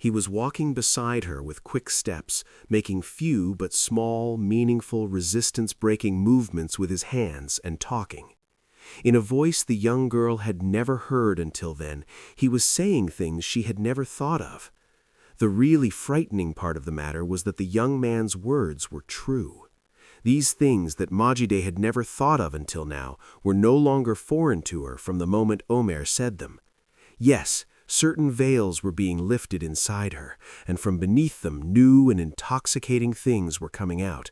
He was walking beside her with quick steps, making few but small, meaningful, resistance-breaking movements with his hands and talking. In a voice the young girl had never heard until then, he was saying things she had never thought of. The really frightening part of the matter was that the young man's words were true. These things that Majide had never thought of until now were no longer foreign to her from the moment Omer said them. Yes, certain veils were being lifted inside her, and from beneath them new and intoxicating things were coming out.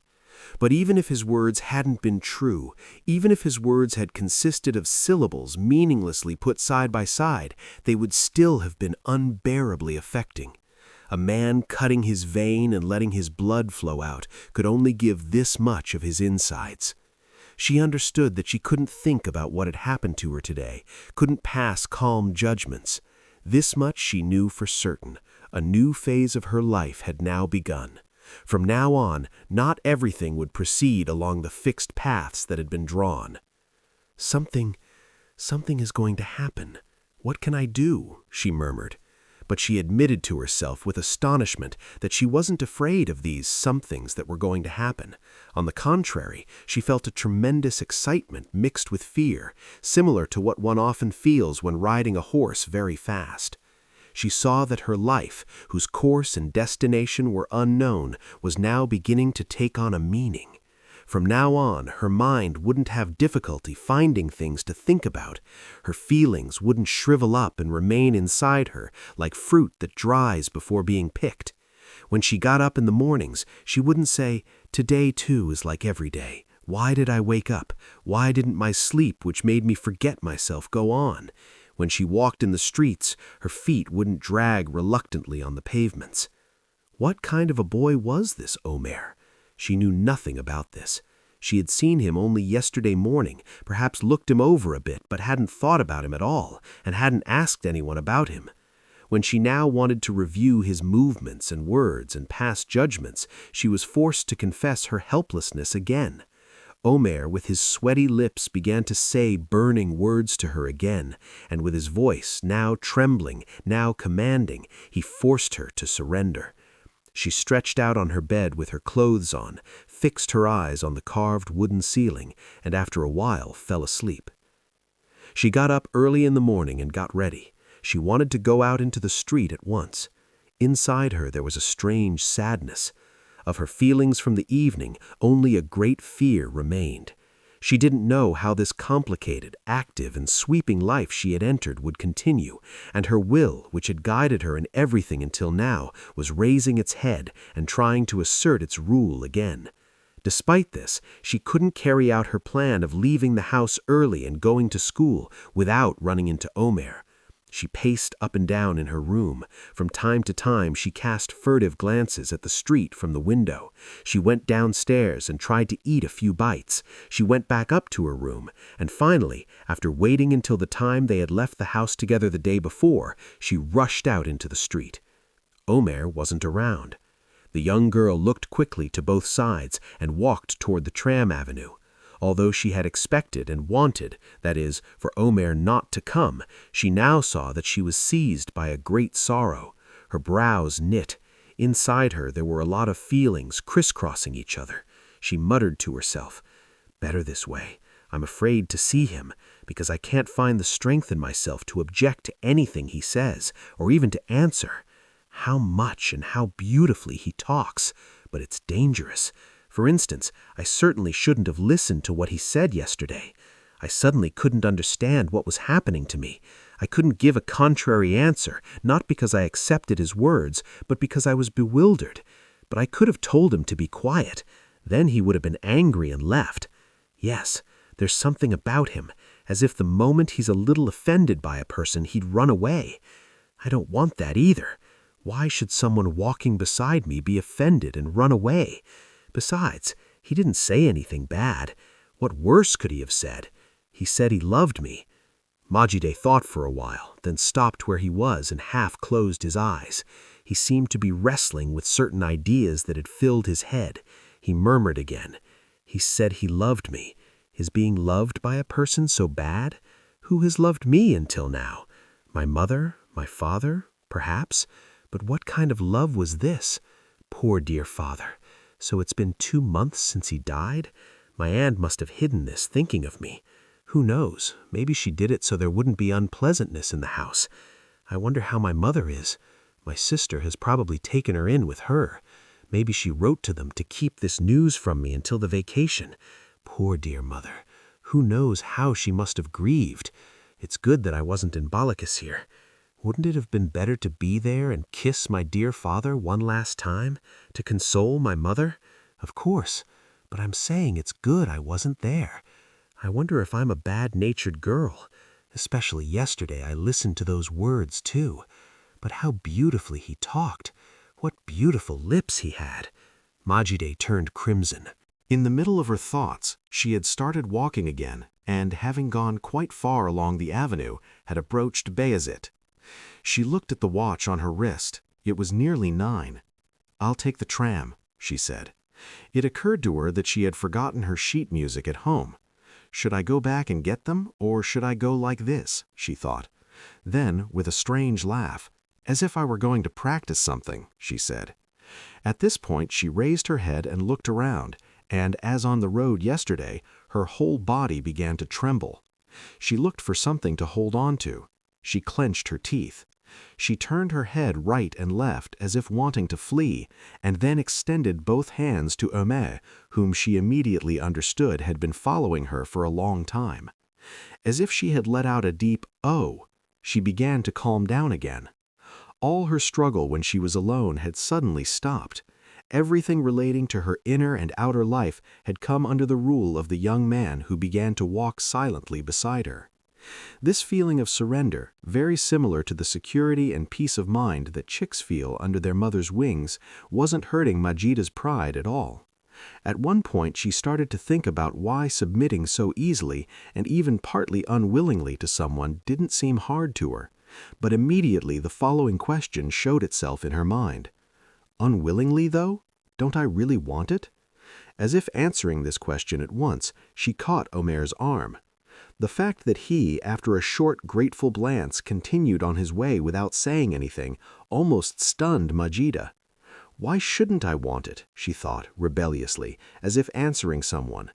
But even if his words hadn't been true, even if his words had consisted of syllables meaninglessly put side by side, they would still have been unbearably affecting. A man cutting his vein and letting his blood flow out could only give this much of his insides. She understood that she couldn't think about what had happened to her today, couldn't pass calm judgments. This much she knew for certain. A new phase of her life had now begun. From now on, not everything would proceed along the fixed paths that had been drawn. Something is going to happen. What can I do? She murmured. But she admitted to herself with astonishment that she wasn't afraid of these somethings that were going to happen. On the contrary, she felt a tremendous excitement mixed with fear, similar to what one often feels when riding a horse very fast. She saw that her life, whose course and destination were unknown, was now beginning to take on a meaning. From now on, her mind wouldn't have difficulty finding things to think about. Her feelings wouldn't shrivel up and remain inside her like fruit that dries before being picked. When she got up in the mornings, she wouldn't say, "Today too is like every day. Why did I wake up? Why didn't my sleep, which made me forget myself, go on?" When she walked in the streets, her feet wouldn't drag reluctantly on the pavements. What kind of a boy was this Omer? She knew nothing about this. She had seen him only yesterday morning, perhaps looked him over a bit, but hadn't thought about him at all, and hadn't asked anyone about him. When she now wanted to review his movements and words and pass judgments, she was forced to confess her helplessness again. Omer, with his sweaty lips, began to say burning words to her again, and with his voice, now trembling, now commanding, he forced her to surrender. She stretched out on her bed with her clothes on, fixed her eyes on the carved wooden ceiling, and after a while fell asleep. She got up early in the morning and got ready. She wanted to go out into the street at once. Inside her there was a strange sadness. Of her feelings from the evening, only a great fear remained. She didn't know how this complicated, active, and sweeping life she had entered would continue, and her will, which had guided her in everything until now, was raising its head and trying to assert its rule again. Despite this, she couldn't carry out her plan of leaving the house early and going to school without running into Omer. She paced up and down in her room. From time to time, she cast furtive glances at the street from the window. She went downstairs and tried to eat a few bites. She went back up to her room, and finally, after waiting until the time they had left the house together the day before, she rushed out into the street. Omer wasn't around. The young girl looked quickly to both sides and walked toward the tram avenue. Although she had expected and wanted, that is, for Omer not to come, she now saw that she was seized by a great sorrow. Her brows knit. Inside her there were a lot of feelings crisscrossing each other. She muttered to herself, "Better this way. I'm afraid to see him, because I can't find the strength in myself to object to anything he says, or even to answer. How much and how beautifully he talks, but it's dangerous. For instance, I certainly shouldn't have listened to what he said yesterday. I suddenly couldn't understand what was happening to me. I couldn't give a contrary answer, not because I accepted his words, but because I was bewildered. But I could have told him to be quiet. Then he would have been angry and left. Yes, there's something about him, as if the moment he's a little offended by a person, he'd run away. I don't want that either. Why should someone walking beside me be offended and run away? Besides, he didn't say anything bad. What worse could he have said? He said he loved me. Majide thought for a while, then stopped where he was and half closed his eyes. He seemed to be wrestling with certain ideas that had filled his head. He murmured again. He said he loved me. Is being loved by a person so bad? Who has loved me until now? My mother? My father? Perhaps. But what kind of love was this? Poor dear father. So it's been 2 months since he died? My aunt must have hidden this, thinking of me. Who knows? Maybe she did it so there wouldn't be unpleasantness in the house. I wonder how my mother is. My sister has probably taken her in with her. Maybe she wrote to them to keep this news from me until the vacation. Poor dear mother. Who knows how she must have grieved. It's good that I wasn't in Balikis here. Wouldn't it have been better to be there and kiss my dear father one last time? To console my mother? Of course. But I'm saying it's good I wasn't there. I wonder if I'm a bad-natured girl. Especially yesterday I listened to those words too. But how beautifully he talked. What beautiful lips he had. Majide turned crimson. In the middle of her thoughts, she had started walking again, and having gone quite far along the avenue, had approached Bayezid. She looked at the watch on her wrist. It was nearly 9. "I'll take the tram," she said. It occurred to her that she had forgotten her sheet music at home. "Should I go back and get them, or should I go like this?" she thought. Then, with a strange laugh, "As if I were going to practice something," she said. At this point she raised her head and looked around, and as on the road yesterday, her whole body began to tremble. She looked for something to hold on to. She clenched her teeth. She turned her head right and left as if wanting to flee, and then extended both hands to Omer, whom she immediately understood had been following her for a long time. As if she had let out a deep "oh," she began to calm down again. All her struggle when she was alone had suddenly stopped. Everything relating to her inner and outer life had come under the rule of the young man who began to walk silently beside her. This feeling of surrender, very similar to the security and peace of mind that chicks feel under their mother's wings, wasn't hurting Majida's pride at all. At one point she started to think about why submitting so easily and even partly unwillingly to someone didn't seem hard to her, but immediately the following question showed itself in her mind. Unwillingly, though? Don't I really want it? As if answering this question at once, she caught Omer's arm. The fact that he, after a short, grateful glance, continued on his way without saying anything, almost stunned Majida. Why shouldn't I want it? She thought, rebelliously, as if answering someone.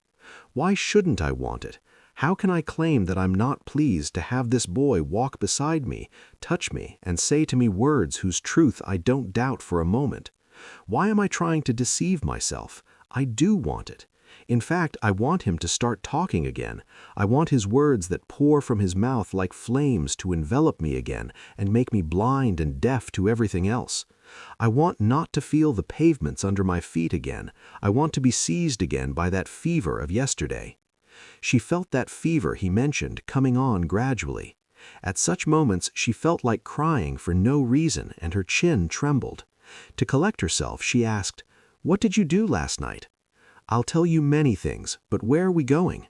Why shouldn't I want it? How can I claim that I'm not pleased to have this boy walk beside me, touch me, and say to me words whose truth I don't doubt for a moment? Why am I trying to deceive myself? I do want it. In fact, I want him to start talking again. I want his words that pour from his mouth like flames to envelop me again and make me blind and deaf to everything else. I want not to feel the pavements under my feet again. I want to be seized again by that fever of yesterday. She felt that fever he mentioned coming on gradually. At such moments she felt like crying for no reason and her chin trembled. To collect herself, she asked, "What did you do last night?" "I'll tell you many things, but where are we going?"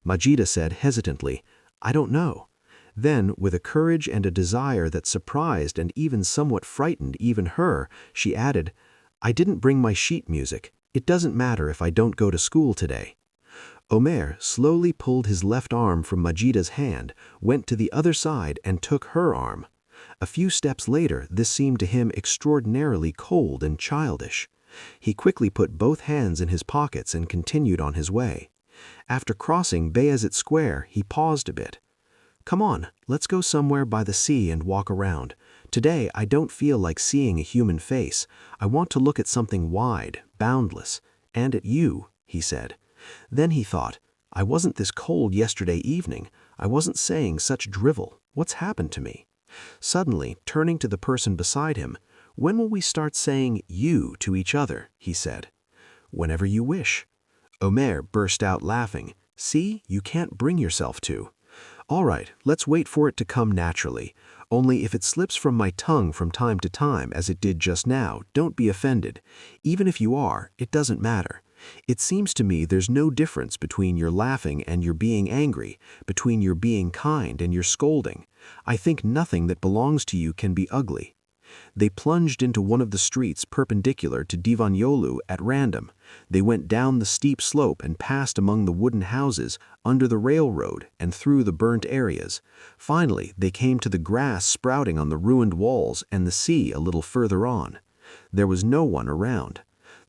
Majida said hesitantly, "I don't know." Then, with a courage and a desire that surprised and even somewhat frightened even her, she added, "I didn't bring my sheet music. It doesn't matter if I don't go to school today." Omer slowly pulled his left arm from Majida's hand, went to the other side and took her arm. A few steps later, this seemed to him extraordinarily cold and childish. He quickly put both hands in his pockets and continued on his way. After crossing Bayezid Square, he paused a bit. "Come on, let's go somewhere by the sea and walk around. Today I don't feel like seeing a human face. I want to look at something wide, boundless, and at you," he said. Then he thought, "I wasn't this cold yesterday evening. I wasn't saying such drivel. What's happened to me?" Suddenly, turning to the person beside him, "When will we start saying you to each other?" he said. "Whenever you wish." Omer burst out laughing. "See, you can't bring yourself to." "All right, let's wait for it to come naturally. Only if it slips from my tongue from time to time, as it did just now, don't be offended. Even if you are, it doesn't matter. It seems to me there's no difference between your laughing and your being angry, between your being kind and your scolding. I think nothing that belongs to you can be ugly. They plunged into one of the streets perpendicular to Divanyolu at random. They went down the steep slope and passed among the wooden houses, under the railroad, and through the burnt areas. Finally, they came to the grass sprouting on the ruined walls and the sea a little further on. There was no one around.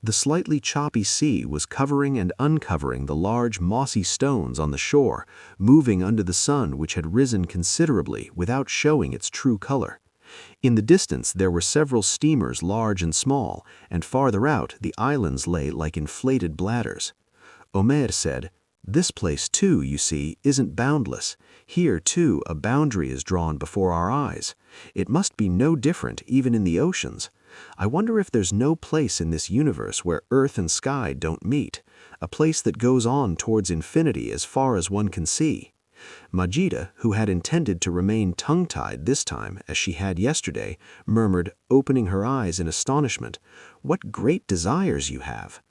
The slightly choppy sea was covering and uncovering the large mossy stones on the shore, moving under the sun which had risen considerably without showing its true color. In the distance there were several steamers large and small, and farther out the islands lay like inflated bladders. Omer said, "This place too, you see, isn't boundless. Here too a boundary is drawn before our eyes. It must be no different even in the oceans. I wonder if there's no place in this universe where earth and sky don't meet, a place that goes on towards infinity as far as one can see." Majida, who had intended to remain tongue-tied this time as she had yesterday, murmured, opening her eyes in astonishment, "What great desires you have!"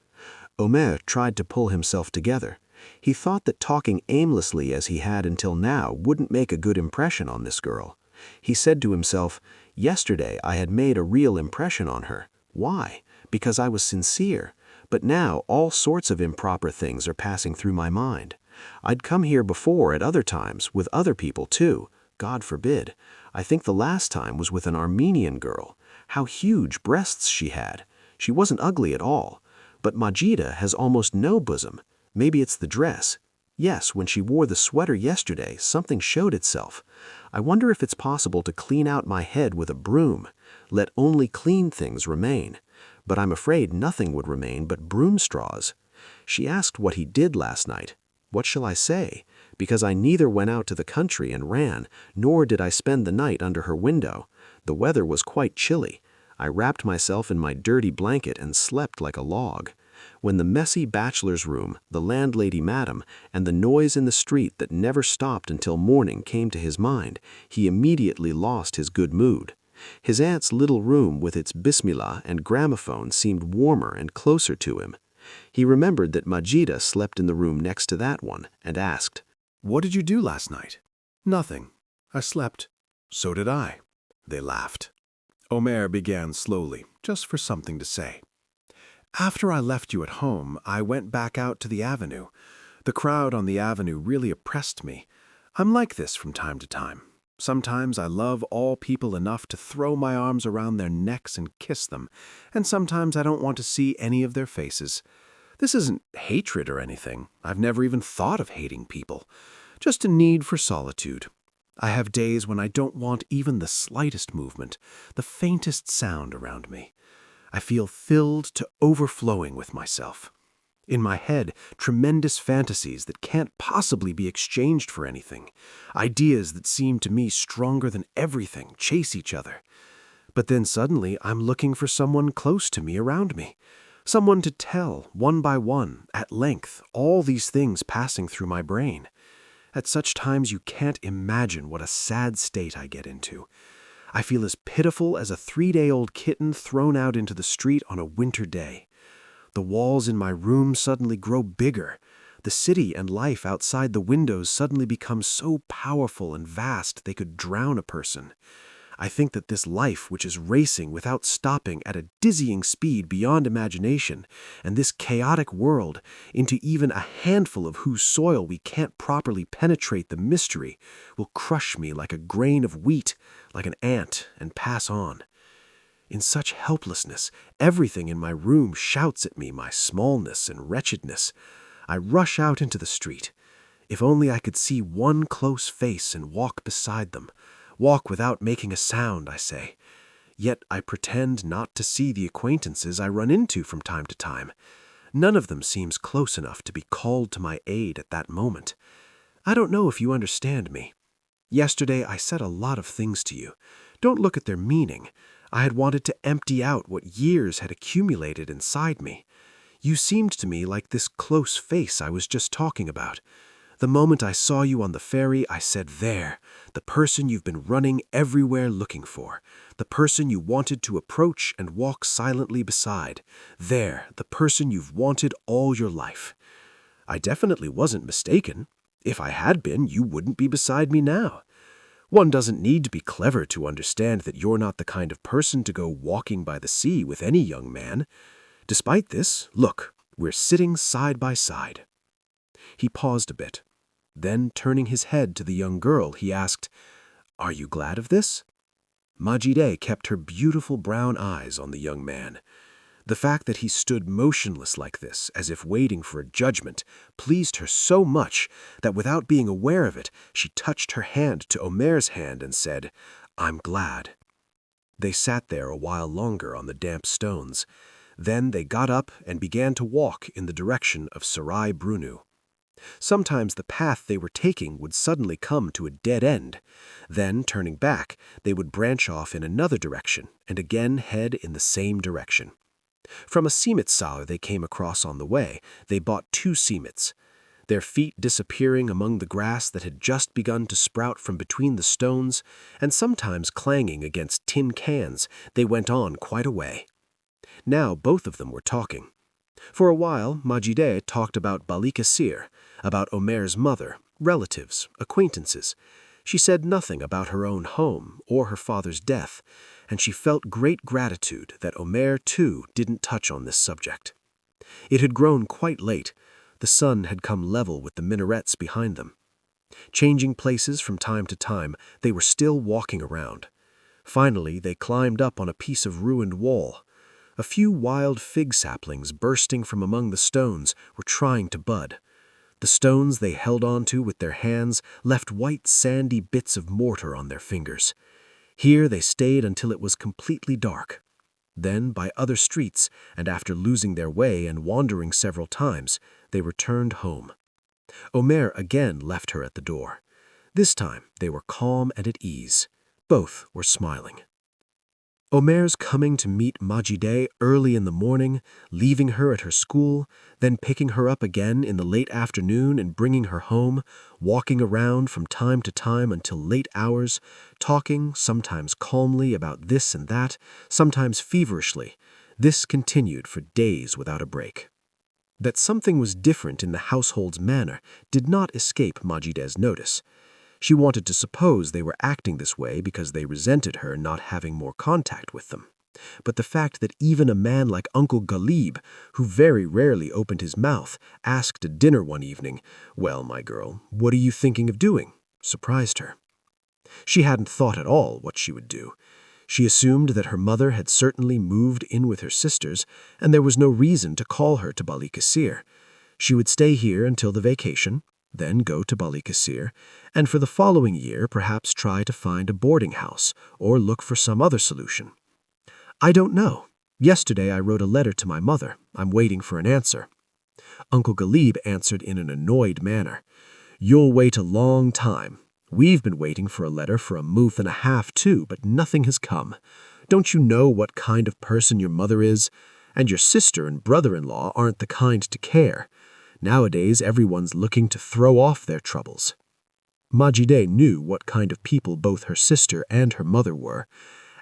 Omer tried to pull himself together. He thought that talking aimlessly as he had until now wouldn't make a good impression on this girl. He said to himself, "Yesterday I had made a real impression on her. Why? Because I was sincere. But now all sorts of improper things are passing through my mind. I'd come here before at other times, with other people too. God forbid. I think the last time was with an Armenian girl. How huge breasts she had. She wasn't ugly at all. But Majida has almost no bosom. Maybe it's the dress. Yes, when she wore the sweater yesterday, something showed itself. I wonder if it's possible to clean out my head with a broom. Let only clean things remain. But I'm afraid nothing would remain but broom straws." She asked what he did last night. What shall I say? Because I neither went out to the country and ran, nor did I spend the night under her window. The weather was quite chilly. I wrapped myself in my dirty blanket and slept like a log. When the messy bachelor's room, the landlady madam, and the noise in the street that never stopped until morning came to his mind, he immediately lost his good mood. His aunt's little room with its bismillah and gramophone seemed warmer and closer to him. He remembered that Majida slept in the room next to that one, and asked, "What did you do last night?" "Nothing. I slept." "So did I." They laughed. Omer began slowly, just for something to say. "After I left you at home, I went back out to the avenue. The crowd on the avenue really oppressed me. I'm like this from time to time. Sometimes I love all people enough to throw my arms around their necks and kiss them, and sometimes I don't want to see any of their faces. This isn't hatred or anything. I've never even thought of hating people. Just a need for solitude. I have days when I don't want even the slightest movement, the faintest sound around me. I feel filled to overflowing with myself. In my head, tremendous fantasies that can't possibly be exchanged for anything. Ideas that seem to me stronger than everything chase each other. But then suddenly I'm looking for someone close to me around me. Someone to tell, one by one, at length, all these things passing through my brain. At such times you can't imagine what a sad state I get into. I feel as pitiful as a 3-day-old kitten thrown out into the street on a winter day. The walls in my room suddenly grow bigger. The city and life outside the windows suddenly become so powerful and vast they could drown a person. I think that this life which is racing without stopping at a dizzying speed beyond imagination, and this chaotic world, into even a handful of whose soil we can't properly penetrate the mystery, will crush me like a grain of wheat, like an ant, and pass on. In such helplessness, everything in my room shouts at me my smallness and wretchedness. I rush out into the street. If only I could see one close face and walk beside them. Walk without making a sound, I say. Yet I pretend not to see the acquaintances I run into from time to time. None of them seems close enough to be called to my aid at that moment. I don't know if you understand me. Yesterday I said a lot of things to you. Don't look at their meaning. I had wanted to empty out what years had accumulated inside me. You seemed to me like this close face I was just talking about. The moment I saw you on the ferry, I said, "There, the person you've been running everywhere looking for, the person you wanted to approach and walk silently beside. There, the person you've wanted all your life." I definitely wasn't mistaken. If I had been, you wouldn't be beside me now. One doesn't need to be clever to understand that you're not the kind of person to go walking by the sea with any young man. Despite this, look, we're sitting side by side." He paused a bit. Then, turning his head to the young girl, he asked, "Are you glad of this?" Majide kept her beautiful brown eyes on the young man. The fact that he stood motionless like this, as if waiting for a judgment, pleased her so much that without being aware of it, she touched her hand to Omer's hand and said, "I'm glad." They sat there a while longer on the damp stones. Then they got up and began to walk in the direction of Sarai Brunu. Sometimes the path they were taking would suddenly come to a dead end. Then, turning back, they would branch off in another direction and again head in the same direction. From a simit seller they came across on the way, they bought 2 simits. Their feet disappearing among the grass that had just begun to sprout from between the stones, and sometimes clanging against tin cans, they went on quite a way. Now both of them were talking. For a while, Majide talked about Balikasir, about Omer's mother, relatives, acquaintances. She said nothing about her own home or her father's death, and she felt great gratitude that Omer, too, didn't touch on this subject. It had grown quite late. The sun had come level with the minarets behind them. Changing places from time to time, they were still walking around. Finally, they climbed up on a piece of ruined wall. A few wild fig saplings bursting from among the stones were trying to bud. The stones they held onto with their hands left white sandy bits of mortar on their fingers. Here they stayed until it was completely dark. Then, by other streets, and after losing their way and wandering several times, they returned home. Omer again left her at the door. This time they were calm and at ease. Both were smiling. Omer's coming to meet Majide early in the morning, leaving her at her school, then picking her up again in the late afternoon and bringing her home, walking around from time to time until late hours, talking, sometimes calmly about this and that, sometimes feverishly. This continued for days without a break. That something was different in the household's manner did not escape Majide's notice. She wanted to suppose they were acting this way because they resented her not having more contact with them. But the fact that even a man like Uncle Ghalib, who very rarely opened his mouth, asked at dinner one evening, "Well, my girl, what are you thinking of doing?" surprised her. She hadn't thought at all what she would do. She assumed that her mother had certainly moved in with her sisters, and there was no reason to call her to Balikasir. She would stay here until the vacation, then go to Balikasir, and for the following year perhaps try to find a boarding house or look for some other solution. "I don't know. Yesterday I wrote a letter to my mother. I'm waiting for an answer." Uncle Ghalib answered in an annoyed manner. "You'll wait a long time. We've been waiting for a letter for a month and a half too, but nothing has come. Don't you know what kind of person your mother is? And your sister and brother-in-law aren't the kind to care. Nowadays, everyone's looking to throw off their troubles." Majide knew what kind of people both her sister and her mother were.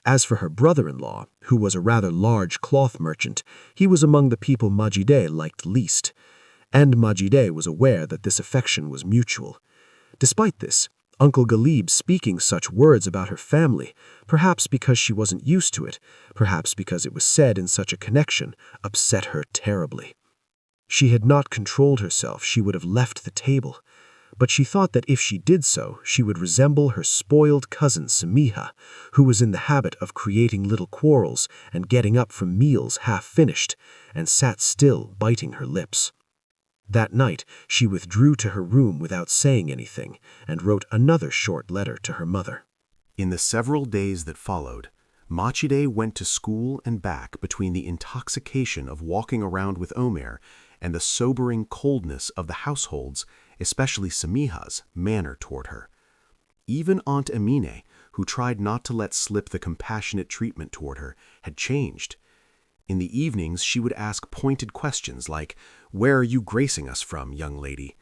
As for her brother-in-law, who was a rather large cloth merchant, he was among the people Majide liked least. And Majide was aware that this affection was mutual. Despite this, Uncle Ghalib speaking such words about her family, perhaps because she wasn't used to it, perhaps because it was said in such a connection, upset her terribly. She had not controlled herself, she would have left the table. But she thought that if she did so, she would resemble her spoiled cousin Samiha, who was in the habit of creating little quarrels and getting up from meals half-finished, and sat still, biting her lips. That night, she withdrew to her room without saying anything, and wrote another short letter to her mother. In the several days that followed, Machide went to school and back between the intoxication of walking around with Omer and the sobering coldness of the household's, especially Samiha's, manner toward her. Even Aunt Amine, who tried not to let slip the compassionate treatment toward her, had changed. In the evenings she would ask pointed questions like, "Where are you gracing us from, young lady?"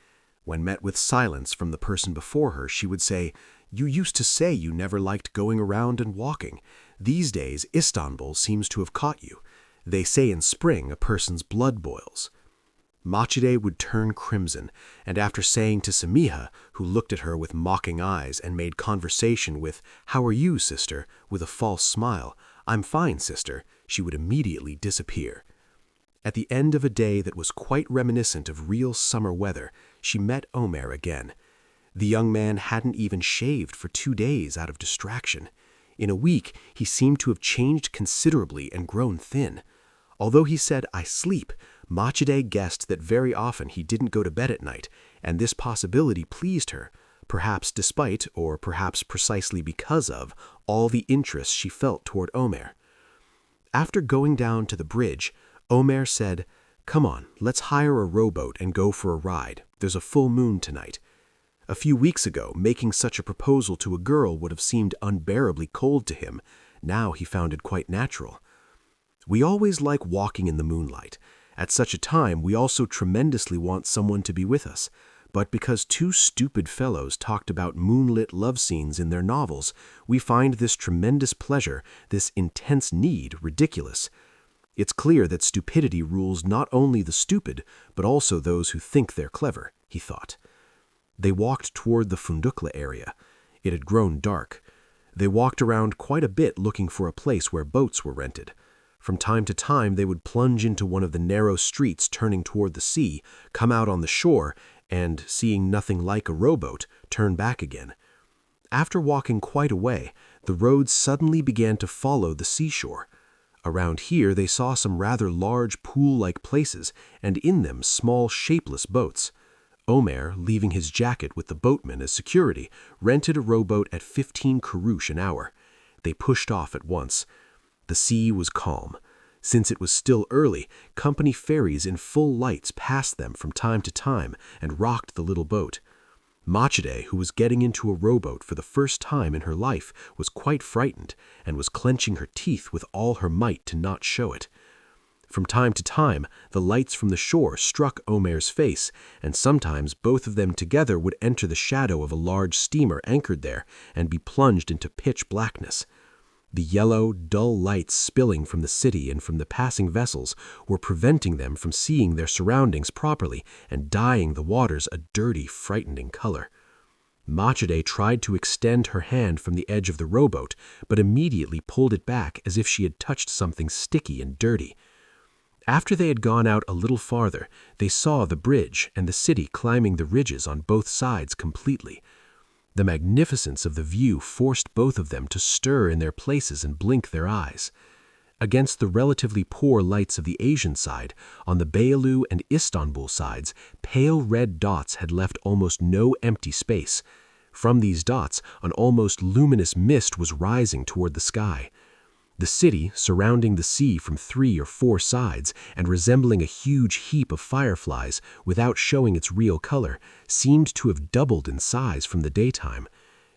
When met with silence from the person before her, she would say, "You used to say you never liked going around and walking. These days Istanbul seems to have caught you. They say in spring a person's blood boils." Machide would turn crimson, and after saying to Samiha, who looked at her with mocking eyes and made conversation with, "How are you, sister?" with a false smile, "I'm fine, sister," she would immediately disappear. At the end of a day that was quite reminiscent of real summer weather, she met Omer again. The young man hadn't even shaved for 2 days out of distraction. In a week, he seemed to have changed considerably and grown thin. Although he said, "I sleep," Machide guessed that very often he didn't go to bed at night, and this possibility pleased her, perhaps despite, or perhaps precisely because of, all the interest she felt toward Omer. After going down to the bridge, Omer said, "Come on, let's hire a rowboat and go for a ride. There's a full moon tonight." A few weeks ago, making such a proposal to a girl would have seemed unbearably cold to him. Now he found it quite natural. We always like walking in the moonlight. At such a time, we also tremendously want someone to be with us. But because 2 stupid fellows talked about moonlit love scenes in their novels, we find this tremendous pleasure, this intense need, ridiculous. It's clear that stupidity rules not only the stupid, but also those who think they're clever, he thought. They walked toward the Fundukla area. It had grown dark. They walked around quite a bit looking for a place where boats were rented. From time to time, they would plunge into one of the narrow streets turning toward the sea, come out on the shore, and, seeing nothing like a rowboat, turn back again. After walking quite a way, the road suddenly began to follow the seashore. Around here, they saw some rather large pool-like places, and in them small shapeless boats. Omer, leaving his jacket with the boatman as security, rented a rowboat at 15 kurush an hour. They pushed off at once. The sea was calm. Since it was still early, company ferries in full lights passed them from time to time and rocked the little boat. Machide, who was getting into a rowboat for the first time in her life, was quite frightened and was clenching her teeth with all her might to not show it. From time to time, the lights from the shore struck Omer's face, and sometimes both of them together would enter the shadow of a large steamer anchored there and be plunged into pitch blackness. The yellow, dull lights spilling from the city and from the passing vessels were preventing them from seeing their surroundings properly and dyeing the waters a dirty, frightening color. Machide tried to extend her hand from the edge of the rowboat, but immediately pulled it back as if she had touched something sticky and dirty. After they had gone out a little farther, they saw the bridge and the city climbing the ridges on both sides completely. The magnificence of the view forced both of them to stir in their places and blink their eyes. Against the relatively poor lights of the Asian side, on the Beyoğlu and Istanbul sides, pale red dots had left almost no empty space. From these dots, an almost luminous mist was rising toward the sky. The city, surrounding the sea from 3 or 4 sides and resembling a huge heap of fireflies without showing its real color, seemed to have doubled in size from the daytime.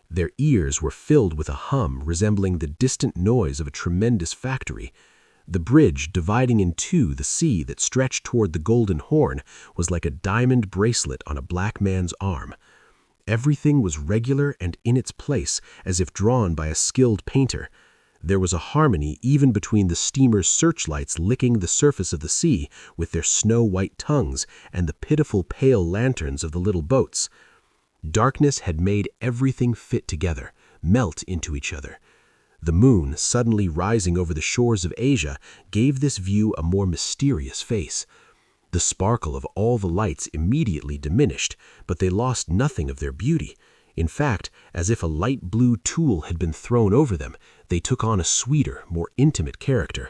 Their ears were filled with a hum resembling the distant noise of a tremendous factory. The bridge dividing in 2 the sea that stretched toward the Golden Horn was like a diamond bracelet on a black man's arm. Everything was regular and in its place, as if drawn by a skilled painter. There was a harmony even between the steamer's searchlights licking the surface of the sea with their snow-white tongues and the pitiful pale lanterns of the little boats. Darkness had made everything fit together, melt into each other. The moon, suddenly rising over the shores of Asia, gave this view a more mysterious face. The sparkle of all the lights immediately diminished, but they lost nothing of their beauty. In fact, as if a light blue tulle had been thrown over them, they took on a sweeter, more intimate character.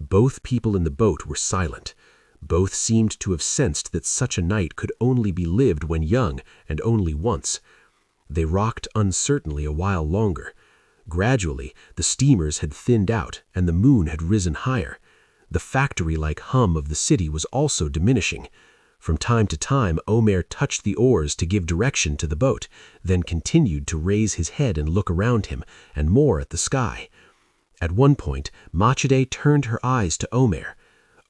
Both people in the boat were silent. Both seemed to have sensed that such a night could only be lived when young, and only once. They rocked uncertainly a while longer. Gradually, the steamers had thinned out, and the moon had risen higher. The factory-like hum of the city was also diminishing. From time to time, Omer touched the oars to give direction to the boat, then continued to raise his head and look around him, and more at the sky. At one point, Machide turned her eyes to Omer.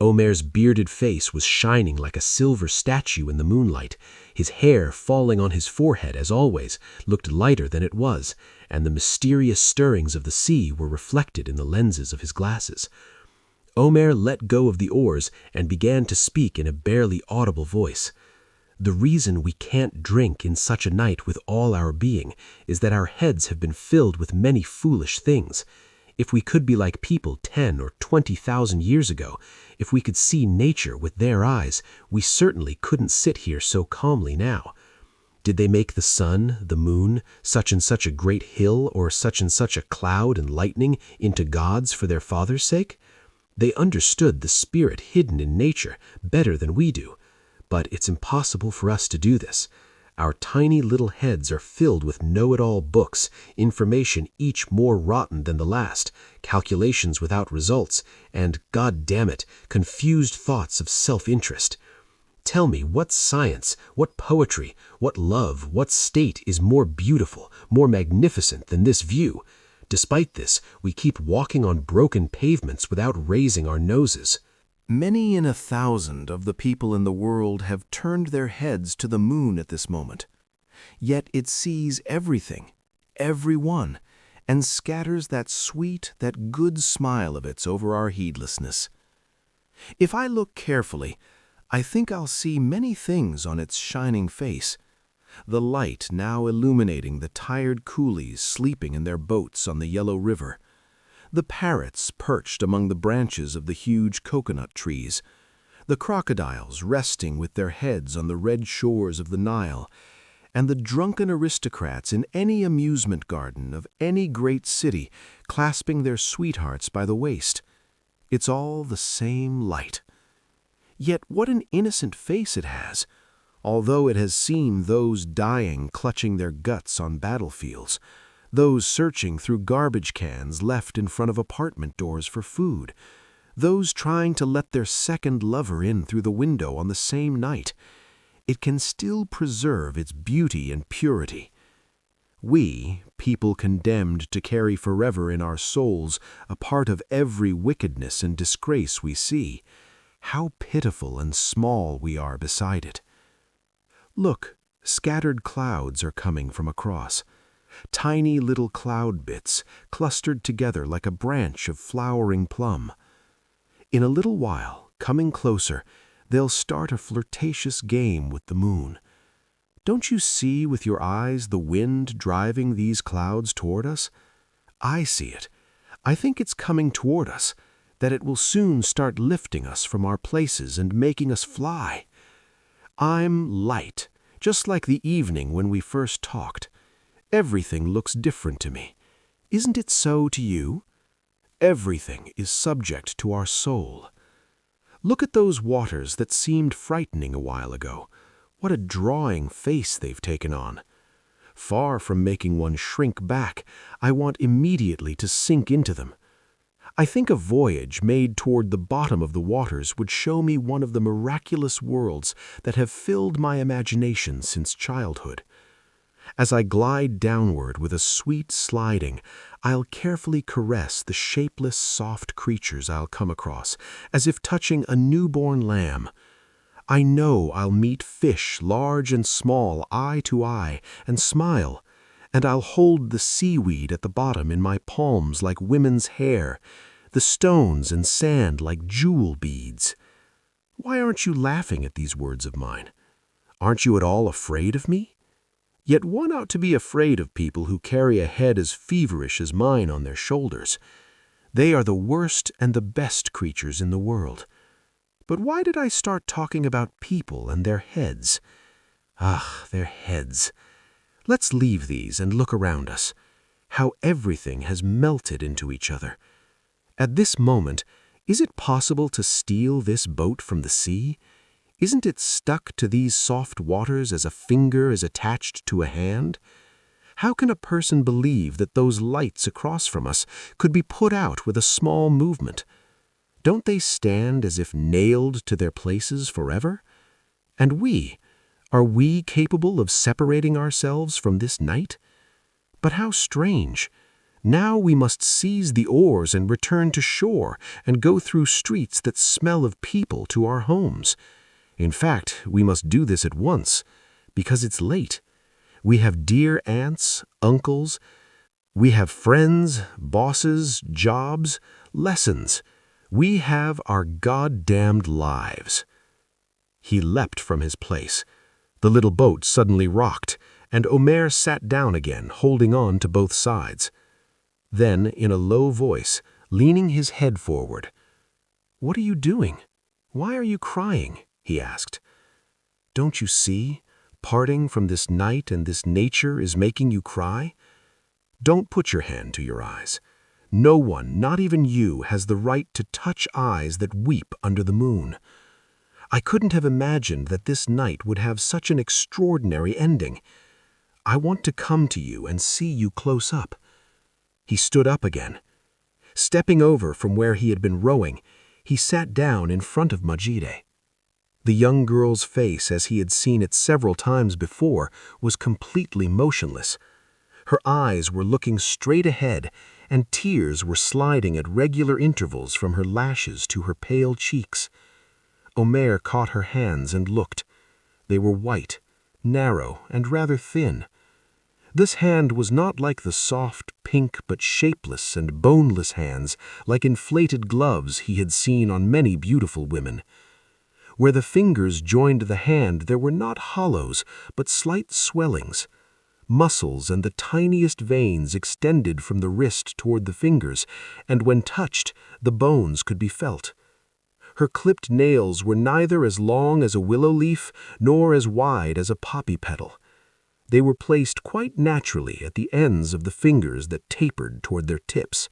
Omer's bearded face was shining like a silver statue in the moonlight. His hair, falling on his forehead as always, looked lighter than it was, and the mysterious stirrings of the sea were reflected in the lenses of his glasses. Omer let go of the oars and began to speak in a barely audible voice. "The reason we can't drink in such a night with all our being is that our heads have been filled with many foolish things. If we could be like people 10 or 20,000 years ago, if we could see nature with their eyes, we certainly couldn't sit here so calmly now. Did they make the sun, the moon, such and such a great hill, or such and such a cloud and lightning into gods for their father's sake? They understood the spirit hidden in nature better than we do. But it's impossible for us to do this. Our tiny little heads are filled with know-it-all books, information each more rotten than the last, calculations without results, and, God damn it, confused thoughts of self-interest. Tell me what science, what poetry, what love, what state is more beautiful, more magnificent than this view? Despite this, we keep walking on broken pavements without raising our noses." Many in 1,000 of the people in the world have turned their heads to the moon at this moment. Yet it sees everything, everyone, and scatters that sweet, that good smile of its over our heedlessness. If I look carefully, I think I'll see many things on its shining face. The light now illuminating the tired coolies sleeping in their boats on the yellow river, the parrots perched among the branches of the huge coconut trees, the crocodiles resting with their heads on the red shores of the Nile, and the drunken aristocrats in any amusement garden of any great city clasping their sweethearts by the waist. It's all the same light. Yet what an innocent face it has, although it has seen those dying clutching their guts on battlefields, those searching through garbage cans left in front of apartment doors for food, those trying to let their second lover in through the window on the same night. It can still preserve its beauty and purity. We, people condemned to carry forever in our souls a part of every wickedness and disgrace we see, how pitiful and small we are beside it. Look, scattered clouds are coming from across. Tiny little cloud bits clustered together like a branch of flowering plum. In a little while, coming closer, they'll start a flirtatious game with the moon. Don't you see with your eyes the wind driving these clouds toward us? I see it. I think it's coming toward us, that it will soon start lifting us from our places and making us fly. I'm light, just like the evening when we first talked. Everything looks different to me. Isn't it so to you? Everything is subject to our soul. Look at those waters that seemed frightening a while ago. What a drawing face they've taken on. Far from making one shrink back, I want immediately to sink into them. I think a voyage made toward the bottom of the waters would show me one of the miraculous worlds that have filled my imagination since childhood. As I glide downward with a sweet sliding, I'll carefully caress the shapeless, soft creatures I'll come across, as if touching a newborn lamb. I know I'll meet fish large and small eye to eye and smile, and I'll hold the seaweed at the bottom in my palms like women's hair, the stones and sand like jewel beads. Why aren't you laughing at these words of mine? Aren't you at all afraid of me? Yet one ought to be afraid of people who carry a head as feverish as mine on their shoulders. They are the worst and the best creatures in the world. But why did I start talking about people and their heads? Ah, their heads. Let's leave these and look around us. How everything has melted into each other. At this moment, is it possible to steal this boat from the sea? Isn't it stuck to these soft waters as a finger is attached to a hand? How can a person believe that those lights across from us could be put out with a small movement? Don't they stand as if nailed to their places forever? And are we capable of separating ourselves from this night? But how strange! Now we must seize the oars and return to shore and go through streets that smell of people to our homes. In fact, we must do this at once, because it's late. We have dear aunts, uncles. We have friends, bosses, jobs, lessons. We have our goddamned lives." He leapt from his place. The little boat suddenly rocked, and Omer sat down again, holding on to both sides. Then, in a low voice, leaning his head forward, "What are you doing? Why are you crying?" he asked. "Don't you see? Parting from this night and this nature is making you cry? Don't put your hand to your eyes. No one, not even you, has the right to touch eyes that weep under the moon. I couldn't have imagined that this night would have such an extraordinary ending. I want to come to you and see you close up." He stood up again. Stepping over from where he had been rowing, he sat down in front of Majide. The young girl's face, as he had seen it several times before, was completely motionless. Her eyes were looking straight ahead, and tears were sliding at regular intervals from her lashes to her pale cheeks. Omer caught her hands and looked. They were white, narrow, and rather thin. This hand was not like the soft, pink, but shapeless and boneless hands, like inflated gloves he had seen on many beautiful women. Where the fingers joined the hand, there were not hollows, but slight swellings. Muscles and the tiniest veins extended from the wrist toward the fingers, and when touched, the bones could be felt. Her clipped nails were neither as long as a willow leaf nor as wide as a poppy petal. They were placed quite naturally at the ends of the fingers that tapered toward their tips.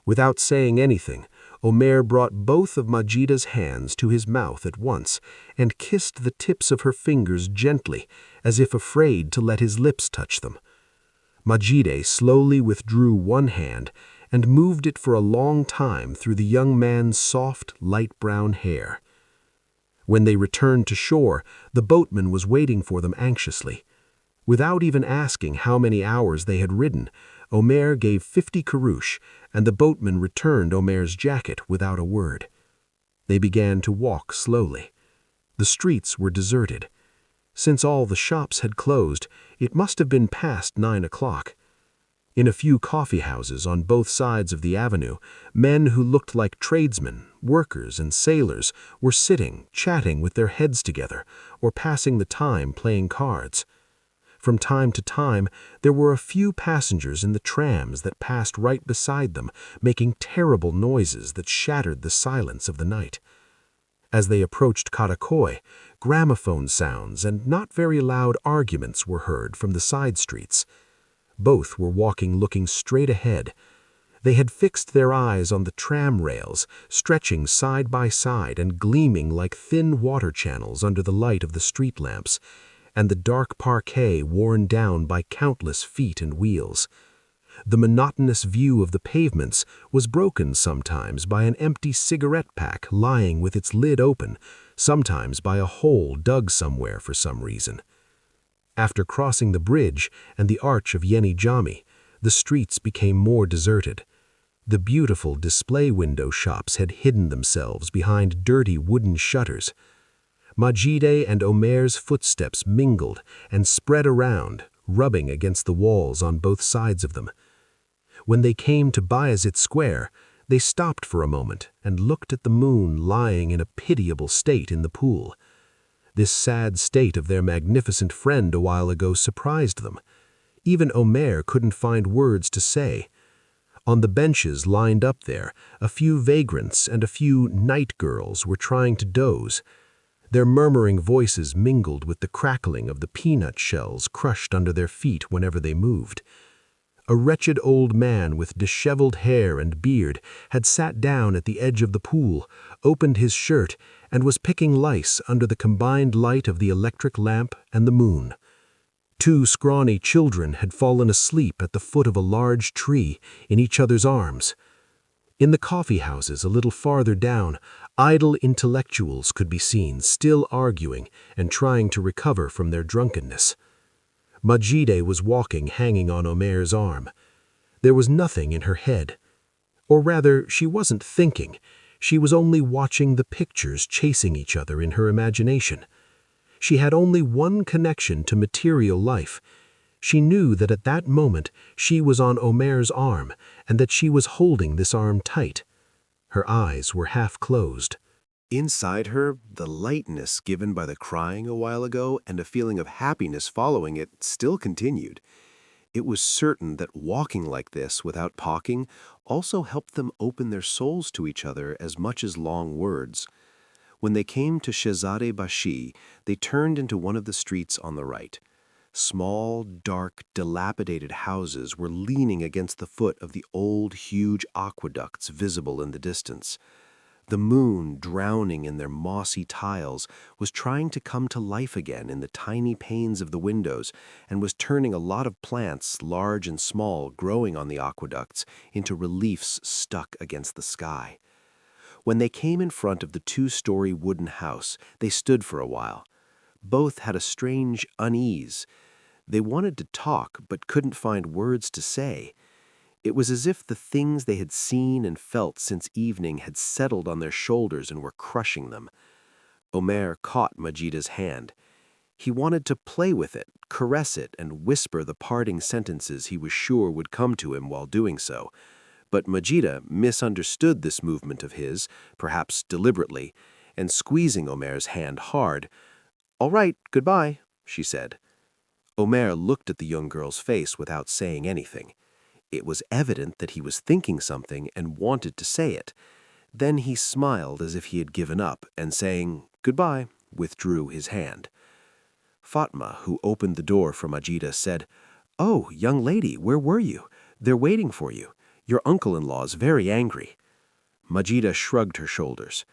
Without saying anything, Omer brought both of Majida's hands to his mouth at once and kissed the tips of her fingers gently, as if afraid to let his lips touch them. Majide slowly withdrew one hand and moved it for a long time through the young man's soft, light brown hair. When they returned to shore, the boatman was waiting for them anxiously. Without even asking how many hours they had ridden, Omer gave 50 kurush, and the boatman returned Omer's jacket without a word. They began to walk slowly. The streets were deserted. Since all the shops had closed, it must have been past 9 o'clock. In a few coffee houses on both sides of the avenue, men who looked like tradesmen, workers, and sailors were sitting, chatting with their heads together, or passing the time playing cards. From time to time, there were a few passengers in the trams that passed right beside them, making terrible noises that shattered the silence of the night. As they approached Karakoy, gramophone sounds and not very loud arguments were heard from the side streets. Both were walking looking straight ahead. They had fixed their eyes on the tram rails, stretching side by side and gleaming like thin water channels under the light of the street lamps, and the dark parquet worn down by countless feet and wheels. The monotonous view of the pavements was broken sometimes by an empty cigarette pack lying with its lid open, sometimes by a hole dug somewhere for some reason. After crossing the bridge and the arch of Yeni Jami, the streets became more deserted. The beautiful display window shops had hidden themselves behind dirty wooden shutters. Majide and Omer's footsteps mingled and spread around, rubbing against the walls on both sides of them. When they came to Bayezid Square, they stopped for a moment and looked at the moon lying in a pitiable state in the pool. This sad state of their magnificent friend a while ago surprised them. Even Omer couldn't find words to say. On the benches lined up there, a few vagrants and a few night girls were trying to doze. Their murmuring voices mingled with the crackling of the peanut shells crushed under their feet whenever they moved. A wretched old man with disheveled hair and beard had sat down at the edge of the pool, opened his shirt, and was picking lice under the combined light of the electric lamp and the moon. Two scrawny children had fallen asleep at the foot of a large tree in each other's arms. In the coffee houses a little farther down, idle intellectuals could be seen still arguing and trying to recover from their drunkenness. Majide was walking hanging on Omer's arm. There was nothing in her head. Or rather, she wasn't thinking. She was only watching the pictures chasing each other in her imagination. She had only one connection to material life. She knew that at that moment she was on Omer's arm and that she was holding this arm tight. Her eyes were half closed. Inside her, the lightness given by the crying a while ago and a feeling of happiness following it still continued. It was certain that walking like this without talking also helped them open their souls to each other as much as long words. When they came to Shehzade Bashi, they turned into one of the streets on the right. Small, dark, dilapidated houses were leaning against the foot of the old, huge aqueducts visible in the distance. The moon, drowning in their mossy tiles, was trying to come to life again in the tiny panes of the windows and was turning a lot of plants, large and small, growing on the aqueducts into reliefs stuck against the sky. When they came in front of the two-story wooden house, they stood for a while. Both had a strange unease. They wanted to talk but couldn't find words to say. It was as if the things they had seen and felt since evening had settled on their shoulders and were crushing them. Omer caught Majida's hand. He wanted to play with it, caress it, and whisper the parting sentences he was sure would come to him while doing so. But Majida misunderstood this movement of his, perhaps deliberately, and squeezing Omer's hand hard, "All right, goodbye," she said. Omer looked at the young girl's face without saying anything. It was evident that he was thinking something and wanted to say it. Then he smiled as if he had given up, and saying, "Goodbye," withdrew his hand. Fatma, who opened the door for Majida, said, "Oh, young lady, where were you? They're waiting for you. Your uncle-in-law's very angry." Majida shrugged her shoulders.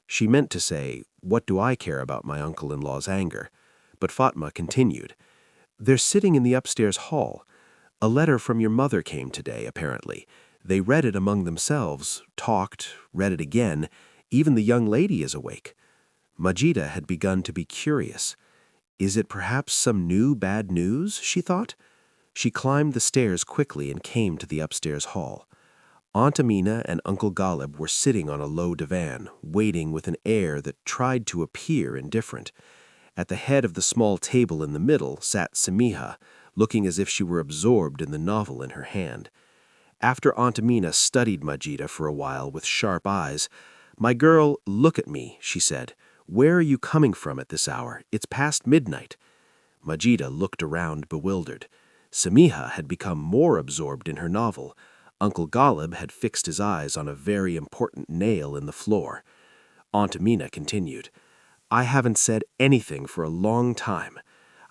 She meant to say, "What do I care about my uncle-in-law's anger?" But Fatma continued, "They're sitting in the upstairs hall. A letter from your mother came today, apparently. They read it among themselves, talked, read it again. Even the young lady is awake." Majida had begun to be curious. Is it perhaps some new bad news, she thought? She climbed the stairs quickly and came to the upstairs hall. Aunt Amina and Uncle Ghalib were sitting on a low divan, waiting with an air that tried to appear indifferent. At the head of the small table in the middle sat Samiha, looking as if she were absorbed in the novel in her hand. After Aunt Amina studied Majida for a while with sharp eyes, "My girl, look at me," she said. "Where are you coming from at this hour? It's past midnight." Majida looked around bewildered. Samiha had become more absorbed in her novel. Uncle Ghalib had fixed his eyes on a very important nail in the floor. Aunt Amina continued, "I haven't said anything for a long time.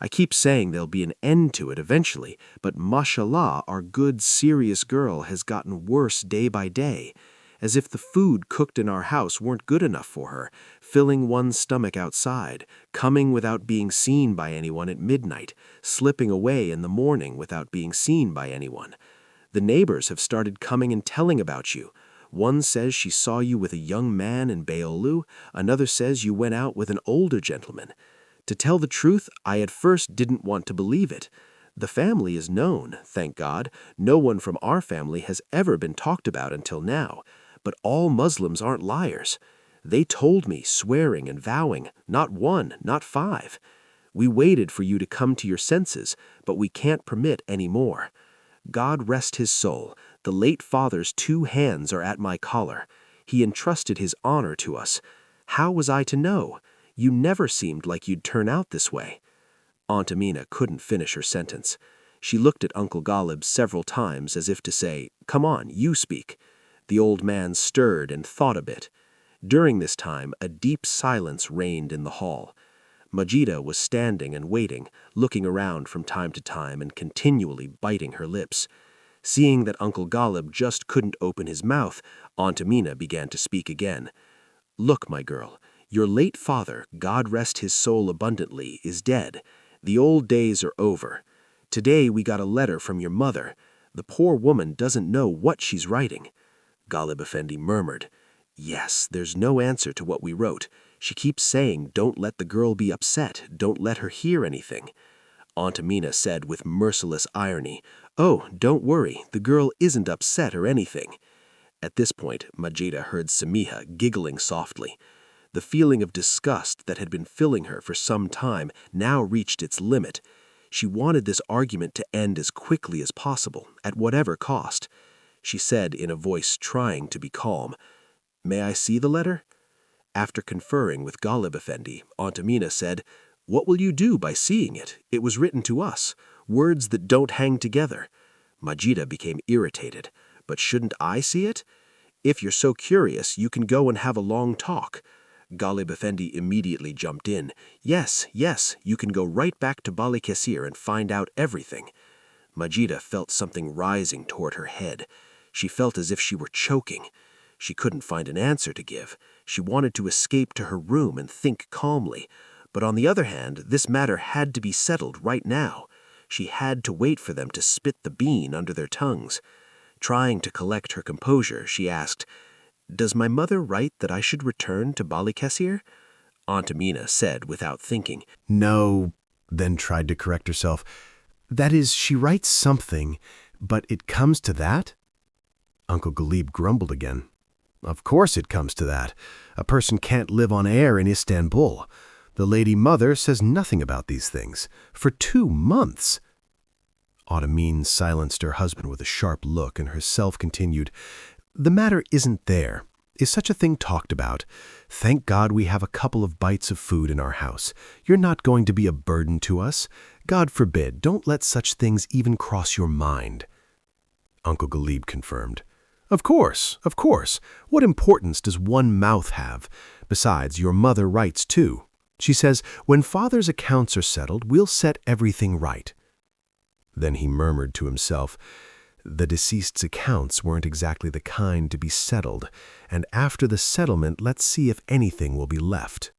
I keep saying there'll be an end to it eventually, but mashallah, our good, serious girl has gotten worse day by day, as if the food cooked in our house weren't good enough for her, filling one's stomach outside, coming without being seen by anyone at midnight, slipping away in the morning without being seen by anyone. The neighbors have started coming and telling about you. One says she saw you with a young man in Beolu, another says you went out with an older gentleman. To tell the truth, I at first didn't want to believe it. The family is known, thank God. No one from our family has ever been talked about until now. But all Muslims aren't liars. They told me, swearing and vowing, not one, not five. We waited for you to come to your senses, but we can't permit any more. God rest his soul. The late father's 2 hands are at my collar. He entrusted his honor to us. How was I to know? You never seemed like you'd turn out this way." Aunt Amina couldn't finish her sentence. She looked at Uncle Ghalib several times as if to say, "Come on, you speak." The old man stirred and thought a bit. During this time, a deep silence reigned in the hall. Majida was standing and waiting, looking around from time to time and continually biting her lips. Seeing that Uncle Ghalib just couldn't open his mouth, Aunt Amina began to speak again. "Look, my girl, your late father, God rest his soul abundantly, is dead. The old days are over. Today we got a letter from your mother. The poor woman doesn't know what she's writing." Ghalib Effendi murmured, "Yes, there's no answer to what we wrote. She keeps saying, 'Don't let the girl be upset. Don't let her hear anything.'" Aunt Amina said with merciless irony, "Oh, don't worry. The girl isn't upset or anything." At this point, Majida heard Samiha giggling softly. The feeling of disgust that had been filling her for some time now reached its limit. She wanted this argument to end as quickly as possible, at whatever cost. She said in a voice trying to be calm, "May I see the letter?" After conferring with Ghalib Effendi, Aunt Amina said, "What will you do by seeing it? It was written to us, words that don't hang together." Majida became irritated. "But shouldn't I see it? If you're so curious, you can go and have a long talk." Ghalib Effendi immediately jumped in. "Yes, yes, you can go right back to Bali Kesir and find out everything." Majida felt something rising toward her head. She felt as if she were choking. She couldn't find an answer to give. She wanted to escape to her room and think calmly. But on the other hand, this matter had to be settled right now. She had to wait for them to spit the bean under their tongues. Trying to collect her composure, she asked, "Does my mother write that I should return to Bali Kesir?" Aunt Amina said without thinking, "No," then tried to correct herself. "That is, she writes something, but it comes to that?" Uncle Ghalib grumbled again. "Of course it comes to that. A person can't live on air in Istanbul. The Lady Mother says nothing about these things. For 2 months." Aunt Amina silenced her husband with a sharp look and herself continued, "The matter isn't there. Is such a thing talked about? Thank God we have a couple of bites of food in our house. You're not going to be a burden to us. God forbid, don't let such things even cross your mind." Uncle Ghalib confirmed, Of course. What importance does one mouth have? Besides, your mother writes too. She says, when father's accounts are settled, we'll set everything right." Then he murmured to himself, "The deceased's accounts weren't exactly the kind to be settled, and after the settlement, let's see if anything will be left."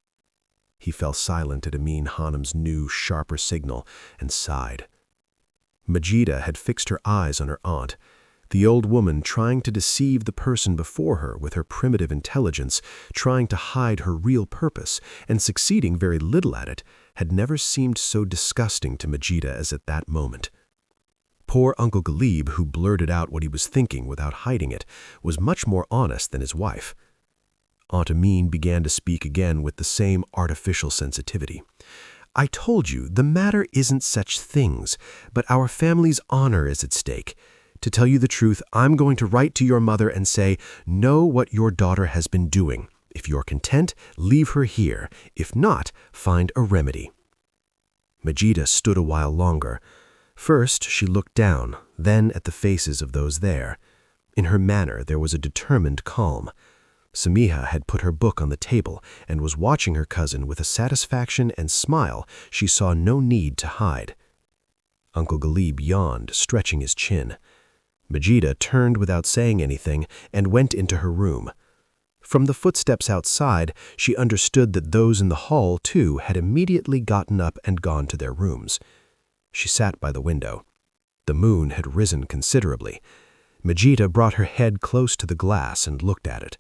He fell silent at Amin Hanum's new, sharper signal and sighed. Majida had fixed her eyes on her aunt. The old woman, trying to deceive the person before her with her primitive intelligence, trying to hide her real purpose, and succeeding very little at it, had never seemed so disgusting to Majida as at that moment. Poor Uncle Ghalib, who blurted out what he was thinking without hiding it, was much more honest than his wife. Aunt Amin began to speak again with the same artificial sensitivity. "I told you, the matter isn't such things, but our family's honor is at stake. To tell you the truth, I'm going to write to your mother and say, know what your daughter has been doing. If you're content, leave her here. If not, find a remedy." Majida stood a while longer. First, she looked down, then at the faces of those there. In her manner, there was a determined calm. Samiha had put her book on the table and was watching her cousin with a satisfaction and smile she saw no need to hide. Uncle Ghalib yawned, stretching his chin. Majida turned without saying anything and went into her room. From the footsteps outside, she understood that those in the hall, too, had immediately gotten up and gone to their rooms. She sat by the window. The moon had risen considerably. Majida brought her head close to the glass and looked at it.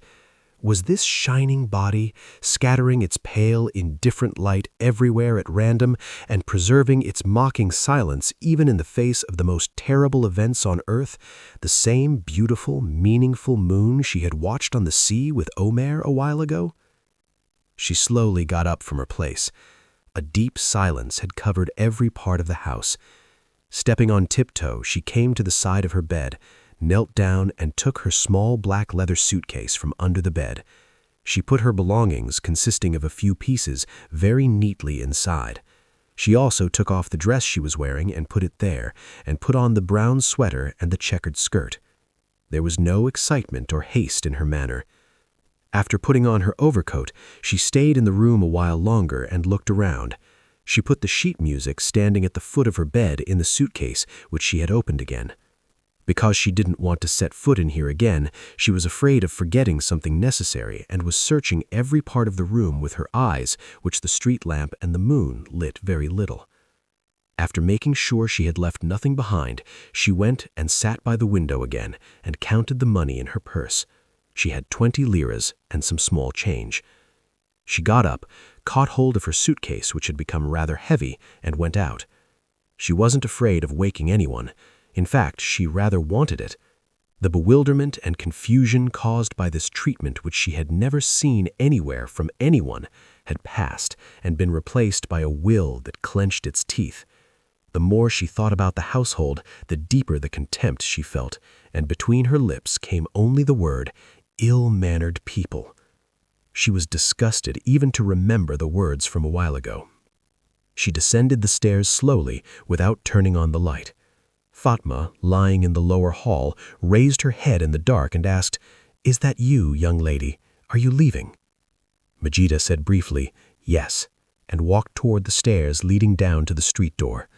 Was this shining body, scattering its pale, indifferent light everywhere at random and preserving its mocking silence even in the face of the most terrible events on earth, the same beautiful, meaningful moon she had watched on the sea with Omer a while ago? She slowly got up from her place. A deep silence had covered every part of the house. Stepping on tiptoe, she came to the side of her bed, knelt down and took her small black leather suitcase from under the bed. She put her belongings, consisting of a few pieces, very neatly inside. She also took off the dress she was wearing and put it there, and put on the brown sweater and the checkered skirt. There was no excitement or haste in her manner. After putting on her overcoat, she stayed in the room a while longer and looked around. She put the sheet music standing at the foot of her bed in the suitcase, which she had opened again. Because she didn't want to set foot in here again, she was afraid of forgetting something necessary and was searching every part of the room with her eyes, which the street lamp and the moon lit very little. After making sure she had left nothing behind, she went and sat by the window again and counted the money in her purse. She had 20 liras and some small change. She got up, caught hold of her suitcase, which had become rather heavy, and went out. She wasn't afraid of waking anyone. In fact, she rather wanted it. The bewilderment and confusion caused by this treatment, which she had never seen anywhere from anyone, had passed and been replaced by a will that clenched its teeth. The more she thought about the household, the deeper the contempt she felt, and between her lips came only the word, ill-mannered people. She was disgusted even to remember the words from a while ago. She descended the stairs slowly without turning on the light. Fatma, lying in the lower hall, raised her head in the dark and asked, "Is that you, young lady? Are you leaving?" Majida said briefly, "Yes," and walked toward the stairs leading down to the street door.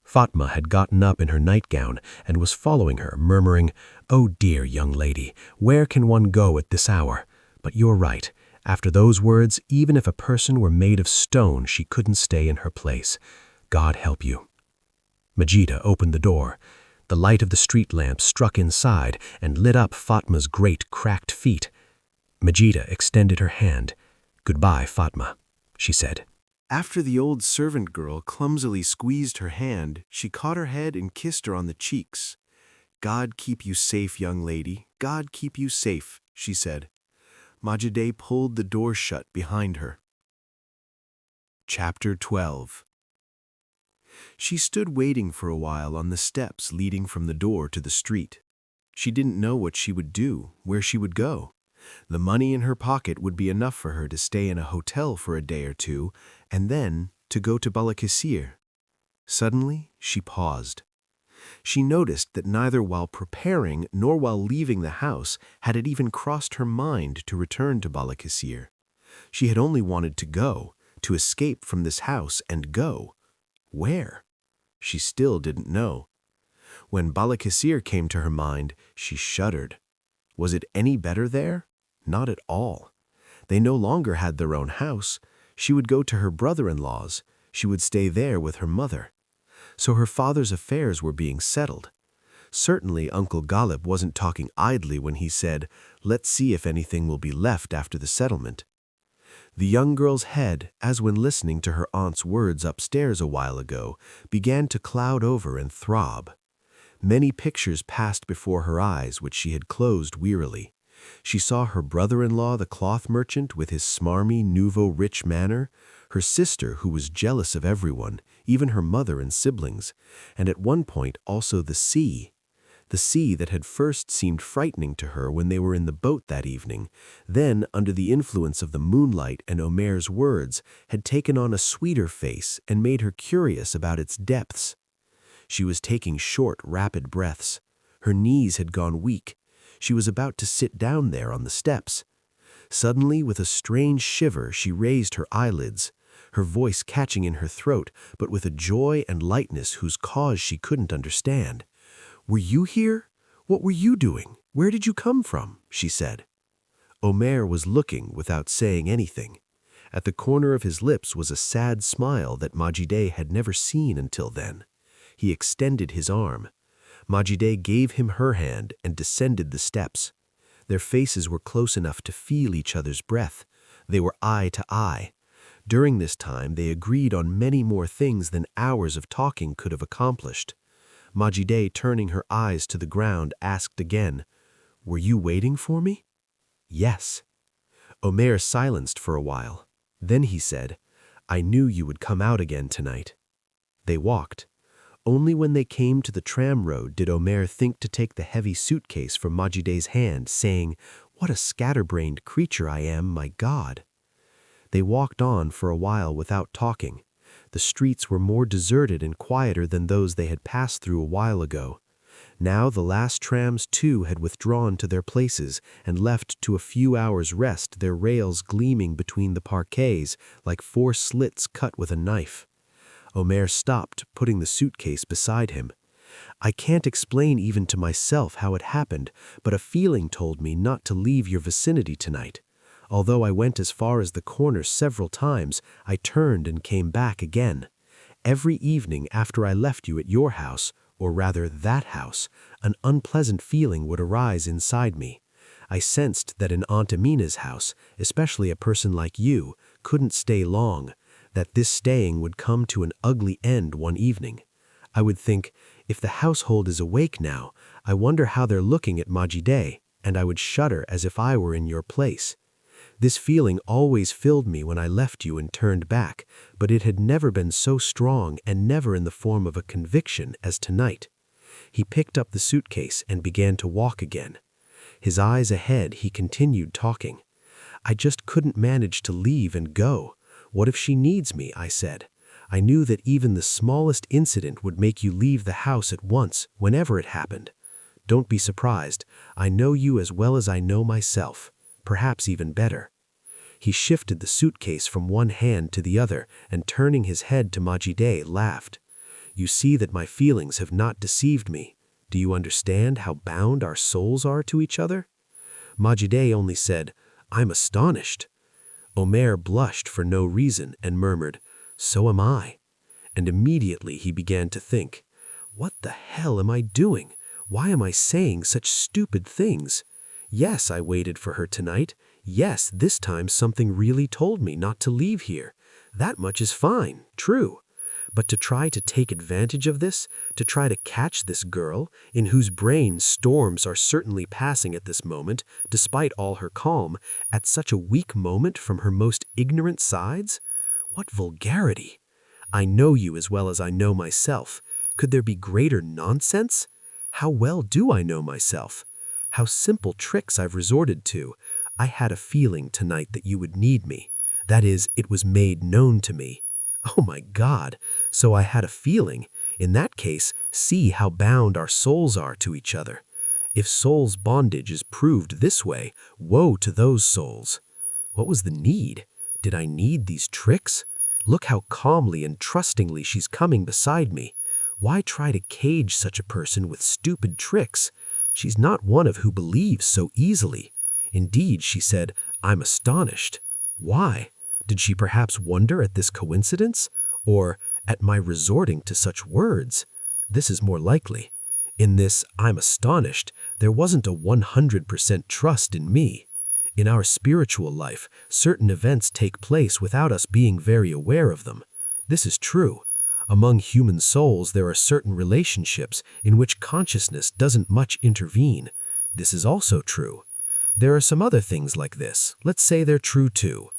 Fatma had gotten up in her nightgown and was following her, murmuring, "Oh dear young lady, where can one go at this hour? But you're right. After those words, even if a person were made of stone, she couldn't stay in her place. God help you." Majida opened the door. The light of the street lamp struck inside and lit up Fatma's great cracked feet. Majida extended her hand. "Goodbye, Fatma," she said. After the old servant girl clumsily squeezed her hand, she caught her head and kissed her on the cheeks. "God keep you safe, young lady. God keep you safe," she said. Majida pulled the door shut behind her. Chapter 12. She stood waiting for a while on the steps leading from the door to the street. She didn't know what she would do, where she would go. The money in her pocket would be enough for her to stay in a hotel for a day or two, and then to go to Balıkesir. Suddenly, she paused. She noticed that neither while preparing nor while leaving the house had it even crossed her mind to return to Balıkesir. She had only wanted to go, to escape from this house and go. Where? She still didn't know. When Balıkesir came to her mind, she shuddered. Was it any better there? Not at all. They no longer had their own house. She would go to her brother-in-law's. She would stay there with her mother. So her father's affairs were being settled. Certainly Uncle Galip wasn't talking idly when he said, "Let's see if anything will be left after the settlement." The young girl's head, as when listening to her aunt's words upstairs a while ago, began to cloud over and throb. Many pictures passed before her eyes which she had closed wearily. She saw her brother-in-law, the cloth merchant, with his smarmy, nouveau-rich manner, her sister, who was jealous of everyone, even her mother and siblings, and at one point also the sea that had first seemed frightening to her when they were in the boat that evening, then, under the influence of the moonlight and Omer's words, had taken on a sweeter face and made her curious about its depths. She was taking short, rapid breaths. Her knees had gone weak. She was about to sit down there on the steps. Suddenly, with a strange shiver, she raised her eyelids, her voice catching in her throat, but with a joy and lightness whose cause she couldn't understand. "Were you here? What were you doing? Where did you come from?" she said. Omer was looking without saying anything. At the corner of his lips was a sad smile that Majida had never seen until then. He extended his arm. Majida gave him her hand and descended the steps. Their faces were close enough to feel each other's breath. They were eye to eye. During this time, they agreed on many more things than hours of talking could have accomplished. Majida, turning her eyes to the ground, asked again, "Were you waiting for me?" "Yes." Omer silenced for a while. Then he said, "I knew you would come out again tonight." They walked. Only when they came to the tram road did Omer think to take the heavy suitcase from Majida's hand, saying, "What a scatterbrained creature I am, my God." They walked on for a while without talking. The streets were more deserted and quieter than those they had passed through a while ago. Now the last trams too had withdrawn to their places and left to a few hours' rest, their rails gleaming between the parquets like four slits cut with a knife. Omer stopped, putting the suitcase beside him. "I can't explain even to myself how it happened, but a feeling told me not to leave your vicinity tonight. Although I went as far as the corner several times, I turned and came back again. Every evening after I left you at your house, or rather that house, an unpleasant feeling would arise inside me. I sensed that in Aunt Amina's house, especially a person like you, couldn't stay long, that this staying would come to an ugly end one evening. I would think, if the household is awake now, I wonder how they're looking at Majida, and I would shudder as if I were in your place. This feeling always filled me when I left you and turned back, but it had never been so strong and never in the form of a conviction as tonight." He picked up the suitcase and began to walk again. His eyes ahead, he continued talking. I just couldn't manage to leave and go. What if she needs me, I said. I knew that even the smallest incident would make you leave the house at once, whenever it happened. Don't be surprised. I know you as well as I know myself, perhaps even better. He shifted the suitcase from one hand to the other and turning his head to Majide, laughed. You see that my feelings have not deceived me. Do you understand how bound our souls are to each other? Majide only said, I'm astonished. Omer blushed for no reason and murmured, So am I. And immediately he began to think, what the hell am I doing? Why am I saying such stupid things? Yes, I waited for her tonight. Yes, this time something really told me not to leave here. That much is fine, true. But to try to take advantage of this, to try to catch this girl, in whose brain storms are certainly passing at this moment, despite all her calm, at such a weak moment from her most ignorant sides? What vulgarity! I know you as well as I know myself. Could there be greater nonsense? How well do I know myself? How simple tricks I've resorted to. I had a feeling tonight that you would need me. That is, it was made known to me. Oh my God, so I had a feeling. In that case, see how bound our souls are to each other. If soul's bondage is proved this way, woe to those souls. What was the need? Did I need these tricks? Look how calmly and trustingly she's coming beside me. Why try to cage such a person with stupid tricks? She's not one of who believes so easily. Indeed, she said, I'm astonished. Why? Did she perhaps wonder at this coincidence? Or at my resorting to such words? This is more likely. In this I'm astonished, there wasn't a 100% trust in me. In our spiritual life, certain events take place without us being very aware of them. This is true. Among human souls, there are certain relationships in which consciousness doesn't much intervene. This is also true. There are some other things like this. Let's say they're true too.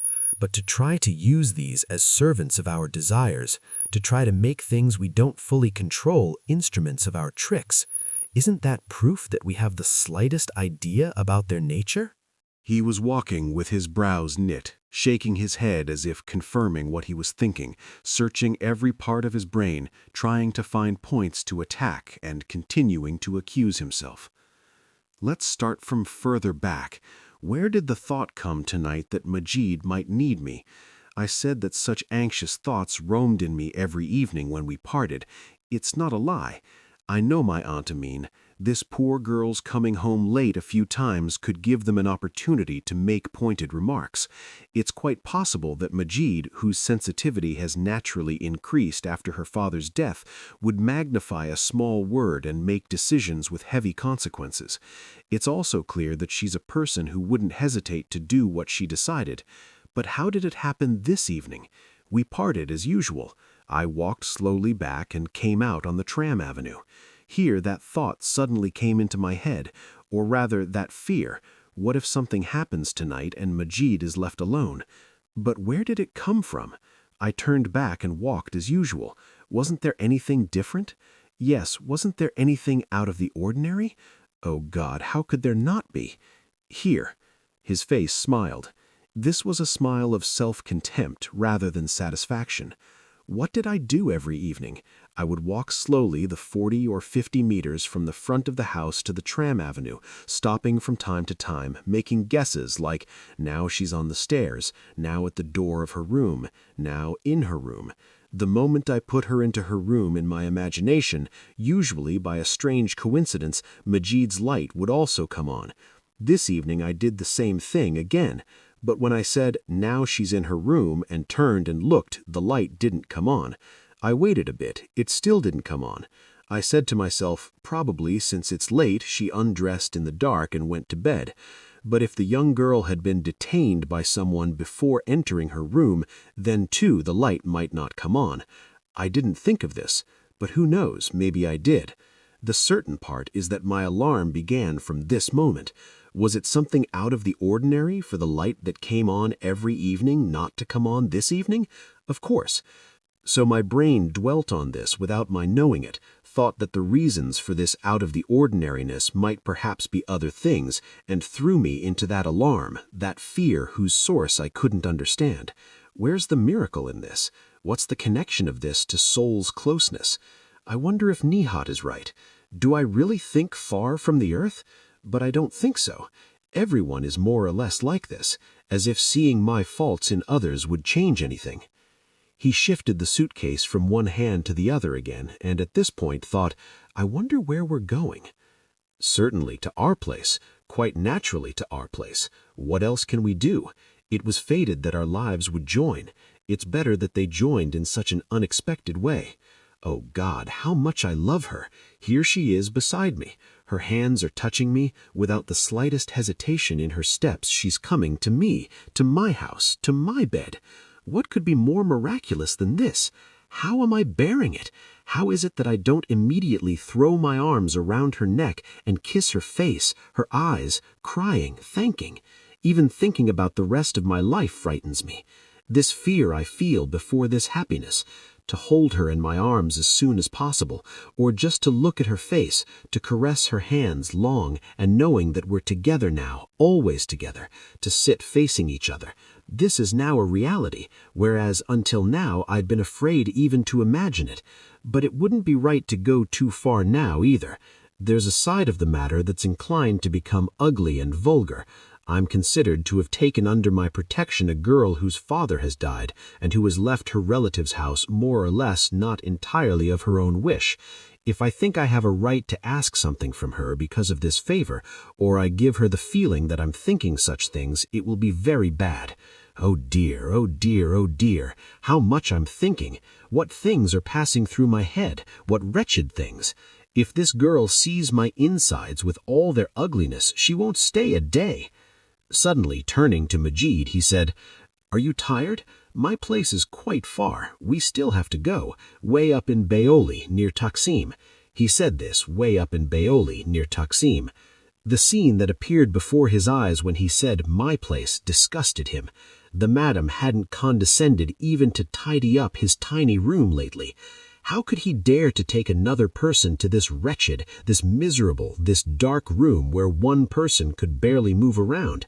But to try to use these as servants of our desires, to try to make things we don't fully control instruments of our tricks, isn't that proof that we have the slightest idea about their nature? He was walking with his brows knit, shaking his head as if confirming what he was thinking, searching every part of his brain, trying to find points to attack and continuing to accuse himself. Let's start from further back. Where did the thought come tonight that Majid might need me? I said that such anxious thoughts roamed in me every evening when we parted. It's not a lie. I know my Aunt Amin. This poor girl's coming home late a few times could give them an opportunity to make pointed remarks. It's quite possible that Majid, whose sensitivity has naturally increased after her father's death, would magnify a small word and make decisions with heavy consequences. It's also clear that she's a person who wouldn't hesitate to do what she decided. But how did it happen this evening? We parted as usual. I walked slowly back and came out on the tram avenue. Here that thought suddenly came into my head, or rather that fear. What if something happens tonight and Majid is left alone? But where did it come from? I turned back and walked as usual. Wasn't there anything different? Yes, wasn't there anything out of the ordinary? Oh God, how could there not be? Here. His face smiled. This was a smile of self-contempt rather than satisfaction. What did I do every evening? I would walk slowly the 40 or 50 meters from the front of the house to the tram avenue, stopping from time to time, making guesses like, now she's on the stairs, now at the door of her room, now in her room. The moment I put her into her room in my imagination, usually by a strange coincidence, Majid's light would also come on. This evening I did the same thing again. But when I said, now she's in her room, and turned and looked, the light didn't come on. I waited a bit. It still didn't come on. I said to myself, probably since it's late, she undressed in the dark and went to bed. But if the young girl had been detained by someone before entering her room, then too the light might not come on. I didn't think of this, but who knows, maybe I did. The certain part is that my alarm began from this moment. Was it something out of the ordinary for the light that came on every evening not to come on this evening? Of course. So my brain dwelt on this without my knowing it, thought that the reasons for this out-of-the-ordinariness might perhaps be other things, and threw me into that alarm, that fear whose source I couldn't understand. Where's the miracle in this? What's the connection of this to soul's closeness? I wonder if Nihat is right. Do I really think far from the earth? But I don't think so. Everyone is more or less like this, as if seeing my faults in others would change anything. He shifted the suitcase from one hand to the other again, and at this point thought, I wonder where we're going. Certainly to our place, quite naturally to our place. What else can we do? It was fated that our lives would join. It's better that they joined in such an unexpected way. Oh God, how much I love her. Here she is beside me. Her hands are touching me. Without the slightest hesitation in her steps, she's coming to me, to my house, to my bed. What could be more miraculous than this? How am I bearing it? How is it that I don't immediately throw my arms around her neck and kiss her face, her eyes, crying, thanking? Even thinking about the rest of my life frightens me. This fear I feel before this happiness. To hold her in my arms as soon as possible, or just to look at her face, to caress her hands long and knowing that we're together now, always together, to sit facing each other. This is now a reality, whereas until now I'd been afraid even to imagine it. But it wouldn't be right to go too far now either. There's a side of the matter that's inclined to become ugly and vulgar. I'm considered to have taken under my protection a girl whose father has died and who has left her relative's house more or less not entirely of her own wish. If I think I have a right to ask something from her because of this favor, or I give her the feeling that I'm thinking such things, it will be very bad. Oh dear, oh dear, oh dear, how much I'm thinking. What things are passing through my head, what wretched things. If this girl sees my insides with all their ugliness, she won't stay a day. Suddenly turning to Majid, he said, Are you tired? My place is quite far. We still have to go, way up in Baoli, near Taksim. He said this, way up in Baoli, near Taksim. The scene that appeared before his eyes when he said my place disgusted him. The madam hadn't condescended even to tidy up his tiny room lately. How could he dare to take another person to this wretched, this miserable, this dark room where one person could barely move around?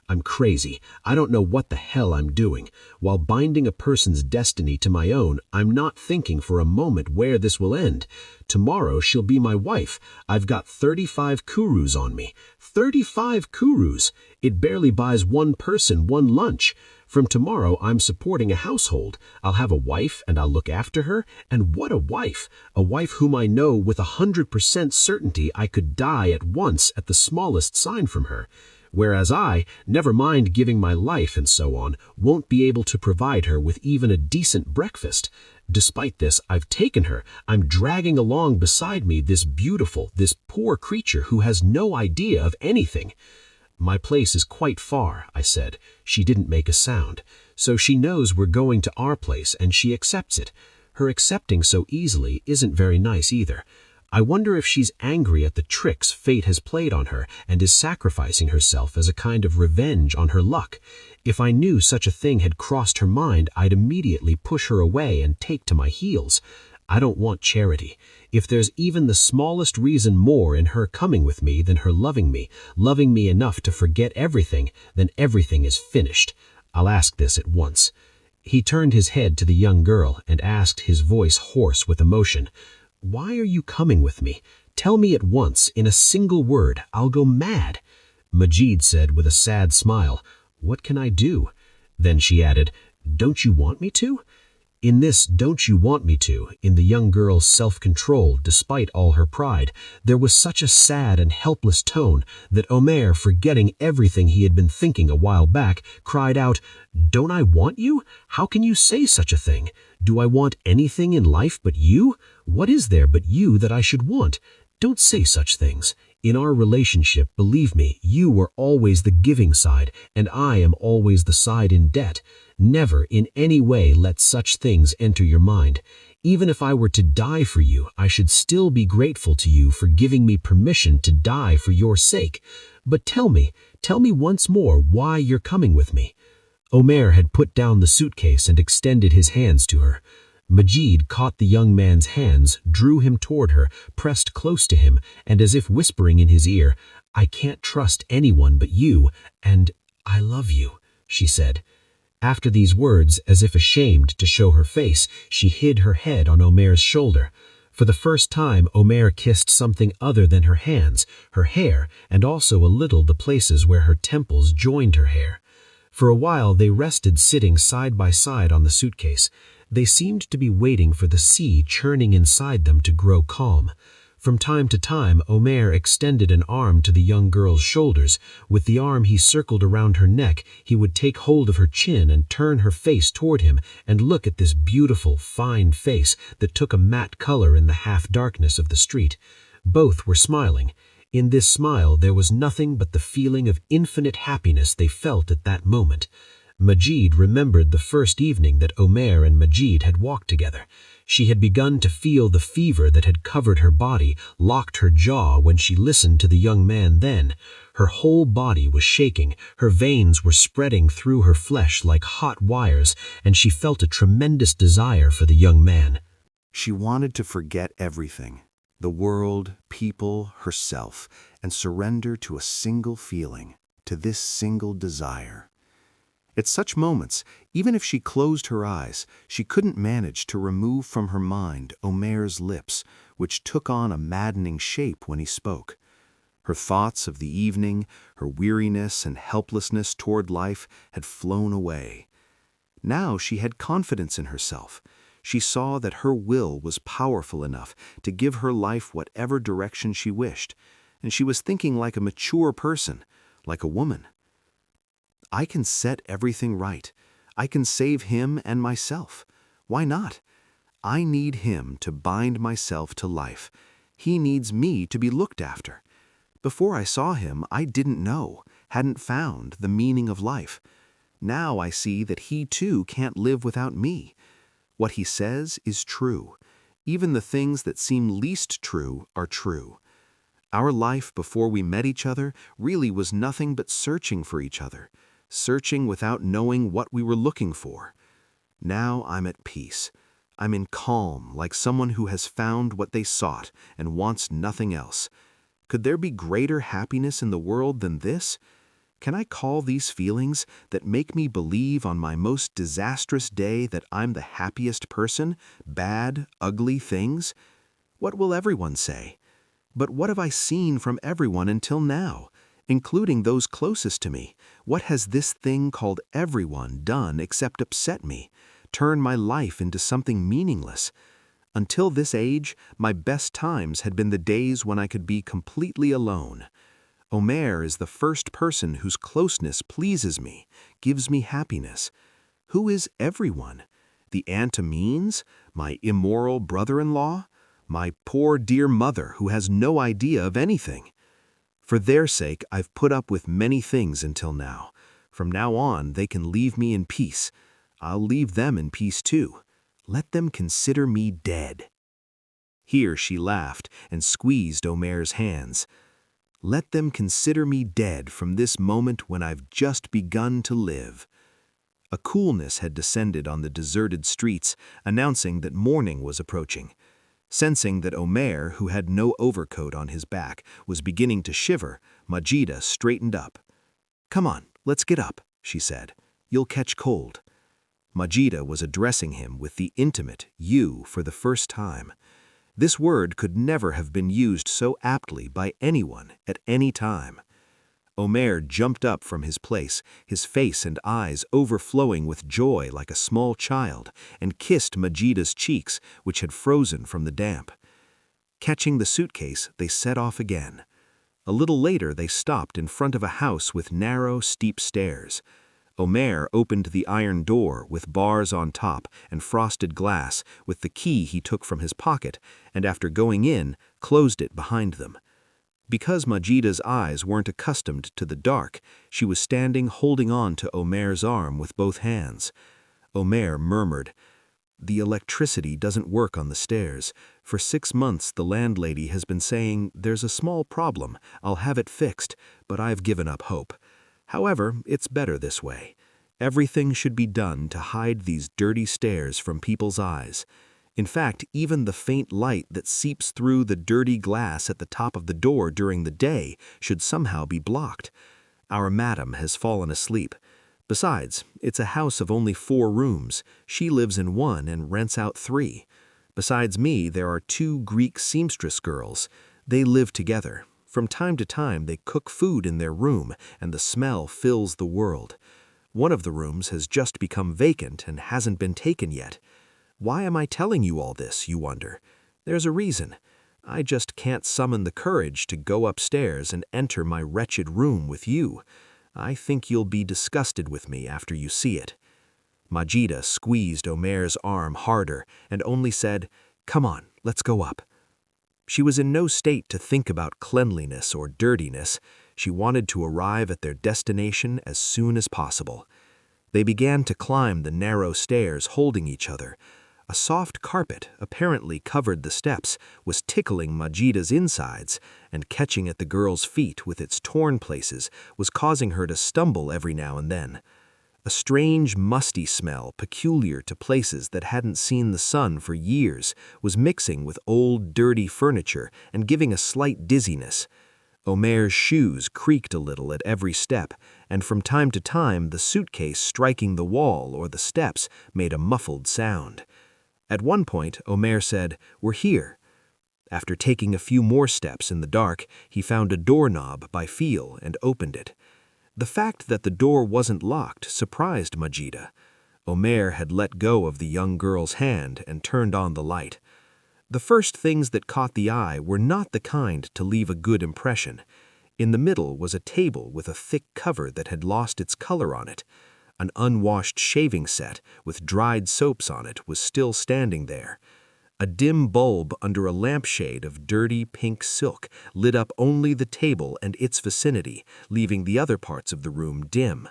I'm crazy. I don't know what the hell I'm doing. While binding a person's destiny to my own, I'm not thinking for a moment where this will end. Tomorrow she'll be my wife. I've got 35 kurus on me. 35 kurus! It barely buys one person one lunch. From tomorrow I'm supporting a household. I'll have a wife and I'll look after her. And what a wife! A wife whom I know with 100% certainty I could die at once at the smallest sign from her. Whereas I, never mind giving my life and so on, won't be able to provide her with even a decent breakfast. Despite this, I've taken her. I'm dragging along beside me this beautiful, this poor creature who has no idea of anything. My place is quite far, I said. She didn't make a sound. So she knows we're going to our place and she accepts it. Her accepting so easily isn't very nice either. I wonder if she's angry at the tricks fate has played on her and is sacrificing herself as a kind of revenge on her luck. If I knew such a thing had crossed her mind, I'd immediately push her away and take to my heels. I don't want charity. If there's even the smallest reason more in her coming with me than her loving me enough to forget everything, then everything is finished. I'll ask this at once. He turned his head to the young girl and asked, his voice hoarse with emotion, Why are you coming with me? Tell me at once, in a single word. I'll go mad. Majid said with a sad smile, What can I do? Then she added, Don't you want me to? In this don't you want me to, in the young girl's self-control, despite all her pride, there was such a sad and helpless tone that Omer, forgetting everything he had been thinking a while back, cried out, Don't I want you? How can you say such a thing? Do I want anything in life but you? What is there but you that I should want? Don't say such things. In our relationship, believe me, you are always the giving side, and I am always the side in debt. Never in any way let such things enter your mind. Even if I were to die for you, I should still be grateful to you for giving me permission to die for your sake. But tell me once more why you're coming with me. Omer had put down the suitcase and extended his hands to her. Majid caught the young man's hands, drew him toward her, pressed close to him, and as if whispering in his ear, "I can't trust anyone but you, and I love you," she said. After these words, as if ashamed to show her face, she hid her head on Omer's shoulder. For the first time, Omer kissed something other than her hands, her hair, and also a little the places where her temples joined her hair. For a while they rested sitting side by side on the suitcase. They seemed to be waiting for the sea churning inside them to grow calm. From time to time, Omer extended an arm to the young girl's shoulders. With the arm he circled around her neck, he would take hold of her chin and turn her face toward him and look at this beautiful, fine face that took a matte color in the half-darkness of the street. Both were smiling. In this smile there was nothing but the feeling of infinite happiness they felt at that moment. Majid remembered the first evening that Omer and Majid had walked together. She had begun to feel the fever that had covered her body, locked her jaw when she listened to the young man then. Her whole body was shaking, her veins were spreading through her flesh like hot wires, and she felt a tremendous desire for the young man. She wanted to forget everything, the world, people, herself, and surrender to a single feeling, to this single desire. At such moments, even if she closed her eyes, she couldn't manage to remove from her mind Omer's lips, which took on a maddening shape when he spoke. Her thoughts of the evening, her weariness and helplessness toward life had flown away. Now she had confidence in herself. She saw that her will was powerful enough to give her life whatever direction she wished, and she was thinking like a mature person, like a woman. I can set everything right. I can save him and myself. Why not? I need him to bind myself to life. He needs me to be looked after. Before I saw him, I didn't know, hadn't found the meaning of life. Now I see that he too can't live without me. What he says is true. Even the things that seem least true are true. Our life before we met each other really was nothing but searching for each other. Searching without knowing what we were looking for. Now I'm at peace. I'm in calm, like someone who has found what they sought and wants nothing else. Could there be greater happiness in the world than this? Can I call these feelings that make me believe on my most disastrous day that I'm the happiest person, bad, ugly things? What will everyone say? But what have I seen from everyone until now? Including those closest to me? What has this thing called everyone done except upset me, turn my life into something meaningless? Until this age, my best times had been the days when I could be completely alone. Omer is the first person whose closeness pleases me, gives me happiness. Who is everyone? The Aunt Amines? My immoral brother-in-law? My poor dear mother who has no idea of anything? For their sake, I've put up with many things until now. From now on, they can leave me in peace. I'll leave them in peace too. Let them consider me dead. Here she laughed and squeezed Omer's hands. Let them consider me dead from this moment when I've just begun to live. A coolness had descended on the deserted streets, announcing that morning was approaching. Sensing that Omer, who had no overcoat on his back, was beginning to shiver, Majida straightened up. "Come on, let's get up," she said. "You'll catch cold." Majida was addressing him with the intimate "you" for the first time. This word could never have been used so aptly by anyone at any time. Omer jumped up from his place, his face and eyes overflowing with joy like a small child, and kissed Majida's cheeks, which had frozen from the damp. Catching the suitcase, they set off again. A little later they stopped in front of a house with narrow, steep stairs. Omer opened the iron door with bars on top and frosted glass with the key he took from his pocket, and after going in, closed it behind them. Because Majida's eyes weren't accustomed to the dark, she was standing holding on to Omer's arm with both hands. Omer murmured, "The electricity doesn't work on the stairs. For 6 months the landlady has been saying, 'There's a small problem, I'll have it fixed,' but I've given up hope. However, it's better this way. Everything should be done to hide these dirty stairs from people's eyes. In fact, even the faint light that seeps through the dirty glass at the top of the door during the day should somehow be blocked. Our madam has fallen asleep. Besides, it's a house of only 4 rooms. She lives in one and rents out 3. Besides me, there are 2 Greek seamstress girls. They live together. From time to time, they cook food in their room, and the smell fills the world. One of the rooms has just become vacant and hasn't been taken yet. Why am I telling you all this, you wonder? There's a reason. I just can't summon the courage to go upstairs and enter my wretched room with you. I think you'll be disgusted with me after you see it." Majida squeezed Omer's arm harder and only said, "Come on, let's go up." She was in no state to think about cleanliness or dirtiness. She wanted to arrive at their destination as soon as possible. They began to climb the narrow stairs holding each other. A soft carpet, apparently covered the steps, was tickling Majida's insides, and catching at the girl's feet with its torn places was causing her to stumble every now and then. A strange, musty smell, peculiar to places that hadn't seen the sun for years, was mixing with old, dirty furniture and giving a slight dizziness. Omer's shoes creaked a little at every step, and from time to time the suitcase striking the wall or the steps made a muffled sound. At one point, Omer said, "We're here." After taking a few more steps in the dark, he found a doorknob by feel and opened it. The fact that the door wasn't locked surprised Majida. Omer had let go of the young girl's hand and turned on the light. The first things that caught the eye were not the kind to leave a good impression. In the middle was a table with a thick cover that had lost its color on it. An unwashed shaving set with dried soaps on it was still standing there. A dim bulb under a lampshade of dirty pink silk lit up only the table and its vicinity, leaving the other parts of the room dim.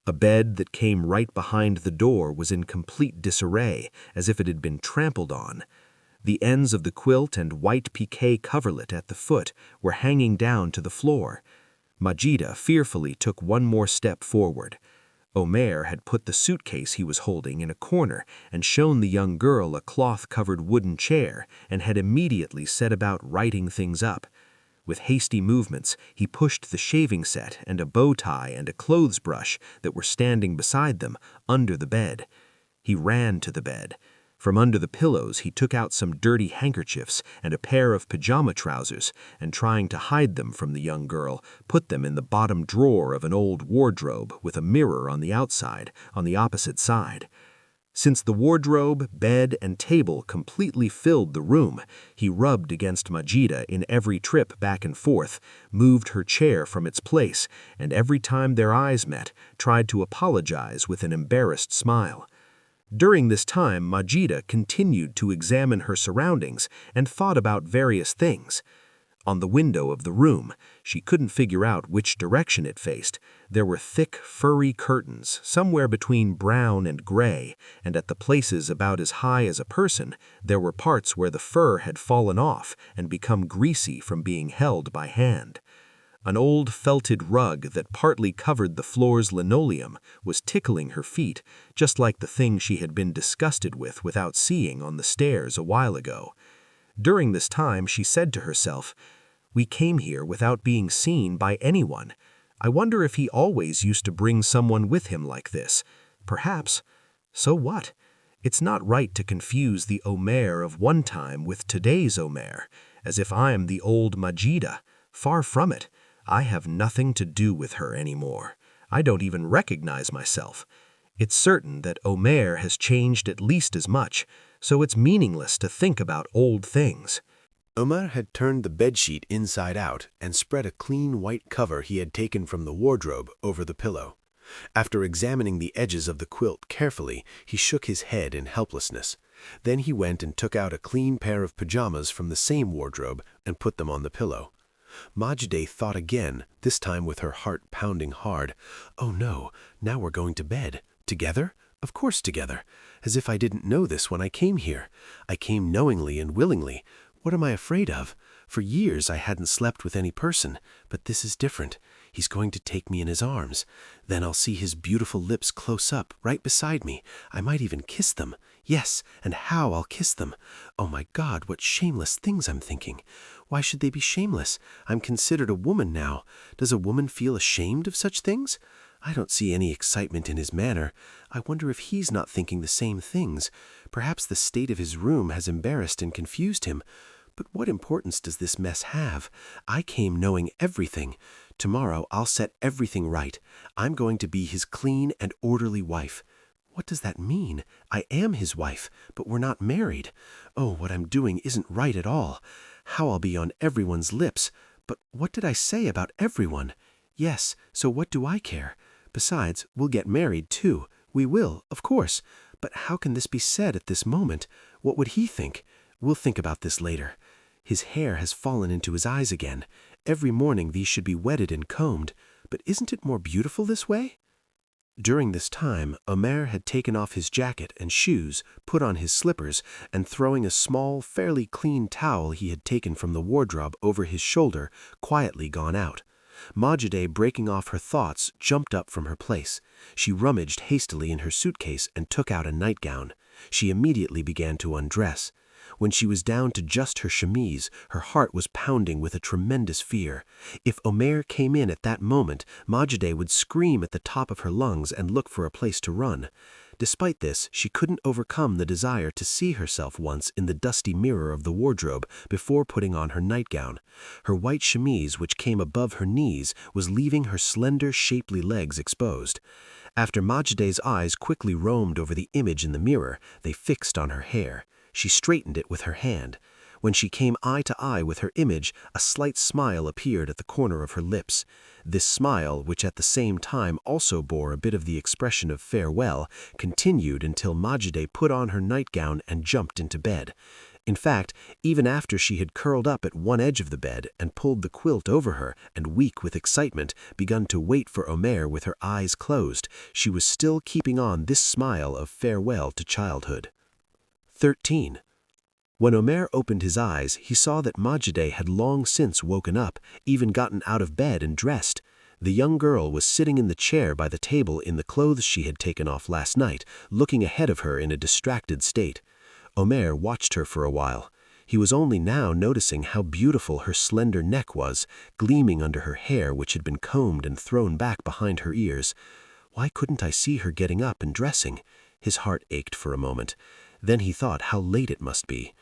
A bed that came right behind the door was in complete disarray, as if it had been trampled on. The ends of the quilt and white piqué coverlet at the foot were hanging down to the floor. Majida fearfully took one more step forward. Omer had put the suitcase he was holding in a corner and shown the young girl a cloth-covered wooden chair and had immediately set about writing things up. With hasty movements, he pushed the shaving set and a bow tie and a clothes brush that were standing beside them under the bed. He ran to the bed. From under the pillows, he took out some dirty handkerchiefs and a pair of pajama trousers, and trying to hide them from the young girl, put them in the bottom drawer of an old wardrobe with a mirror on the outside, on the opposite side. Since the wardrobe, bed, and table completely filled the room, he rubbed against Majida in every trip back and forth, moved her chair from its place, and every time their eyes met, tried to apologize with an embarrassed smile. During this time, Majida continued to examine her surroundings and thought about various things. On the window of the room, she couldn't figure out which direction it faced. There were thick, furry curtains, somewhere between brown and gray, and at the places about as high as a person, there were parts where the fur had fallen off and become greasy from being held by hand. An old felted rug that partly covered the floor's linoleum was tickling her feet, just like the thing she had been disgusted with without seeing on the stairs a while ago. During this time, she said to herself, "We came here without being seen by anyone. I wonder if he always used to bring someone with him like this. Perhaps. So what? It's not right to confuse the Omer of one time with today's Omer, as if I'm the old Majida. Far from it. I have nothing to do with her anymore. I don't even recognize myself. It's certain that Omer has changed at least as much, so it's meaningless to think about old things." Omer had turned the bedsheet inside out and spread a clean white cover he had taken from the wardrobe over the pillow. After examining the edges of the quilt carefully, he shook his head in helplessness. Then he went and took out a clean pair of pajamas from the same wardrobe and put them on the pillow. Majida thought again, this time with her heart pounding hard. "Oh no, now we're going to bed. Together? Of course together. As if I didn't know this when I came here. I came knowingly and willingly. What am I afraid of? For years I hadn't slept with any person, but this is different. He's going to take me in his arms. Then I'll see his beautiful lips close up, right beside me. I might even kiss them. Yes, and how I'll kiss them. Oh my God, what shameless things I'm thinking. Why should they be shameless? I'm considered a woman now. Does a woman feel ashamed of such things? I don't see any excitement in his manner. I wonder if he's not thinking the same things. Perhaps the state of his room has embarrassed and confused him. But what importance does this mess have? I came knowing everything. Tomorrow I'll set everything right. I'm going to be his clean and orderly wife. What does that mean? I am his wife, but we're not married. Oh, what I'm doing isn't right at all. How I'll be on everyone's lips. But what did I say about everyone? Yes, so what do I care? Besides, we'll get married too. We will, of course. But how can this be said at this moment? What would he think? We'll think about this later. His hair has fallen into his eyes again. Every morning these should be wetted and combed. But isn't it more beautiful this way? During this time, Omer had taken off his jacket and shoes, put on his slippers, and throwing a small, fairly clean towel he had taken from the wardrobe over his shoulder, quietly gone out. Majide, breaking off her thoughts, jumped up from her place. She rummaged hastily in her suitcase and took out a nightgown. She immediately began to undress. When she was down to just her chemise, her heart was pounding with a tremendous fear. If Omer came in at that moment, Majide would scream at the top of her lungs and look for a place to run. Despite this, she couldn't overcome the desire to see herself once in the dusty mirror of the wardrobe before putting on her nightgown. Her white chemise, which came above her knees, was leaving her slender, shapely legs exposed. After Majide's eyes quickly roamed over the image in the mirror, they fixed on her hair. She straightened it with her hand. When she came eye to eye with her image, a slight smile appeared at the corner of her lips. This smile, which at the same time also bore a bit of the expression of farewell, continued until Majide put on her nightgown and jumped into bed. In fact, even after she had curled up at one edge of the bed and pulled the quilt over her and, weak with excitement, begun to wait for Omer with her eyes closed, she was still keeping on this smile of farewell to childhood. 13. When Omer opened his eyes, he saw that Majide had long since woken up, even gotten out of bed and dressed. The young girl was sitting in the chair by the table in the clothes she had taken off last night, looking ahead of her in a distracted state. Omer watched her for a while. He was only now noticing how beautiful her slender neck was, gleaming under her hair which had been combed and thrown back behind her ears. Why couldn't I see her getting up and dressing? His heart ached for a moment. Then he thought how late it must be.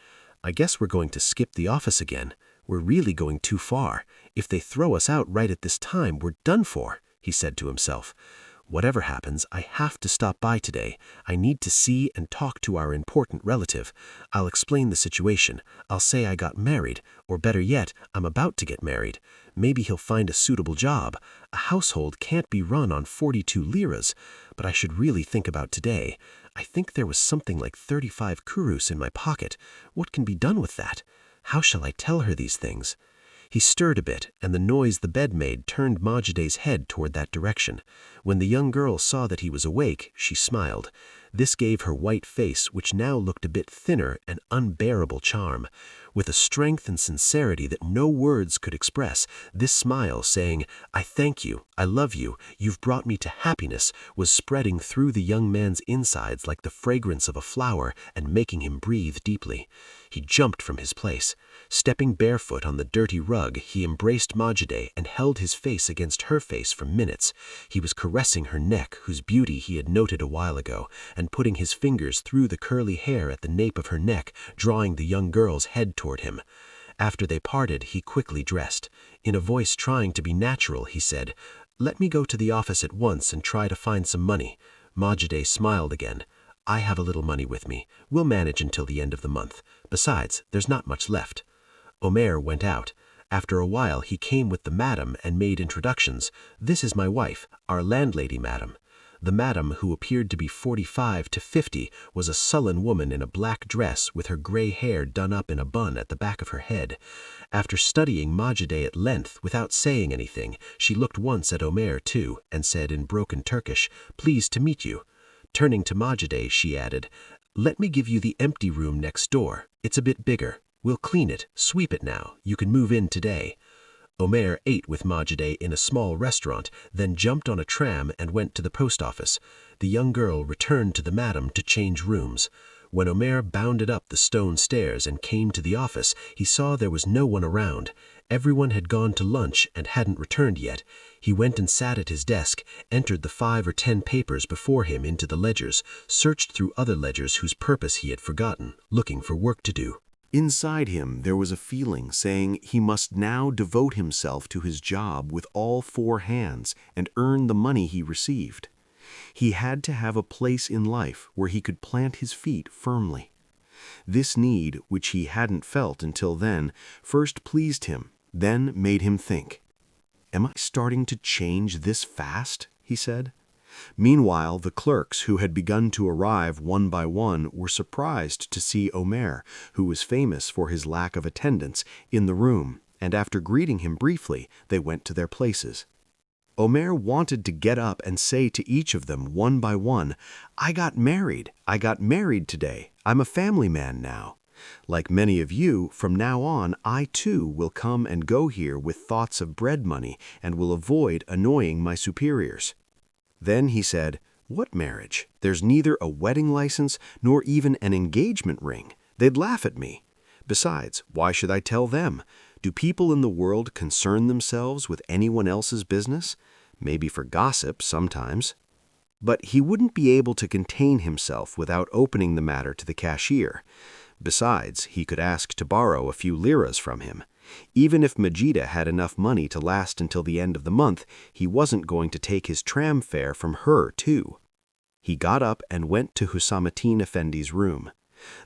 I guess we're going to skip the office again. We're really going too far. If they throw us out right at this time, we're done for, he said to himself. Whatever happens, I have to stop by today. I need to see and talk to our important relative. I'll explain the situation. I'll say I got married, or better yet, I'm about to get married. Maybe he'll find a suitable job. A household can't be run on 42 liras, but I should really think about today. I think there was something like 35 kurus in my pocket. What can be done with that? How shall I tell her these things? He stirred a bit, and the noise the bed made turned Majide's head toward that direction. When the young girl saw that he was awake, she smiled. This gave her white face, which now looked a bit thinner, an unbearable charm. With a strength and sincerity that no words could express, this smile, saying, "I thank you, I love you, you've brought me to happiness," was spreading through the young man's insides like the fragrance of a flower and making him breathe deeply. He jumped from his place. Stepping barefoot on the dirty rug, he embraced Majide and held his face against her face for minutes. He was caressing her neck, whose beauty he had noted a while ago, and putting his fingers through the curly hair at the nape of her neck, drawing the young girl's head toward him. After they parted, he quickly dressed. In a voice trying to be natural, he said, "Let me go to the office at once and try to find some money." Majide smiled again. "I have a little money with me. We'll manage until the end of the month. Besides, there's not much left." Omer went out. After a while he came with the madam and made introductions. "This is my wife, our landlady, madam." The madam, who appeared to be 45 to 50, was a sullen woman in a black dress with her gray hair done up in a bun at the back of her head. After studying Majide at length without saying anything, she looked once at Omer too and said in broken Turkish, "Pleased to meet you." Turning to Majide, she added, "Let me give you the empty room next door. It's a bit bigger. We'll clean it, sweep it now. You can move in today." Omer ate with Majide in a small restaurant, then jumped on a tram and went to the post office. The young girl returned to the madam to change rooms. When Omer bounded up the stone stairs and came to the office, he saw there was no one around. Everyone had gone to lunch and hadn't returned yet. He went and sat at his desk, entered the 5 or 10 papers before him into the ledgers, searched through other ledgers whose purpose he had forgotten, looking for work to do. Inside him there was a feeling saying he must now devote himself to his job with all 4 hands and earn the money he received. He had to have a place in life where he could plant his feet firmly. This need, which he hadn't felt until then, first pleased him, then made him think. "Am I starting to change this fast?" he said. Meanwhile, the clerks who had begun to arrive one by one were surprised to see Omer, who was famous for his lack of attendance, in the room, and after greeting him briefly, they went to their places. Omer wanted to get up and say to each of them one by one, I got married today. I'm a family man now. Like many of you, from now on, I too will come and go here with thoughts of bread money and will avoid annoying my superiors." Then he said, "What marriage? There's neither a wedding license nor even an engagement ring. They'd laugh at me. Besides, why should I tell them? Do people in the world concern themselves with anyone else's business? Maybe for gossip sometimes." But he wouldn't be able to contain himself without opening the matter to the cashier. Besides, he could ask to borrow a few liras from him. Even if Majida had enough money to last until the end of the month, he wasn't going to take his tram fare from her, too. He got up and went to Hüsamettin Efendi's room.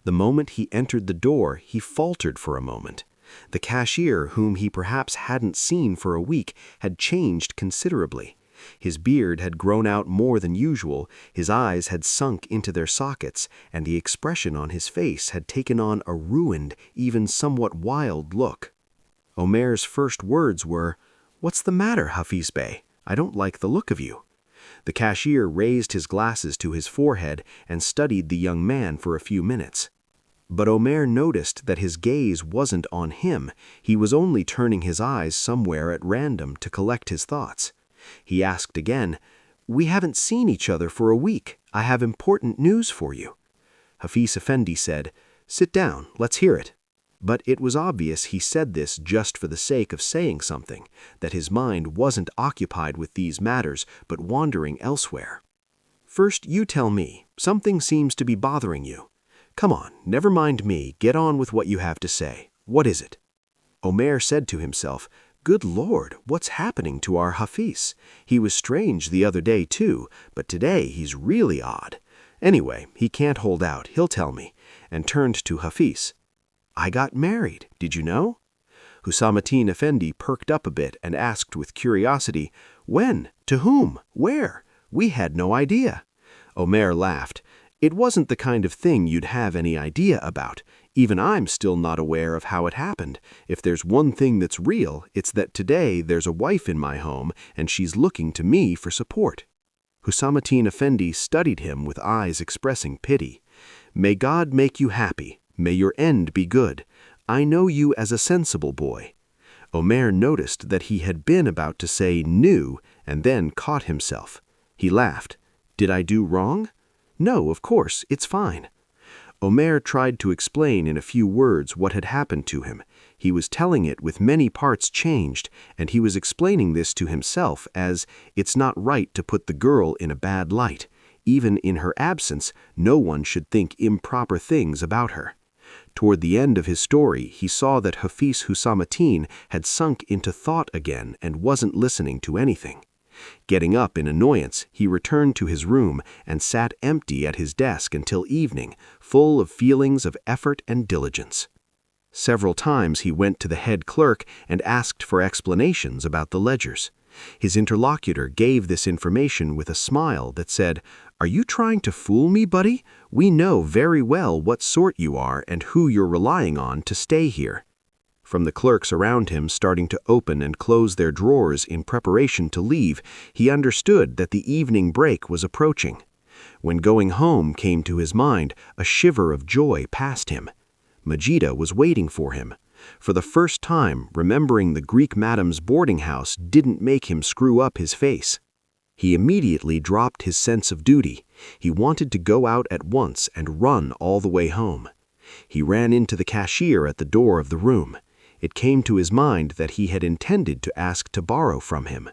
The moment he entered the door, he faltered for a moment. The cashier, whom he perhaps hadn't seen for a week, had changed considerably. His beard had grown out more than usual, his eyes had sunk into their sockets, and the expression on his face had taken on a ruined, even somewhat wild look. Omer's first words were, "What's the matter, Hafiz Bey? I don't like the look of you." The cashier raised his glasses to his forehead and studied the young man for a few minutes. But Omer noticed that his gaze wasn't on him, he was only turning his eyes somewhere at random to collect his thoughts. He asked again, "We haven't seen each other for a week. I have important news for you." Hafiz Effendi said, "Sit down, let's hear it." But it was obvious he said this just for the sake of saying something, that his mind wasn't occupied with these matters, but wandering elsewhere. "First, you tell me. Something seems to be bothering you. Come on, never mind me, get on with what you have to say. What is it?" Omer said to himself, "Good Lord, what's happening to our Hafiz? He was strange the other day too, but today he's really odd. Anyway, he can't hold out, he'll tell me," and turned to Hafiz. "I got married, did you know?" Hüsamettin Effendi perked up a bit and asked with curiosity, "When? To whom? Where? We had no idea." Omer laughed. "It wasn't the kind of thing you'd have any idea about. Even I'm still not aware of how it happened. If there's one thing that's real, it's that today there's a wife in my home and she's looking to me for support." Hüsamettin Effendi studied him with eyes expressing pity. "May God make you happy. May your end be good. I know you as a sensible boy." Omer noticed that he had been about to say "knew" and then caught himself. He laughed. "Did I do wrong?" "No, of course, it's fine." Omer tried to explain in a few words what had happened to him. He was telling it with many parts changed, and he was explaining this to himself as, it's not right to put the girl in a bad light. Even in her absence, no one should think improper things about her. Toward the end of his story, he saw that Hafiz Hüsamettin had sunk into thought again and wasn't listening to anything. Getting up in annoyance, he returned to his room and sat empty at his desk until evening, full of feelings of effort and diligence. Several times he went to the head clerk and asked for explanations about the ledgers. His interlocutor gave this information with a smile that said, "Are you trying to fool me, buddy? We know very well what sort you are and who you're relying on to stay here." From the clerks around him starting to open and close their drawers in preparation to leave, he understood that the evening break was approaching. When going home came to his mind, a shiver of joy passed him. Majida was waiting for him. For the first time, remembering the Greek madam's boarding house didn't make him screw up his face. He immediately dropped his sense of duty. He wanted to go out at once and run all the way home. He ran into the cashier at the door of the room. It came to his mind that he had intended to ask to borrow from him.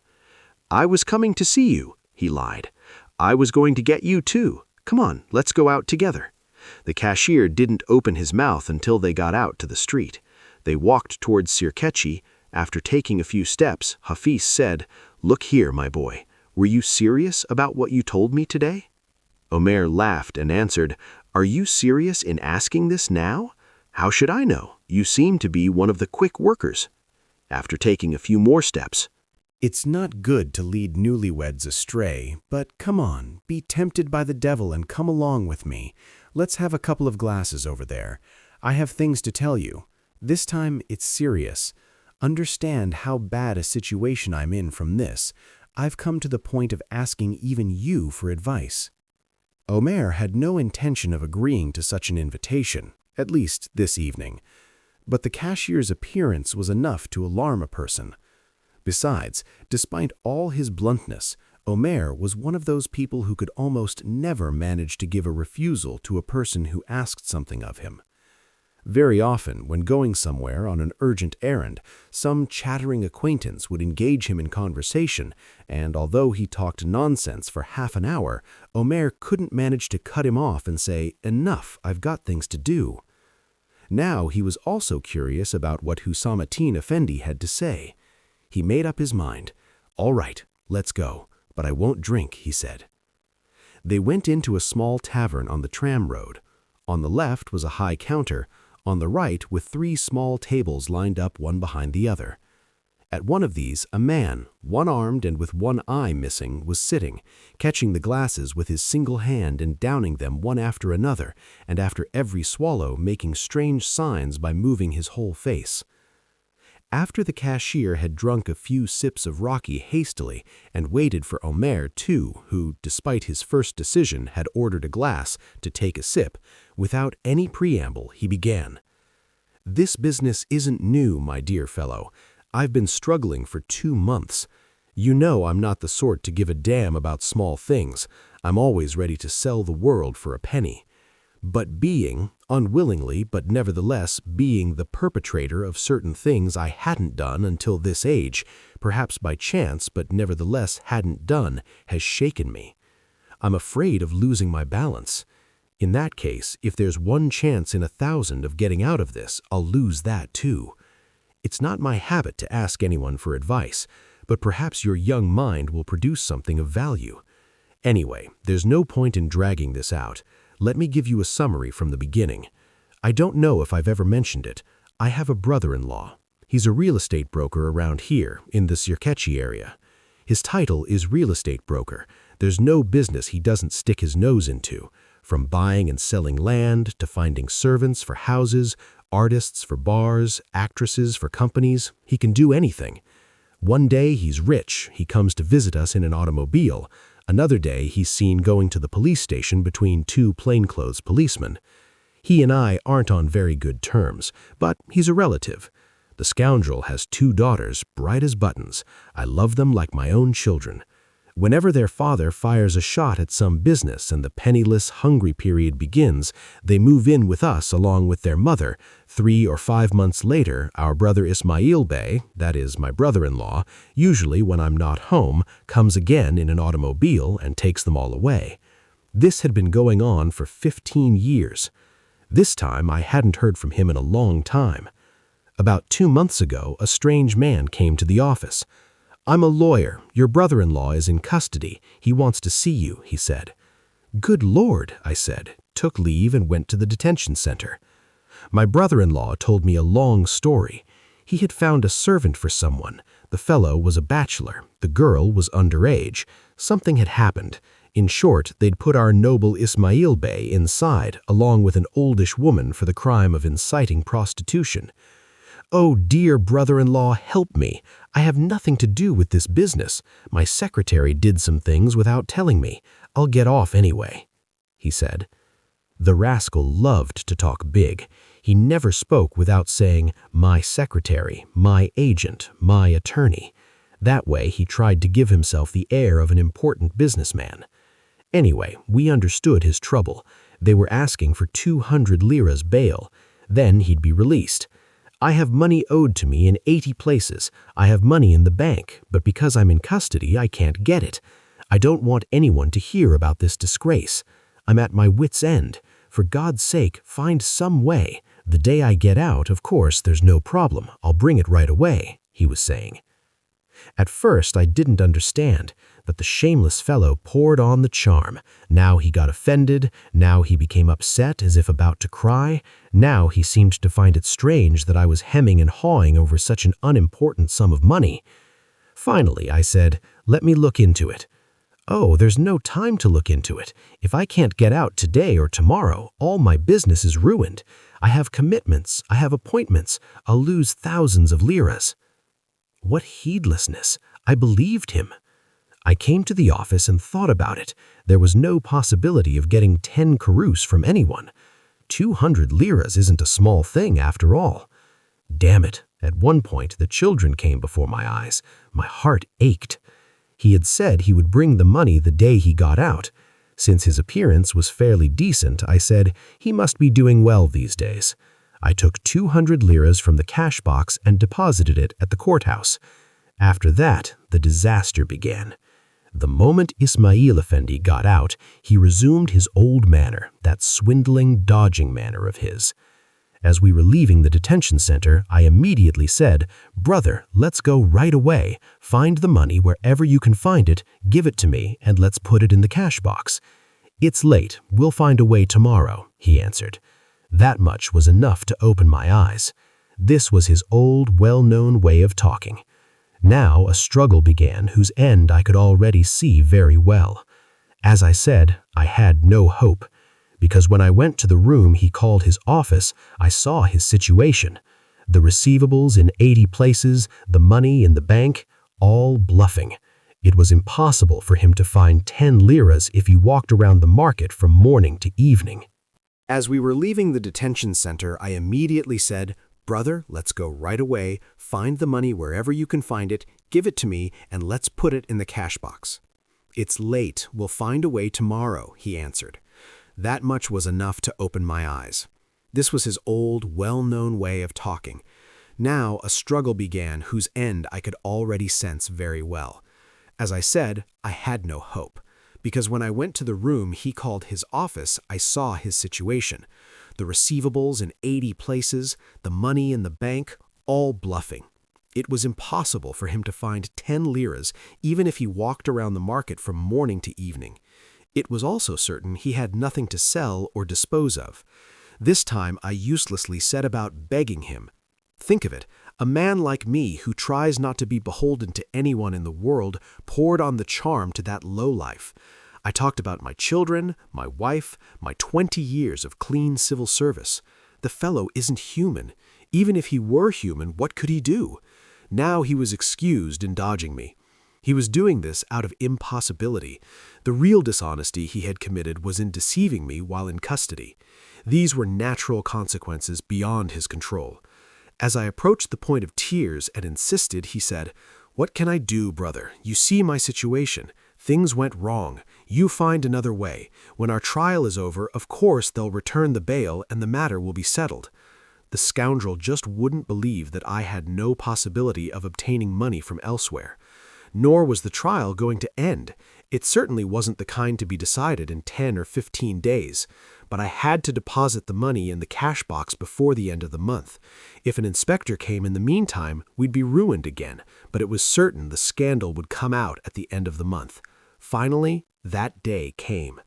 "I was coming to see you," he lied. "I was going to get you too. Come on, let's go out together." The cashier didn't open his mouth until they got out to the street. They walked towards Sirkechi. After taking a few steps, Hafiz said, "Look here, my boy. Were you serious about what you told me today?" Omer laughed and answered, "Are you serious in asking this now? How should I know? You seem to be one of the quick workers." After taking a few more steps, It's not good to lead newlyweds astray, but come on, be tempted by the devil and come along with me. Let's have a couple of glasses over there. I have things to tell you. This time it's serious. Understand how bad a situation I'm in from this. I've come to the point of asking even you for advice." Omer had no intention of agreeing to such an invitation, at least this evening. But the cashier's appearance was enough to alarm a person. Besides, despite all his bluntness, Omer was one of those people who could almost never manage to give a refusal to a person who asked something of him. Very often, when going somewhere on an urgent errand, some chattering acquaintance would engage him in conversation, and although he talked nonsense for half an hour, Omer couldn't manage to cut him off and say, "Enough, I've got things to do." Now he was also curious about what Hüsamettin Effendi had to say. He made up his mind. "All right, let's go, but I won't drink," he said. They went into a small tavern on the tram road. On the left was a high counter, on the right with 3 small tables lined up one behind the other. At one of these, a man, one-armed and with one eye missing, was sitting, catching the glasses with his single hand and downing them one after another, and after every swallow making strange signs by moving his whole face. After the cashier had drunk a few sips of raki hastily and waited for Omer too, who, despite his first decision, had ordered a glass, to take a sip, without any preamble, he began. "This business isn't new, my dear fellow. I've been struggling for 2 months. You know I'm not the sort to give a damn about small things. I'm always ready to sell the world for a penny. But being, unwillingly but nevertheless being the perpetrator of certain things I hadn't done until this age, perhaps by chance but nevertheless hadn't done, has shaken me. I'm afraid of losing my balance. In that case, if there's 1 chance in 1,000 of getting out of this, I'll lose that too. It's not my habit to ask anyone for advice, but perhaps your young mind will produce something of value. Anyway, there's no point in dragging this out. Let me give you a summary from the beginning. I don't know if I've ever mentioned it. I have a brother-in-law. He's a real estate broker around here, in the Sirkechi area. His title is real estate broker. There's no business he doesn't stick his nose into, from buying and selling land to finding servants for houses, artists for bars, actresses for companies. He can do anything. One day he's rich. He comes to visit us in an automobile. Another day he's seen going to the police station between 2 plainclothes policemen. He and I aren't on very good terms, but he's a relative. The scoundrel has 2 daughters, bright as buttons. I love them like my own children. Whenever their father fires a shot at some business and the penniless, hungry period begins, they move in with us along with their mother. 3 or 5 months later, our brother Ismail Bey, that is my brother-in-law, usually when I'm not home, comes again in an automobile and takes them all away. This had been going on for 15 years. This time I hadn't heard from him in a long time. About 2 months ago, a strange man came to the office. "I'm a lawyer. Your brother-in-law is in custody. He wants to see you," he said. "Good Lord," I said, took leave and went to the detention center. My brother-in-law told me a long story. He had found a servant for someone. The fellow was a bachelor. The girl was underage. Something had happened. In short, they'd put our noble Ismail Bey inside, along with an oldish woman for the crime of inciting prostitution. "Oh, dear brother-in-law, help me. I have nothing to do with this business. My secretary did some things without telling me. I'll get off anyway," he said. The rascal loved to talk big. He never spoke without saying, "My secretary, my agent, my attorney." That way, he tried to give himself the air of an important businessman. Anyway, we understood his trouble. They were asking for 200 liras bail. Then he'd be released. "I have money owed to me in 80 places. I have money in the bank, but because I'm in custody, I can't get it. I don't want anyone to hear about this disgrace. I'm at my wit's end. For God's sake, find some way. The day I get out, of course, there's no problem. I'll bring it right away," he was saying. At first, I didn't understand, but the shameless fellow poured on the charm. Now he got offended, now he became upset as if about to cry, now he seemed to find it strange that I was hemming and hawing over such an unimportant sum of money. Finally, I said, "Let me look into it." "Oh, there's no time to look into it. If I can't get out today or tomorrow, all my business is ruined. I have commitments, I have appointments, I'll lose thousands of liras." What heedlessness! I believed him. I came to the office and thought about it. There was no possibility of getting 10 karous from anyone. 200 liras isn't a small thing after all. Damn it, at one point the children came before my eyes. My heart ached. He had said he would bring the money the day he got out. Since his appearance was fairly decent, I said, he must be doing well these days. I took 200 liras from the cash box and deposited it at the courthouse. After that, the disaster began. The moment Ismail Effendi got out, he resumed his old manner, that swindling, dodging manner of his. As we were leaving the detention center, I immediately said, "Brother, let's go right away. Find the money wherever you can find it, give it to me, and let's put it in the cash box." "It's late. We'll find a way tomorrow," he answered. That much was enough to open my eyes. This was his old, well-known way of talking. Now a struggle began whose end I could already see very well. As I said, I had no hope, because when I went to the room he called his office, I saw his situation. The receivables in 80 places, the money in the bank, all bluffing. It was impossible for him to find 10 liras if he walked around the market from morning to evening. As we were leaving the detention center, I immediately said, "Brother, let's go right away, find the money wherever you can find it, give it to me, and let's put it in the cash box." "It's late, we'll find a way tomorrow," he answered. That much was enough to open my eyes. This was his old, well-known way of talking. Now a struggle began whose end I could already sense very well. As I said, I had no hope, because when I went to the room he called his office, I saw his situation. The receivables in 80 places, the money in the bank, all bluffing. It was impossible for him to find 10 liras, even if he walked around the market from morning to evening. It was also certain he had nothing to sell or dispose of. This time I uselessly set about begging him. Think of it, a man like me who tries not to be beholden to anyone in the world poured on the charm to that lowlife. I talked about my children, my wife, my 20 years of clean civil service. The fellow isn't human. Even if he were human, what could he do? Now he was excused in dodging me. He was doing this out of impossibility. The real dishonesty he had committed was in deceiving me while in custody. These were natural consequences beyond his control. As I approached the point of tears and insisted, he said, "What can I do, brother? You see my situation. Things went wrong. You find another way. When our trial is over, of course they'll return the bail and the matter will be settled." The scoundrel just wouldn't believe that I had no possibility of obtaining money from elsewhere. Nor was the trial going to end. It certainly wasn't the kind to be decided in 10 or 15 days. But I had to deposit the money in the cash box before the end of the month. If an inspector came in the meantime, we'd be ruined again, but it was certain the scandal would come out at the end of the month. Finally, that day came.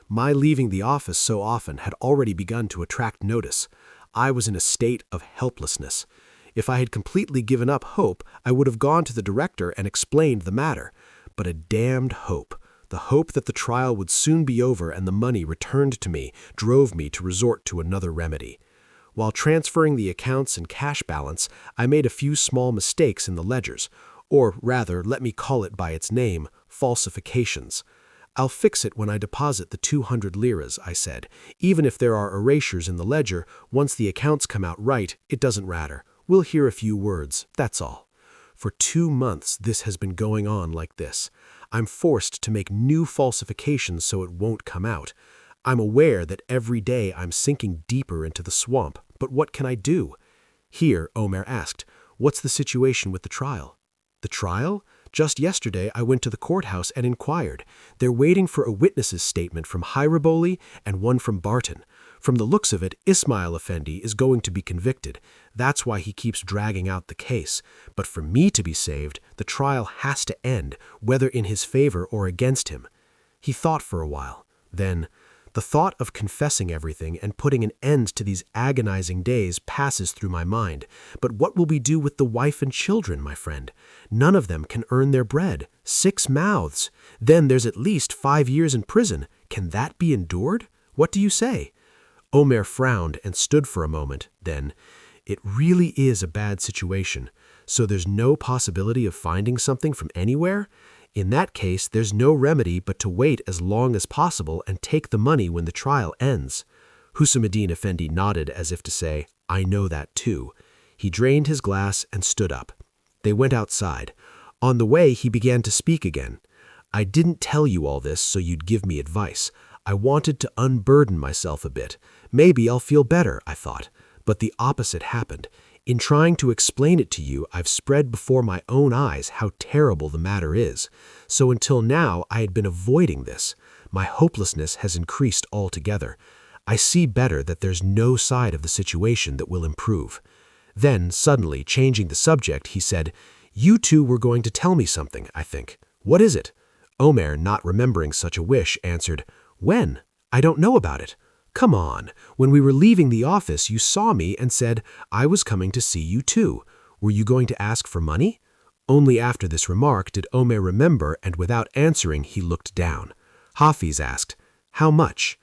My leaving the office so often had already begun to attract notice. I was in a state of helplessness. If I had completely given up hope, I would have gone to the director and explained the matter. But a damned hope, the hope that the trial would soon be over and the money returned to me, drove me to resort to another remedy. While transferring the accounts and cash balance, I made a few small mistakes in the ledgers, or rather, let me call it by its name, falsifications. "I'll fix it when I deposit the 200 liras," I said. "Even if there are erasures in the ledger, once the accounts come out right, it doesn't matter. We'll hear a few words, that's all." For 2 months this has been going on like this. I'm forced to make new falsifications so it won't come out. I'm aware that every day I'm sinking deeper into the swamp, but what can I do? Here, Omer asked, "What's the situation with the trial?" "The trial? Just yesterday I went to the courthouse and inquired. They're waiting for a witness's statement from Hyraboli and one from Barton. From the looks of it, Ismail Effendi is going to be convicted. That's why he keeps dragging out the case. But for me to be saved, the trial has to end, whether in his favor or against him." He thought for a while. Then, "The thought of confessing everything and putting an end to these agonizing days passes through my mind. But what will we do with the wife and children, my friend? None of them can earn their bread. 6 mouths. Then there's at least 5 years in prison. Can that be endured? What do you say?" Omer frowned and stood for a moment. Then, "It really is a bad situation. So there's no possibility of finding something from anywhere? In that case, there's no remedy but to wait as long as possible and take the money when the trial ends." Husamuddin Effendi nodded as if to say, "I know that too." He drained his glass and stood up. They went outside. On the way, he began to speak again. "I didn't tell you all this so you'd give me advice. I wanted to unburden myself a bit. Maybe I'll feel better, I thought. But the opposite happened. In trying to explain it to you, I've spread before my own eyes how terrible the matter is. So until now, I had been avoiding this. My hopelessness has increased altogether. I see better that there's no side of the situation that will improve." Then, suddenly changing the subject, he said, "You two were going to tell me something, I think. What is it?" Omer, not remembering such a wish, answered, "When? I don't know about it." "Come on. When we were leaving the office, you saw me and said, 'I was coming to see you too.' Were you going to ask for money?" Only after this remark did Omer remember, and without answering, he looked down. Hafiz asked, "How much?"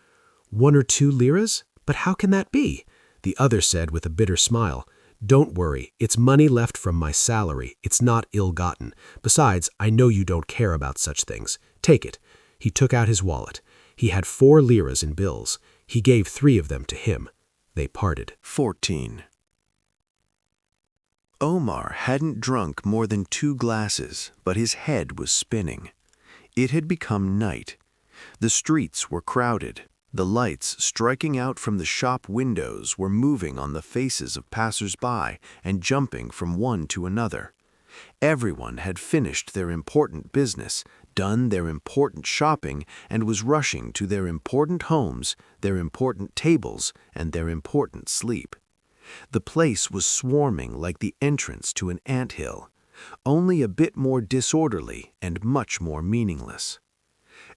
1 or 2 liras? But how can that be?" The other said with a bitter smile, "Don't worry. It's money left from my salary. It's not ill-gotten. Besides, I know you don't care about such things. Take it." He took out his wallet. He had 4 liras in bills. He gave 3 of them to him. They parted. 14. Omar hadn't drunk more than 2 glasses, but his head was spinning. It had become night. The streets were crowded. The lights striking out from the shop windows were moving on the faces of passers-by and jumping from one to another. Everyone had finished their important business, done their important shopping, and was rushing to their important homes, their important tables, and their important sleep. The place was swarming like the entrance to an anthill, only a bit more disorderly and much more meaningless.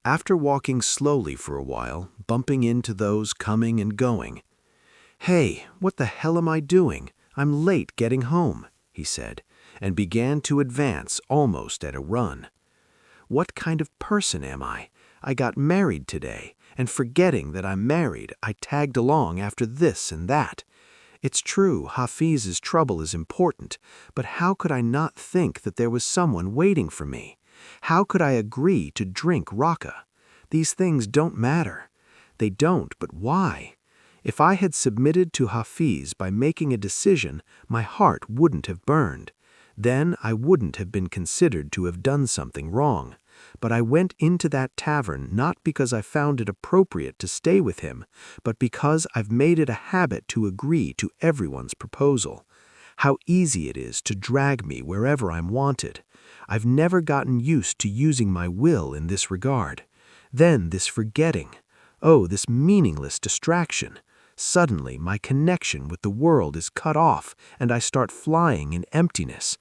After walking slowly for a while, bumping into those coming and going, "Hey, what the hell am I doing? I'm late getting home," he said, and began to advance almost at a run. "What kind of person am I? I got married today, and forgetting that I'm married, I tagged along after this and that. It's true, Hafiz's trouble is important, but how could I not think that there was someone waiting for me? How could I agree to drink raka? These things don't matter. They don't, but why? If I had submitted to Hafiz by making a decision, my heart wouldn't have burned. Then I wouldn't have been considered to have done something wrong. But I went into that tavern not because I found it appropriate to stay with him, but because I've made it a habit to agree to everyone's proposal. How easy it is to drag me wherever I'm wanted. I've never gotten used to using my will in this regard. Then this forgetting. Oh, this meaningless distraction. Suddenly my connection with the world is cut off and I start flying in emptiness.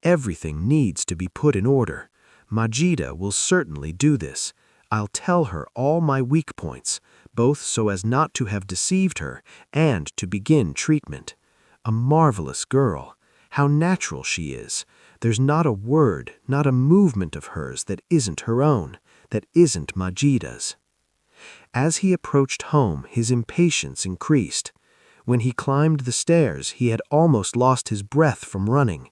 Everything needs to be put in order. Majida will certainly do this. I'll tell her all my weak points, both so as not to have deceived her and to begin treatment. A marvelous girl. How natural she is. There's not a word, not a movement of hers that isn't her own, that isn't Majida's. As he approached home, his impatience increased. When he climbed the stairs, he had almost lost his breath from running.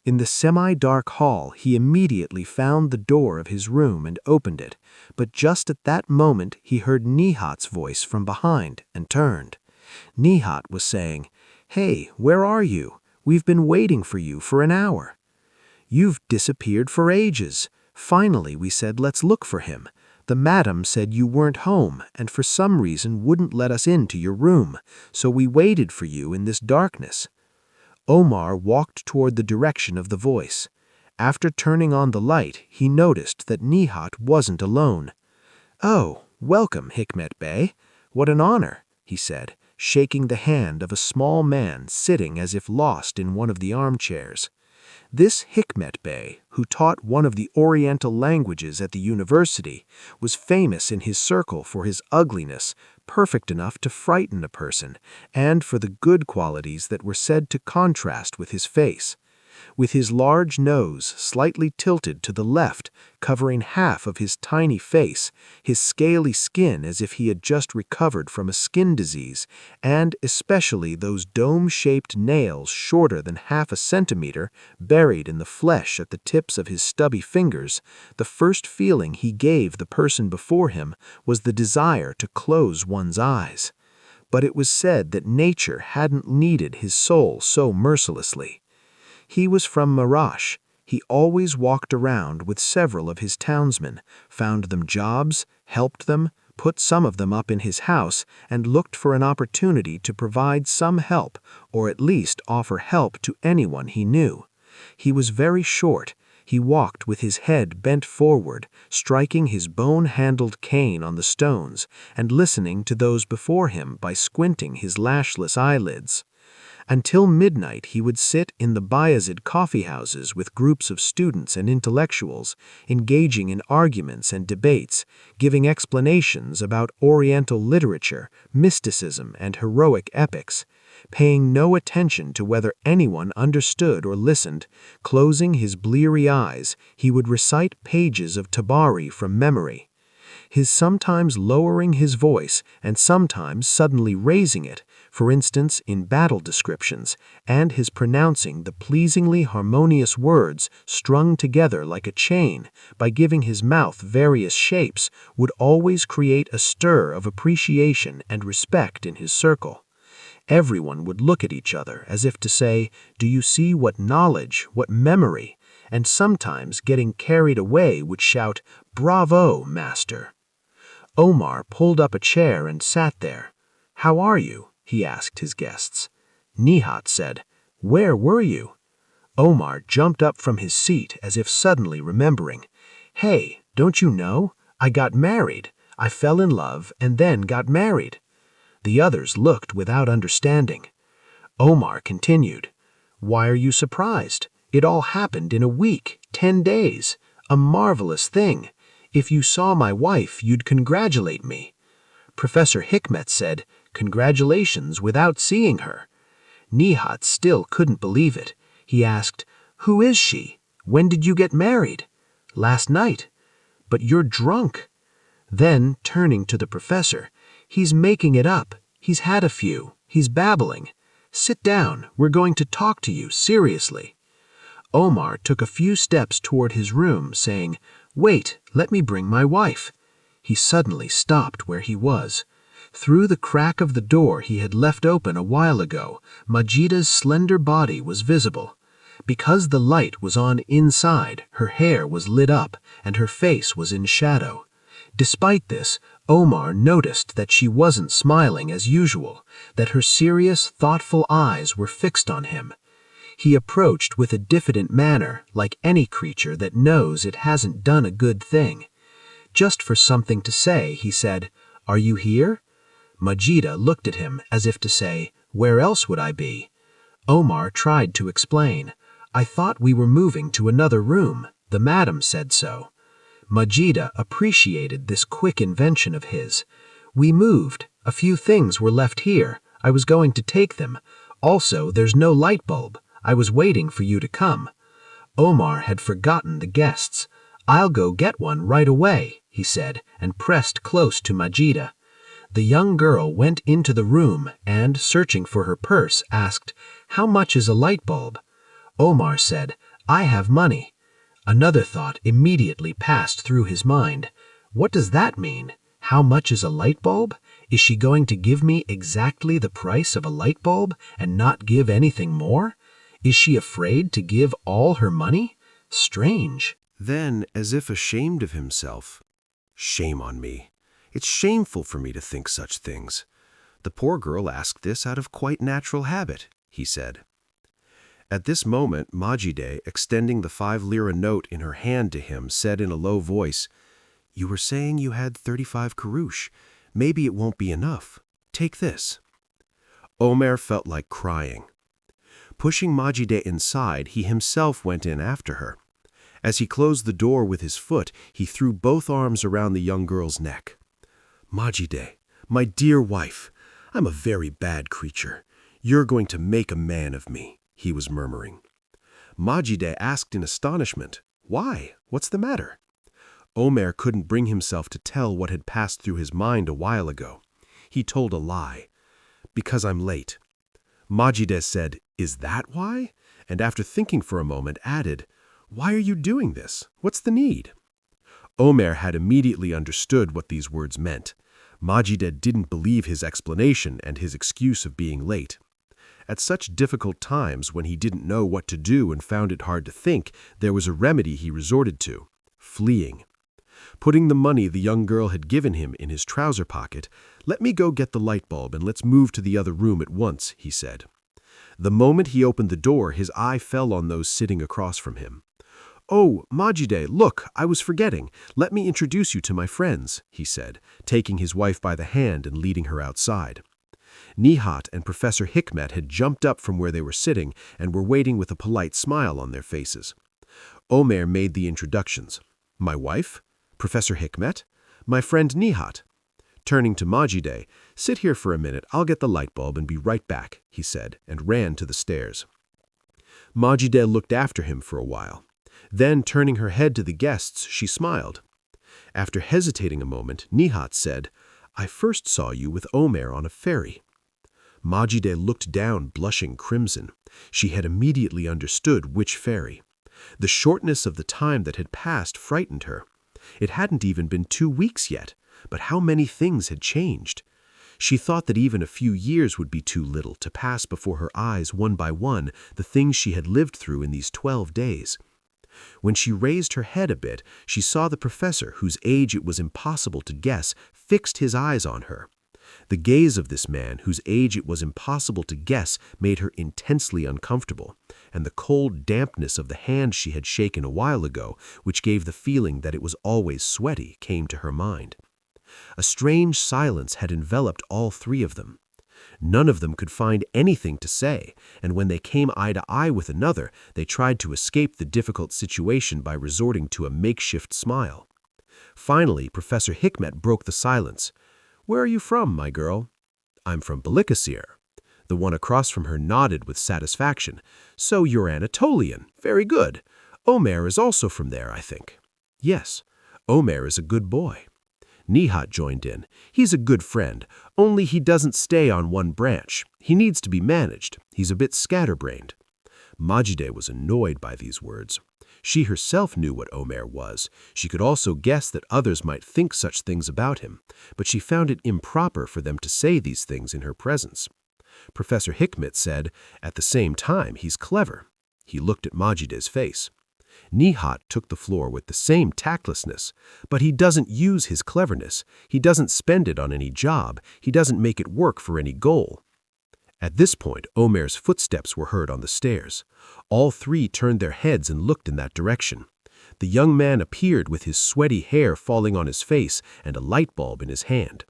In the semi-dark hall, he immediately found the door of his room and opened it, but just at that moment he heard Nihat's voice from behind and turned. Nihat was saying, "Hey, where are you? We've been waiting for you for an hour." "You've disappeared for ages. Finally, we said let's look for him. The madam said you weren't home and for some reason wouldn't let us into your room, so we waited for you in this darkness." Omar walked toward the direction of the voice. After turning on the light, he noticed that Nihat wasn't alone. "Oh, welcome, Hikmet Bey. What an honor," he said, shaking the hand of a small man sitting as if lost in one of the armchairs. This Hikmet Bey, who taught one of the Oriental languages at the university, was famous in his circle for his ugliness, perfect enough to frighten a person, and for the good qualities that were said to contrast with his face. With his large nose slightly tilted to the left, covering half of his tiny face, his scaly skin as if he had just recovered from a skin disease, and especially those dome-shaped nails shorter than half a centimeter buried in the flesh at the tips of his stubby fingers, the first feeling he gave the person before him was the desire to close one's eyes. But it was said that nature hadn't kneaded his soul so mercilessly. He was from Marash. He always walked around with several of his townsmen, found them jobs, helped them, put some of them up in his house, and looked for an opportunity to provide some help, or at least offer help to anyone he knew. He was very short. He walked with his head bent forward, striking his bone-handled cane on the stones, and listening to those before him by squinting his lashless eyelids. Until midnight he would sit in the Bayazid coffee houses with groups of students and intellectuals, engaging in arguments and debates, giving explanations about Oriental literature, mysticism, and heroic epics. Paying no attention to whether anyone understood or listened, closing his bleary eyes, he would recite pages of Tabari from memory. His sometimes lowering his voice and sometimes suddenly raising it, for instance in battle descriptions, and his pronouncing the pleasingly harmonious words strung together like a chain by giving his mouth various shapes, would always create a stir of appreciation and respect in his circle. Everyone would look at each other as if to say, "Do you see what knowledge, what memory?" and sometimes getting carried away would shout, "Bravo, master!" Omar pulled up a chair and sat there. "How are you?" he asked his guests. Nihat said, "Where were you?" Omar jumped up from his seat as if suddenly remembering. "Hey, don't you know? I got married. I fell in love and then got married." The others looked without understanding. Omar continued, "Why are you surprised? It all happened in a week, 10 days. A marvelous thing. If you saw my wife, you'd congratulate me." Professor Hikmet said, "Congratulations without seeing her." Nihat still couldn't believe it. He asked, "Who is she? When did you get married?" "Last night." "But you're drunk." Then, turning to the professor, "He's making it up. He's had a few. He's babbling. Sit down. We're going to talk to you seriously." Omar took a few steps toward his room, saying, "Wait, let me bring my wife." He suddenly stopped where he was. Through the crack of the door he had left open a while ago, Majida's slender body was visible. Because the light was on inside, her hair was lit up, and her face was in shadow. Despite this, Omar noticed that she wasn't smiling as usual, that her serious, thoughtful eyes were fixed on him. He approached with a diffident manner, like any creature that knows it hasn't done a good thing. Just for something to say, he said, "Are you here?" Majida looked at him as if to say, "Where else would I be?" Omar tried to explain. "I thought we were moving to another room. The madam said so." Majida appreciated this quick invention of his. "We moved. A few things were left here. I was going to take them. Also, there's no light bulb. I was waiting for you to come." Omar had forgotten the guests. "I'll go get one right away," he said, and pressed close to Majida. The young girl went into the room and, searching for her purse, asked, "How much is a light bulb?" Omar said, I have money. Another thought immediately passed through his mind. What does that mean? How much is a light bulb? Is she going to give me exactly the price of a light bulb and not give anything more? Is she afraid to give all her money? Strange. Then, as if ashamed of himself, "Shame on me. It's shameful for me to think such things. The poor girl asked this out of quite natural habit," he said. At this moment, Majide, extending the 5 lira note in her hand to him, said in a low voice, "You were saying you had 35 kurush. Maybe it won't be enough. Take this." Omer felt like crying. Pushing Majide inside, he himself went in after her. As he closed the door with his foot, he threw both arms around the young girl's neck. "Majide, my dear wife, I'm a very bad creature. You're going to make a man of me," he was murmuring. Majide asked in astonishment, "Why? What's the matter?" Omer couldn't bring himself to tell what had passed through his mind a while ago. He told a lie. "Because I'm late." Majide said, "Is that why?" And after thinking for a moment, added, "Why are you doing this? What's the need?" Omer had immediately understood what these words meant. Majide didn't believe his explanation and his excuse of being late. At such difficult times, when he didn't know what to do and found it hard to think, there was a remedy he resorted to: fleeing. Putting the money the young girl had given him in his trouser pocket, "Let me go get the light bulb and let's move to the other room at once," he said. The moment he opened the door, his eye fell on those sitting across from him. "Oh, Majide, look, I was forgetting. Let me introduce you to my friends," he said, taking his wife by the hand and leading her outside. Nihat and Professor Hikmet had jumped up from where they were sitting and were waiting with a polite smile on their faces. Omer made the introductions. "My wife, Professor Hikmet, my friend Nihat." Turning to Majide, "Sit here for a minute, I'll get the light bulb and be right back," he said, and ran to the stairs. Majide looked after him for a while. Then, turning her head to the guests, she smiled. After hesitating a moment, Nihat said, "I first saw you with Omer on a ferry." Majide looked down, blushing crimson. She had immediately understood which ferry. The shortness of the time that had passed frightened her. It hadn't even been 2 weeks yet, but how many things had changed. She thought that even a few years would be too little to pass before her eyes one by one the things she had lived through in these 12 days. When she raised her head a bit, she saw the professor, whose age it was impossible to guess, fixed his eyes on her. The gaze of this man, whose age it was impossible to guess, made her intensely uncomfortable, and the cold dampness of the hand she had shaken a while ago, which gave the feeling that it was always sweaty, came to her mind. A strange silence had enveloped all 3 of them. None of them could find anything to say, and when they came eye to eye with another, they tried to escape the difficult situation by resorting to a makeshift smile. Finally, Professor Hikmet broke the silence. "Where are you from, my girl?" "I'm from Balikasir." The one across from her nodded with satisfaction. "So you're Anatolian. Very good. Omer is also from there, I think." "Yes, Omer is a good boy." Nihat joined in. "He's a good friend, only he doesn't stay on one branch. He needs to be managed. He's a bit scatterbrained." Majide was annoyed by these words. She herself knew what Omer was. She could also guess that others might think such things about him, but she found it improper for them to say these things in her presence. Professor Hikmet said, "At the same time, he's clever." He looked at Majide's face. Nihat took the floor with the same tactlessness. "But he doesn't use his cleverness. He doesn't spend it on any job. He doesn't make it work for any goal." At this point, Omer's footsteps were heard on the stairs. All 3 turned their heads and looked in that direction. The young man appeared with his sweaty hair falling on his face and a light bulb in his hand.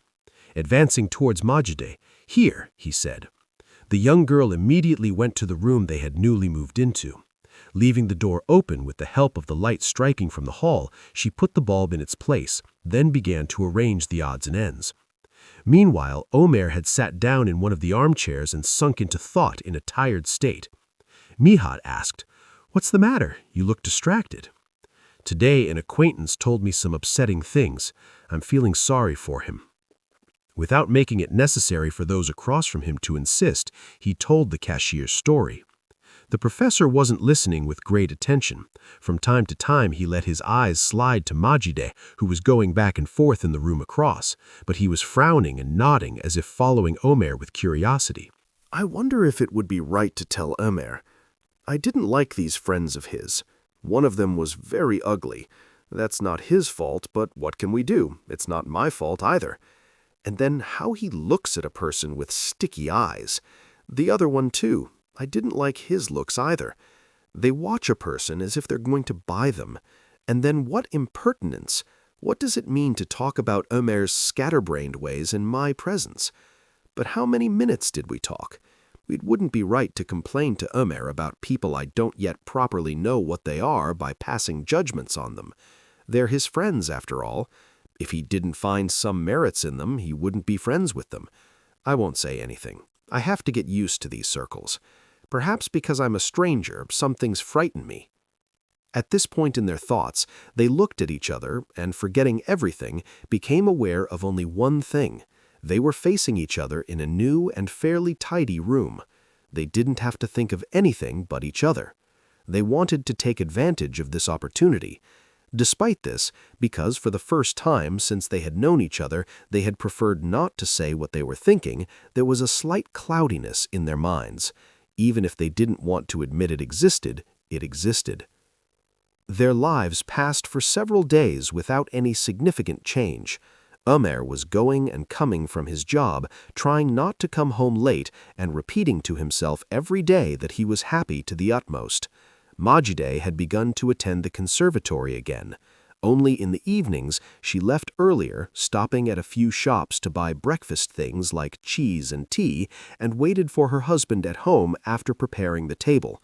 Advancing towards Majide, "Here," he said. The young girl immediately went to the room they had newly moved into. Leaving the door open with the help of the light striking from the hall, she put the bulb in its place, then began to arrange the odds and ends. Meanwhile, Omer had sat down in one of the armchairs and sunk into thought in a tired state. Nihat asked, "What's the matter? You look distracted." "Today an acquaintance told me some upsetting things. I'm feeling sorry for him." Without making it necessary for those across from him to insist, he told the cashier's story. The professor wasn't listening with great attention. From time to time he let his eyes slide to Majide, who was going back and forth in the room across, but he was frowning and nodding as if following Omer with curiosity. I wonder if it would be right to tell Omer. I didn't like these friends of his. One of them was very ugly. That's not his fault, but what can we do? It's not my fault either. And then how he looks at a person with sticky eyes. The other one too. I didn't like his looks either. They watch a person as if they're going to buy them. And then what impertinence! What does it mean to talk about Omer's scatterbrained ways in my presence? But how many minutes did we talk? It wouldn't be right to complain to Omer about people I don't yet properly know what they are by passing judgments on them. They're his friends, after all. If he didn't find some merits in them, he wouldn't be friends with them. I won't say anything. I have to get used to these circles. Perhaps because I'm a stranger, some things frighten me. At this point in their thoughts, they looked at each other and, forgetting everything, became aware of only one thing. They were facing each other in a new and fairly tidy room. They didn't have to think of anything but each other. They wanted to take advantage of this opportunity. Despite this, because for the first time since they had known each other, they had preferred not to say what they were thinking, there was a slight cloudiness in their minds. Even if they didn't want to admit it existed, it existed. Their lives passed for several days without any significant change. Omer was going and coming from his job, trying not to come home late and repeating to himself every day that he was happy to the utmost. Majide had begun to attend the conservatory again. Only in the evenings she left earlier, stopping at a few shops to buy breakfast things like cheese and tea, and waited for her husband at home after preparing the table.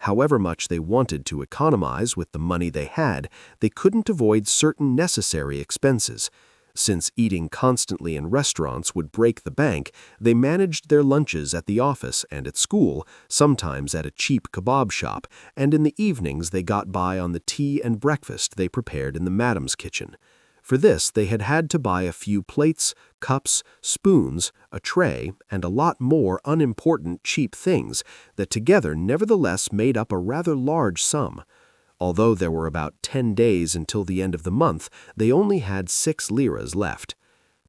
However much they wanted to economize with the money they had, they couldn't avoid certain necessary expenses. Since eating constantly in restaurants would break the bank, they managed their lunches at the office and at school, sometimes at a cheap kebab shop, and in the evenings they got by on the tea and breakfast they prepared in the madam's kitchen. For this they had had to buy a few plates, cups, spoons, a tray, and a lot more unimportant cheap things that together nevertheless made up a rather large sum. Although there were about 10 days until the end of the month, they only had 6 liras left.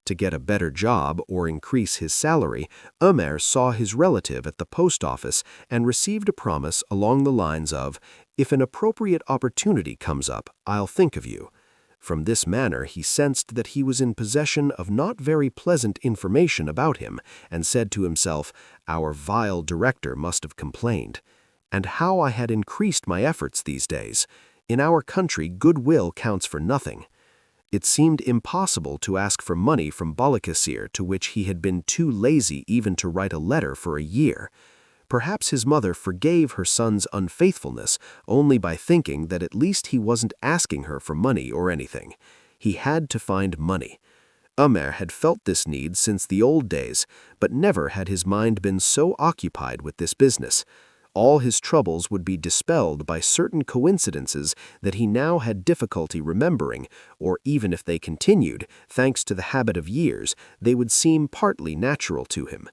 To get a better job or increase his salary, Omer saw his relative at the post office and received a promise along the lines of, "If an appropriate opportunity comes up, I'll think of you." From this manner he sensed that he was in possession of not very pleasant information about him, and said to himself, "Our vile director must have complained." And how I had increased my efforts these days. In our country, goodwill counts for nothing. It seemed impossible to ask for money from Balıkesir, to which he had been too lazy even to write a letter for a year. Perhaps his mother forgave her son's unfaithfulness only by thinking that at least he wasn't asking her for money or anything. He had to find money. Omer had felt this need since the old days, but never had his mind been so occupied with this business. All his troubles would be dispelled by certain coincidences that he now had difficulty remembering, or even if they continued, thanks to the habit of years, they would seem partly natural to him.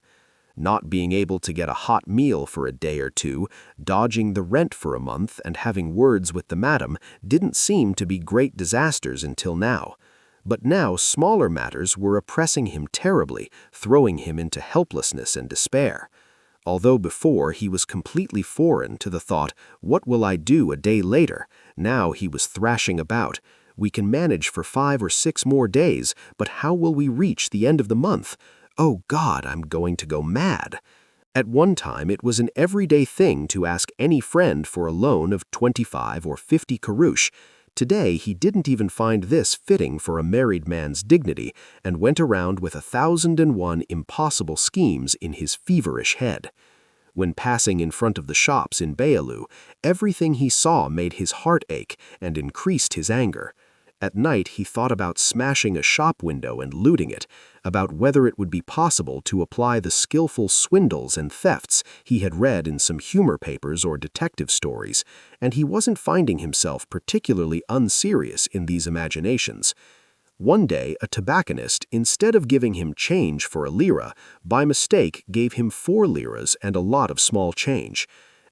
Not being able to get a hot meal for a day or two, dodging the rent for a month, and having words with the madam didn't seem to be great disasters until now. But now smaller matters were oppressing him terribly, throwing him into helplessness and despair. Although before he was completely foreign to the thought, "What will I do a day later?" now he was thrashing about. "We can manage for 5 or 6 more days, but how will we reach the end of the month? Oh God, I'm going to go mad." At one time it was an everyday thing to ask any friend for a loan of 25 or 50 kurush. Today he didn't even find this fitting for a married man's dignity, and went around with 1,001 impossible schemes in his feverish head. When passing in front of the shops in Beyoğlu, everything he saw made his heart ache and increased his anger. At night he thought about smashing a shop window and looting it, about whether it would be possible to apply the skillful swindles and thefts he had read in some humor papers or detective stories, and he wasn't finding himself particularly unserious in these imaginations. One day a tobacconist, instead of giving him change for a lira, by mistake gave him 4 liras and a lot of small change.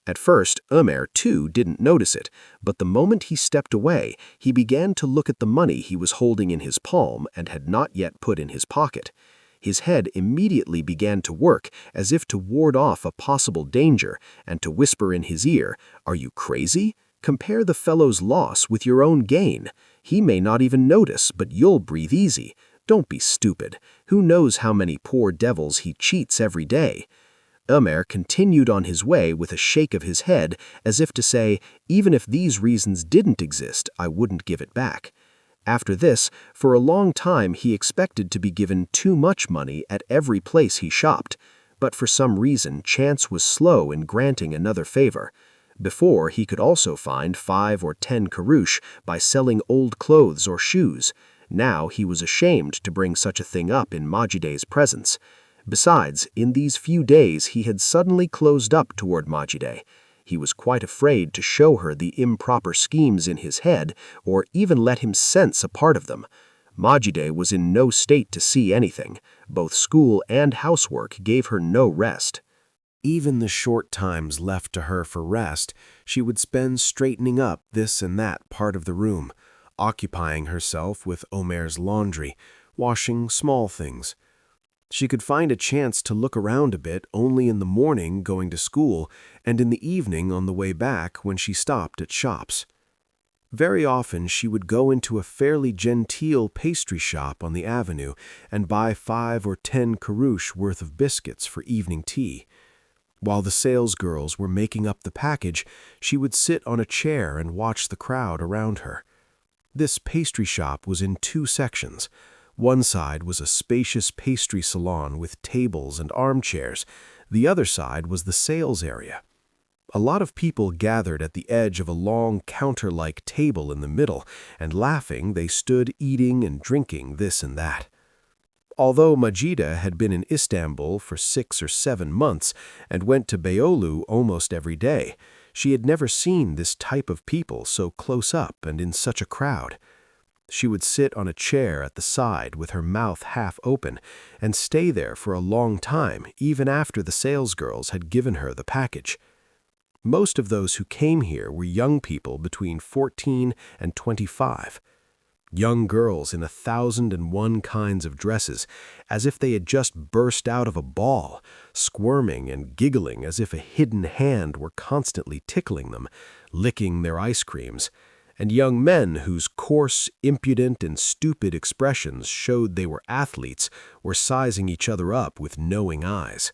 At first, Ömer, too, didn't notice it, but the moment he stepped away, he began to look at the money he was holding in his palm and had not yet put in his pocket. His head immediately began to work as if to ward off a possible danger and to whisper in his ear, "Are you crazy? Compare the fellow's loss with your own gain. He may not even notice, but you'll breathe easy. Don't be stupid. Who knows how many poor devils he cheats every day?" Ömer continued on his way with a shake of his head as if to say, "Even if these reasons didn't exist, I wouldn't give it back." After this, for a long time he expected to be given too much money at every place he shopped, but for some reason chance was slow in granting another favor. Before, he could also find 5 or 10 kurush by selling old clothes or shoes. Now he was ashamed to bring such a thing up in Macide's presence. Besides, in these few days he had suddenly closed up toward Macide. He was quite afraid to show her the improper schemes in his head or even let him sense a part of them. Macide was in no state to see anything. Both school and housework gave her no rest. Even the short times left to her for rest, she would spend straightening up this and that part of the room, occupying herself with Ömer's laundry, washing small things. She could find a chance to look around a bit only in the morning going to school and in the evening on the way back when she stopped at shops. Very often she would go into a fairly genteel pastry shop on the avenue and buy 5 or 10 kurush worth of biscuits for evening tea. While the salesgirls were making up the package, she would sit on a chair and watch the crowd around her. This pastry shop was in 2 sections. One side was a spacious pastry salon with tables and armchairs. The other side was the sales area. A lot of people gathered at the edge of a long counter-like table in the middle, and laughing they stood eating and drinking this and that. Although Macide had been in Istanbul for 6 or 7 months and went to Beyoğlu almost every day, she had never seen this type of people so close up and in such a crowd. She would sit on a chair at the side with her mouth half open and stay there for a long time even after the salesgirls had given her the package. Most of those who came here were young people between 14 and 25. Young girls in 1,001 kinds of dresses, as if they had just burst out of a ball, squirming and giggling as if a hidden hand were constantly tickling them, licking their ice creams, and young men whose coarse, impudent, and stupid expressions showed they were athletes were sizing each other up with knowing eyes.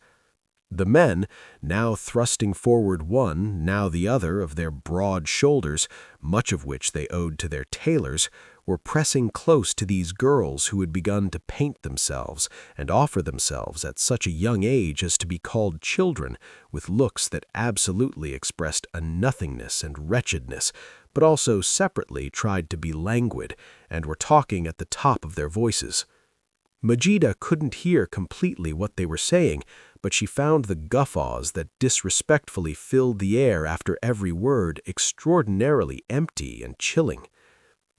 The men, now thrusting forward one, now the other of their broad shoulders, much of which they owed to their tailors, were pressing close to these girls who had begun to paint themselves and offer themselves at such a young age as to be called children, with looks that absolutely expressed a nothingness and wretchedness, but also separately tried to be languid and were talking at the top of their voices. Macide couldn't hear completely what they were saying, but she found the guffaws that disrespectfully filled the air after every word extraordinarily empty and chilling.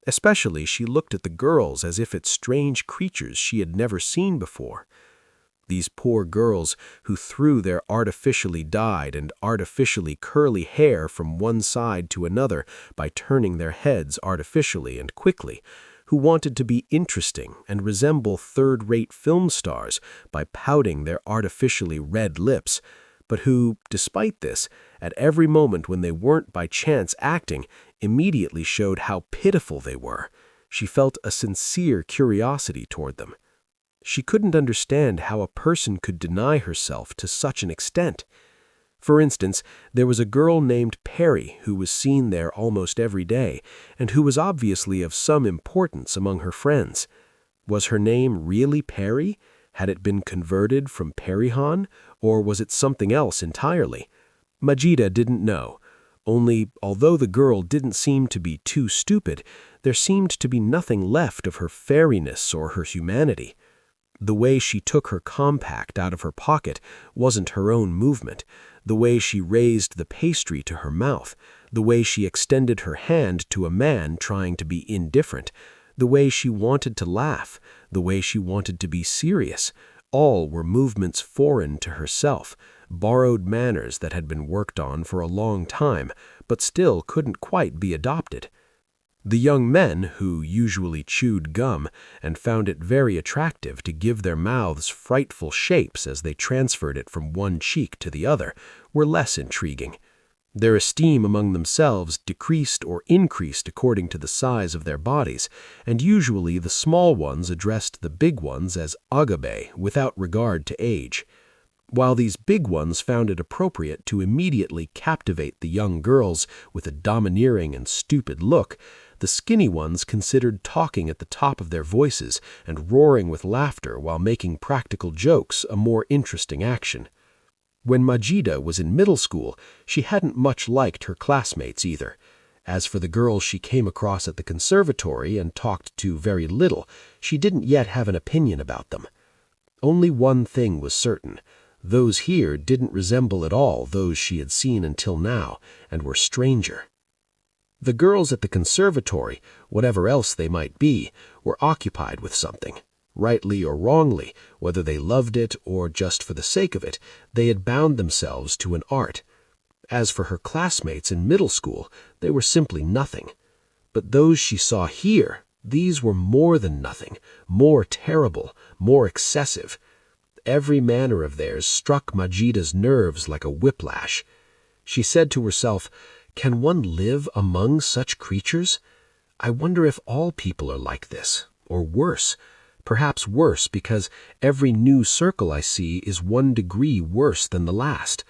Especially she looked at the girls as if at strange creatures she had never seen before. These poor girls who threw their artificially dyed and artificially curly hair from one side to another by turning their heads artificially and quickly, who wanted to be interesting and resemble third-rate film stars by pouting their artificially red lips, but who, despite this, at every moment when they weren't by chance acting, immediately showed how pitiful they were. She felt a sincere curiosity toward them. She couldn't understand how a person could deny herself to such an extent. For instance, there was a girl named Perry who was seen there almost every day, and who was obviously of some importance among her friends. Was her name really Perry? Had it been converted from Perihan, or was it something else entirely? Macide didn't know. Only, although the girl didn't seem to be too stupid, there seemed to be nothing left of her fairiness or her humanity. The way she took her compact out of her pocket wasn't her own movement. The way she raised the pastry to her mouth, the way she extended her hand to a man trying to be indifferent, the way she wanted to laugh, the way she wanted to be serious, all were movements foreign to herself, borrowed manners that had been worked on for a long time, but still couldn't quite be adopted. The young men, who usually chewed gum and found it very attractive to give their mouths frightful shapes as they transferred it from one cheek to the other, were less intriguing. Their esteem among themselves decreased or increased according to the size of their bodies, and usually the small ones addressed the big ones as agabe without regard to age. While these big ones found it appropriate to immediately captivate the young girls with a domineering and stupid look, the skinny ones considered talking at the top of their voices and roaring with laughter while making practical jokes a more interesting action. When Majida was in middle school, she hadn't much liked her classmates either. As for the girls she came across at the conservatory and talked to very little, she didn't yet have an opinion about them. Only one thing was certain. Those here didn't resemble at all those she had seen until now, and were stranger. The girls at the conservatory, whatever else they might be, were occupied with something. Rightly or wrongly, whether they loved it or just for the sake of it, they had bound themselves to an art. As for her classmates in middle school, they were simply nothing. But those she saw here, these were more than nothing, more terrible, more excessive. Every manner of theirs struck Majida's nerves like a whiplash. She said to herself, "Can one live among such creatures? I wonder if all people are like this, or worse. Perhaps worse, because every new circle I see is 1 degree worse than the last.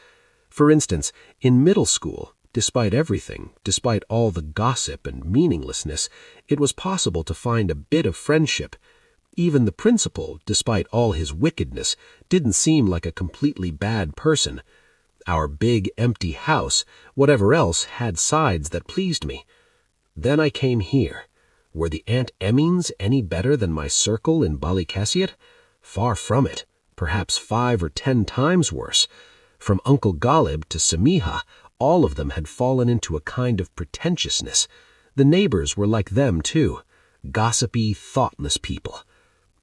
For instance, in middle school, despite everything, despite all the gossip and meaninglessness, it was possible to find a bit of friendship. Even the principal, despite all his wickedness, didn't seem like a completely bad person. Our big, empty house, whatever else, had sides that pleased me. Then I came here. Were the Aunt Emmings any better than my circle in Balikessiet? Far from it. Perhaps 5 or 10 times worse. From Uncle Ghalib to Samiha, all of them had fallen into a kind of pretentiousness. The neighbors were like them, too. Gossipy, thoughtless people.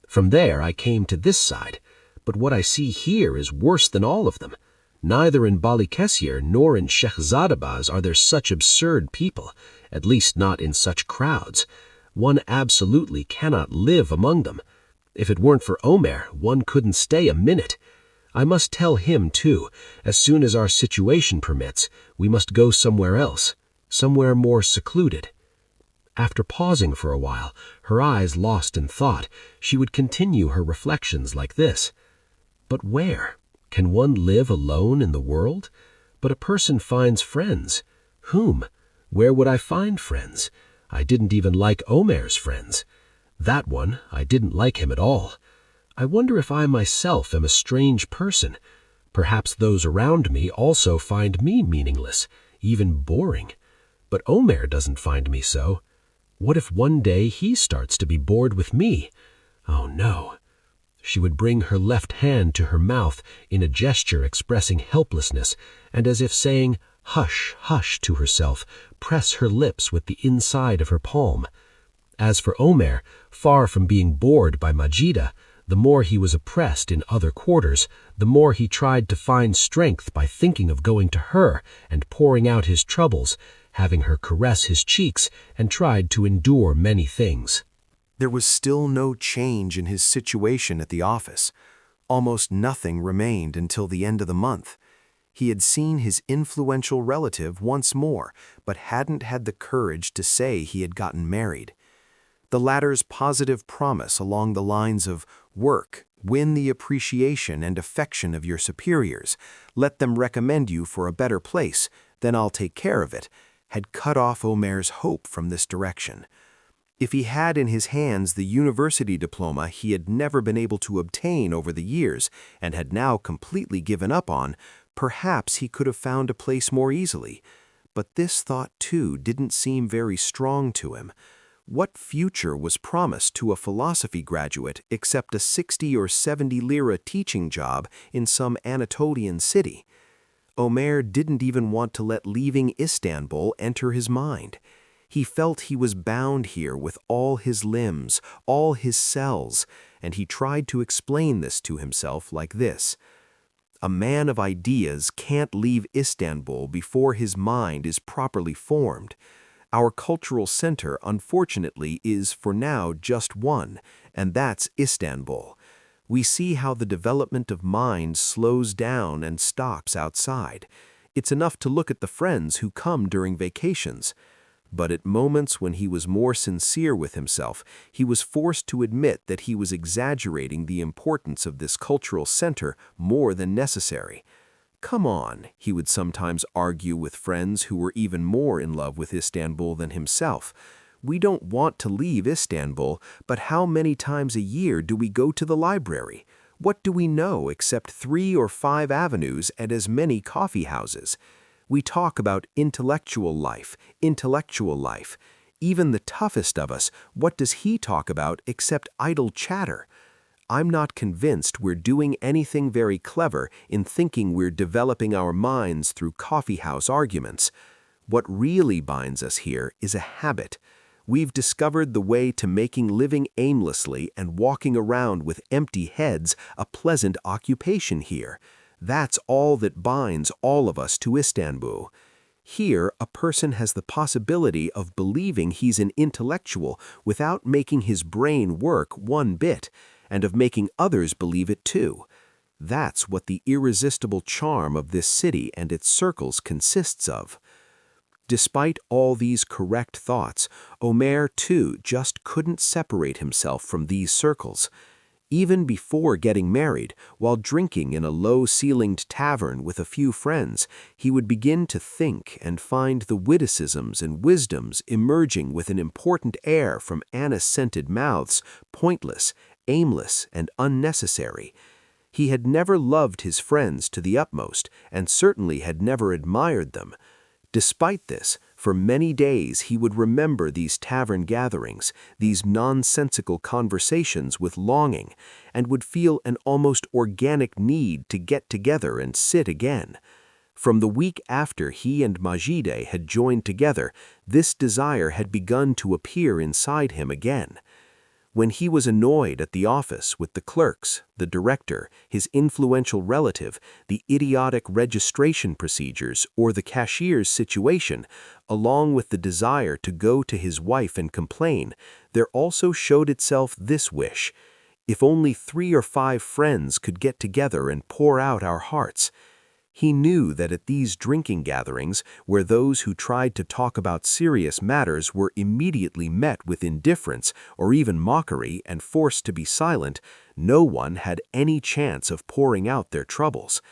From there I came to this side, but what I see here is worse than all of them. Neither in Balikessier nor in Shehzadabaz are there such absurd people, at least not in such crowds. One absolutely cannot live among them. If it weren't for Omer, one couldn't stay a minute. I must tell him, too, as soon as our situation permits, we must go somewhere else, somewhere more secluded." After pausing for a while, her eyes lost in thought, she would continue her reflections like this. "But where? Can one live alone in the world? But a person finds friends. Whom? Where would I find friends? I didn't even like Omer's friends. That one, I didn't like him at all. I wonder if I myself am a strange person. Perhaps those around me also find me meaningless, even boring. But Omer doesn't find me so. What if one day he starts to be bored with me? Oh no." She would bring her left hand to her mouth in a gesture expressing helplessness, and as if saying, "Hush, hush," to herself, press her lips with the inside of her palm. As for Omer, far from being bored by Majida, the more he was oppressed in other quarters, the more he tried to find strength by thinking of going to her and pouring out his troubles, having her caress his cheeks, and tried to endure many things. There was still no change in his situation at the office. Almost nothing remained until the end of the month. He had seen his influential relative once more, but hadn't had the courage to say he had gotten married. The latter's positive promise along the lines of work, win the appreciation and affection of your superiors, let them recommend you for a better place, then I'll take care of it, had cut off Omer's hope from this direction. If he had in his hands the university diploma he had never been able to obtain over the years and had now completely given up on, perhaps he could have found a place more easily. But this thought, too, didn't seem very strong to him. What future was promised to a philosophy graduate except a 60 or 70 lira teaching job in some Anatolian city? Omer didn't even want to let leaving Istanbul enter his mind. He felt he was bound here with all his limbs, all his cells, and he tried to explain this to himself like this. A man of ideas can't leave Istanbul before his mind is properly formed. Our cultural center, unfortunately, is for now just one, and that's Istanbul. We see how the development of mind slows down and stops outside. It's enough to look at the friends who come during vacations. But at moments when he was more sincere with himself, he was forced to admit that he was exaggerating the importance of this cultural center more than necessary. Come on, he would sometimes argue with friends who were even more in love with Istanbul than himself. We don't want to leave Istanbul, but how many times a year do we go to the library? What do we know except 3 or 5 avenues and as many coffee houses? We talk about intellectual life. Even the toughest of us, what does he talk about except idle chatter? I'm not convinced we're doing anything very clever in thinking we're developing our minds through coffeehouse arguments. What really binds us here is a habit. We've discovered the way to making living aimlessly and walking around with empty heads a pleasant occupation here. That's all that binds all of us to Istanbul. Here, a person has the possibility of believing he's an intellectual without making his brain work one bit, and of making others believe it too. That's what the irresistible charm of this city and its circles consists of. Despite all these correct thoughts, Ömer too just couldn't separate himself from these circles. Even before getting married, while drinking in a low-ceilinged tavern with a few friends, he would begin to think and find the witticisms and wisdoms emerging with an important air from anise-scented mouths, pointless, aimless, and unnecessary. He had never loved his friends to the utmost, and certainly had never admired them. Despite this, for many days he would remember these tavern gatherings, these nonsensical conversations with longing, and would feel an almost organic need to get together and sit again. From the week after he and Majide had joined together, this desire had begun to appear inside him again. When he was annoyed at the office with the clerks, the director, his influential relative, the idiotic registration procedures, or the cashier's situation, along with the desire to go to his wife and complain, there also showed itself this wish: if only 3 or 5 friends could get together and pour out our hearts. He knew that at these drinking gatherings, where those who tried to talk about serious matters were immediately met with indifference or even mockery and forced to be silent, no one had any chance of pouring out their troubles.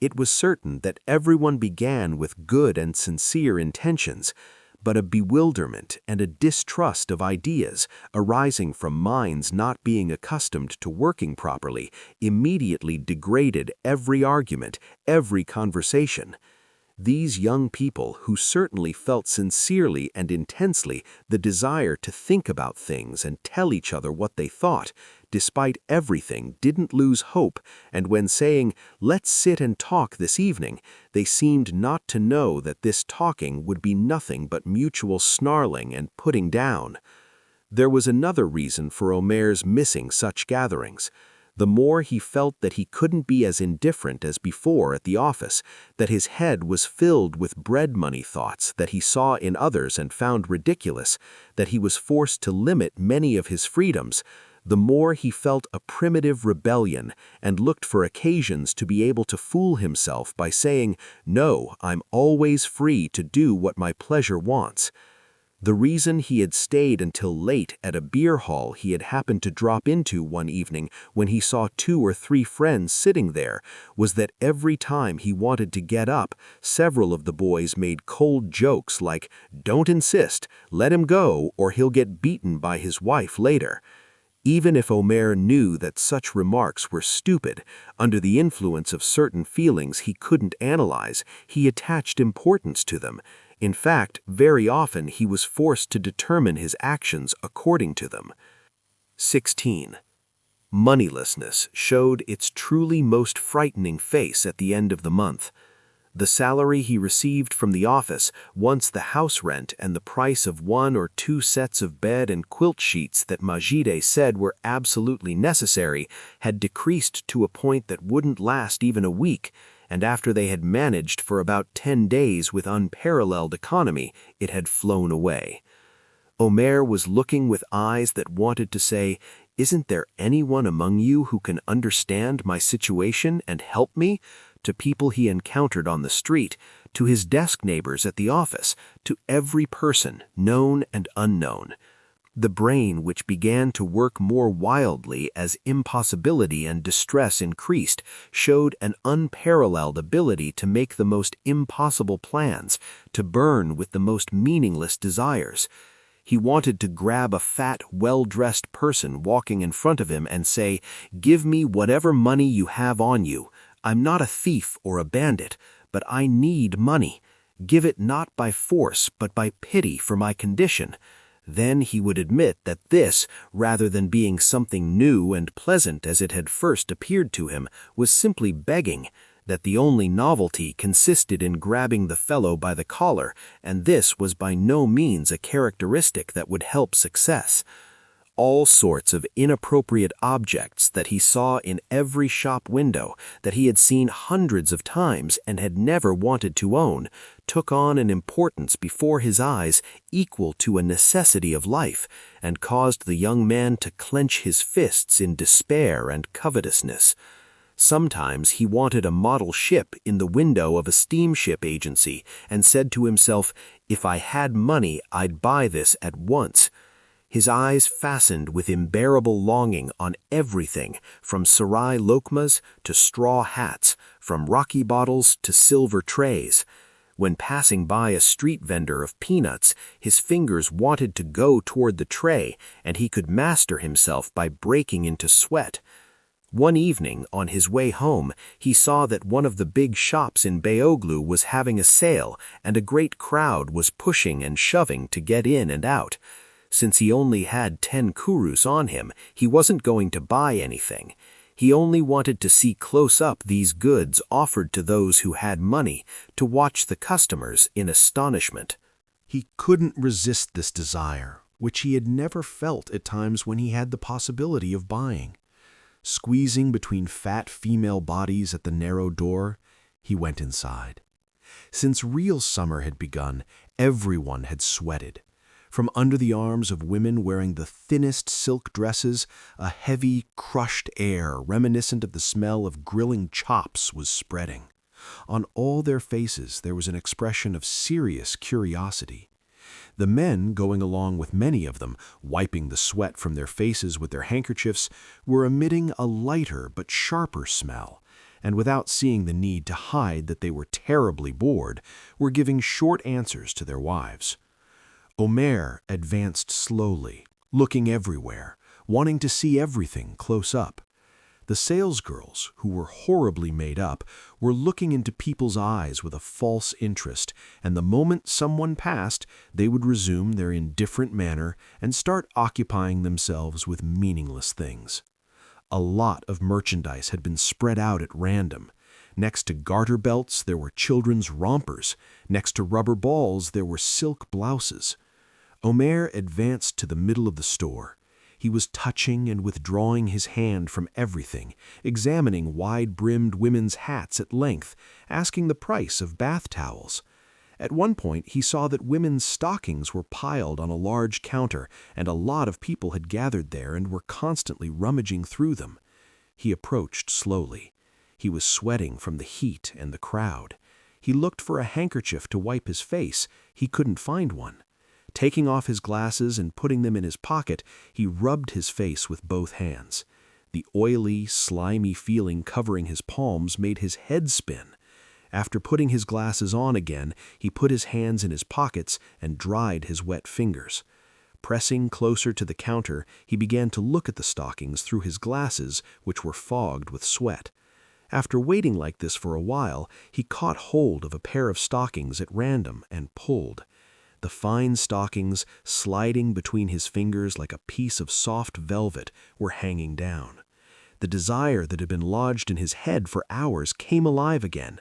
It was certain that everyone began with good and sincere intentions, but a bewilderment and a distrust of ideas arising from minds not being accustomed to working properly immediately degraded every argument, every conversation. These young people, who certainly felt sincerely and intensely the desire to think about things and tell each other what they thought, despite everything, didn't lose hope, and when saying, "Let's sit and talk this evening," they seemed not to know that this talking would be nothing but mutual snarling and putting down. There was another reason for Ömer's missing such gatherings. The more he felt that he couldn't be as indifferent as before at the office, that his head was filled with bread money thoughts that he saw in others and found ridiculous, that he was forced to limit many of his freedoms, the more he felt a primitive rebellion and looked for occasions to be able to fool himself by saying, "No, I'm always free to do what my pleasure wants." The reason he had stayed until late at a beer hall he had happened to drop into one evening when he saw 2 or 3 friends sitting there was that every time he wanted to get up, several of the boys made cold jokes like, "Don't insist, let him go or he'll get beaten by his wife later." Even if Ömer knew that such remarks were stupid, under the influence of certain feelings he couldn't analyze, he attached importance to them. In fact, very often he was forced to determine his actions according to them. 16. Moneylessness showed its truly most frightening face at the end of the month. The salary he received from the office, once the house rent and the price of 1 or 2 sets of bed and quilt sheets that Majide said were absolutely necessary, had decreased to a point that wouldn't last even a week, and after they had managed for about 10 days with unparalleled economy, it had flown away. Omer was looking with eyes that wanted to say, "Isn't there anyone among you who can understand my situation and help me?" to people he encountered on the street, to his desk neighbors at the office, to every person, known and unknown. The brain, which began to work more wildly as impossibility and distress increased, showed an unparalleled ability to make the most impossible plans, to burn with the most meaningless desires. He wanted to grab a fat, well-dressed person walking in front of him and say, "Give me whatever money you have on you. I'm not a thief or a bandit, but I need money. Give it not by force, but by pity for my condition." Then he would admit that this, rather than being something new and pleasant as it had first appeared to him, was simply begging, that the only novelty consisted in grabbing the fellow by the collar, and this was by no means a characteristic that would help success. All sorts of inappropriate objects that he saw in every shop window, that he had seen hundreds of times and had never wanted to own, took on an importance before his eyes equal to a necessity of life, and caused the young man to clench his fists in despair and covetousness. Sometimes he wanted a model ship in the window of a steamship agency and said to himself, "If I had money, I'd buy this at once." His eyes fastened with unbearable longing on everything, from sarai lokmas to straw hats, from rocky bottles to silver trays. When passing by a street vendor of peanuts, his fingers wanted to go toward the tray, and he could master himself by breaking into sweat. One evening, on his way home, he saw that one of the big shops in Beyoğlu was having a sale, and a great crowd was pushing and shoving to get in and out. Since he only had 10 kurus on him, he wasn't going to buy anything. He only wanted to see close up these goods offered to those who had money, to watch the customers in astonishment. He couldn't resist this desire, which he had never felt at times when he had the possibility of buying. Squeezing between fat female bodies at the narrow door, he went inside. Since real summer had begun, everyone had sweated. From under the arms of women wearing the thinnest silk dresses, a heavy, crushed air reminiscent of the smell of grilling chops was spreading. On all their faces there was an expression of serious curiosity. The men, going along with many of them, wiping the sweat from their faces with their handkerchiefs, were emitting a lighter but sharper smell, and without seeing the need to hide that they were terribly bored, were giving short answers to their wives. Omer advanced slowly, looking everywhere, wanting to see everything close up. The salesgirls, who were horribly made up, were looking into people's eyes with a false interest, and the moment someone passed, they would resume their indifferent manner and start occupying themselves with meaningless things. A lot of merchandise had been spread out at random. Next to garter belts, there were children's rompers. Next to rubber balls, there were silk blouses. Omer advanced to the middle of the store. He was touching and withdrawing his hand from everything, examining wide-brimmed women's hats at length, asking the price of bath towels. At one point, he saw that women's stockings were piled on a large counter, and a lot of people had gathered there and were constantly rummaging through them. He approached slowly. He was sweating from the heat and the crowd. He looked for a handkerchief to wipe his face. He couldn't find one. Taking off his glasses and putting them in his pocket, he rubbed his face with both hands. The oily, slimy feeling covering his palms made his head spin. After putting his glasses on again, he put his hands in his pockets and dried his wet fingers. Pressing closer to the counter, he began to look at the stockings through his glasses, which were fogged with sweat. After waiting like this for a while, he caught hold of a pair of stockings at random and pulled. The fine stockings, sliding between his fingers like a piece of soft velvet, were hanging down. The desire that had been lodged in his head for hours came alive again.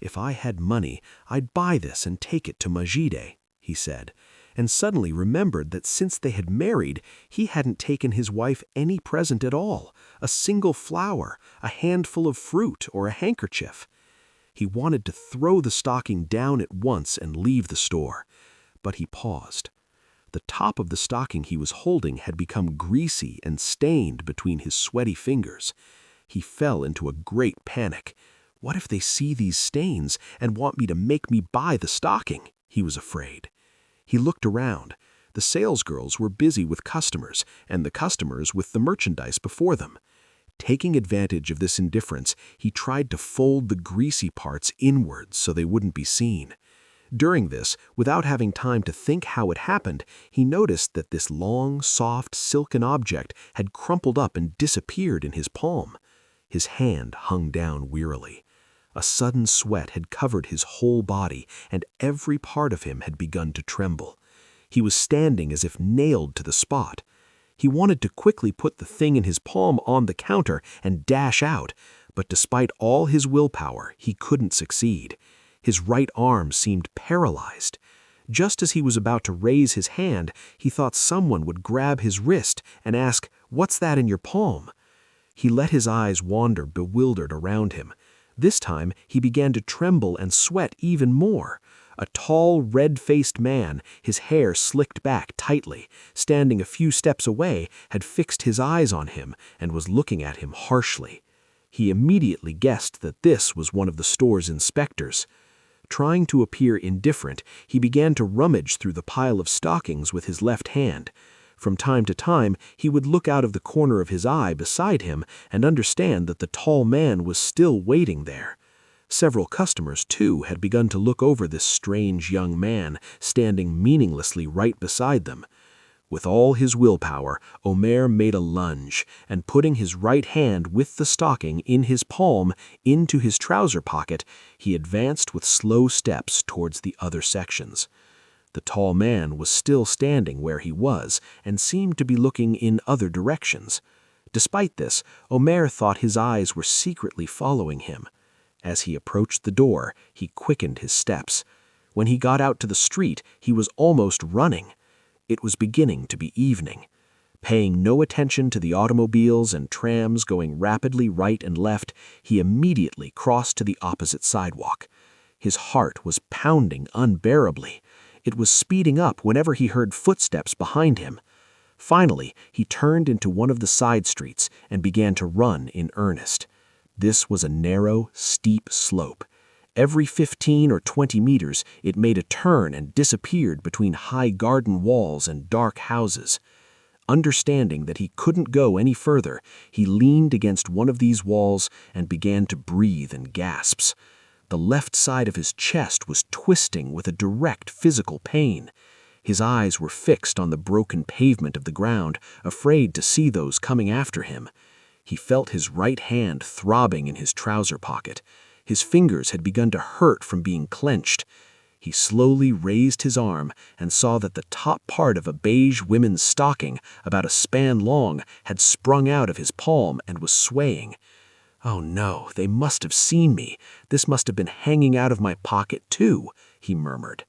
"If I had money, I'd buy this and take it to Majide," he said, and suddenly remembered that since they had married, he hadn't taken his wife any present at all, a single flower, a handful of fruit, or a handkerchief. He wanted to throw the stocking down at once and leave the store, but he paused. The top of the stocking he was holding had become greasy and stained between his sweaty fingers. He fell into a great panic. What if they see these stains and want me to make me buy the stocking? He was afraid. He looked around. The salesgirls were busy with customers, and the customers with the merchandise before them. Taking advantage of this indifference, he tried to fold the greasy parts inwards so they wouldn't be seen. During this, without having time to think how it happened, he noticed that this long, soft, silken object had crumpled up and disappeared in his palm. His hand hung down wearily. A sudden sweat had covered his whole body, and every part of him had begun to tremble. He was standing as if nailed to the spot. He wanted to quickly put the thing in his palm on the counter and dash out, but despite all his willpower, he couldn't succeed. His right arm seemed paralyzed. Just as he was about to raise his hand, he thought someone would grab his wrist and ask, "What's that in your palm?" He let his eyes wander bewildered around him. This time, he began to tremble and sweat even more. A tall, red-faced man, his hair slicked back tightly, standing a few steps away, had fixed his eyes on him and was looking at him harshly. He immediately guessed that this was one of the store's inspectors. Trying to appear indifferent, he began to rummage through the pile of stockings with his left hand. From time to time, he would look out of the corner of his eye beside him and understand that the tall man was still waiting there. Several customers, too, had begun to look over this strange young man standing meaninglessly right beside them. With all his willpower, Omer made a lunge, and putting his right hand with the stocking in his palm into his trouser pocket, he advanced with slow steps towards the other sections. The tall man was still standing where he was and seemed to be looking in other directions. Despite this, Omer thought his eyes were secretly following him. As he approached the door, he quickened his steps. When he got out to the street, he was almost running. It was beginning to be evening. Paying no attention to the automobiles and trams going rapidly right and left, he immediately crossed to the opposite sidewalk. His heart was pounding unbearably. It was speeding up whenever he heard footsteps behind him. Finally, he turned into one of the side streets and began to run in earnest. This was a narrow, steep slope. Every 15 or 20 meters, it made a turn and disappeared between high garden walls and dark houses. Understanding that he couldn't go any further, he leaned against one of these walls and began to breathe in gasps. The left side of his chest was twisting with a direct physical pain. His eyes were fixed on the broken pavement of the ground, afraid to see those coming after him. He felt his right hand throbbing in his trouser pocket. His fingers had begun to hurt from being clenched. He slowly raised his arm and saw that the top part of a beige women's stocking, about a span long, had sprung out of his palm and was swaying. "Oh no, they must have seen me. This must have been hanging out of my pocket too," he murmured.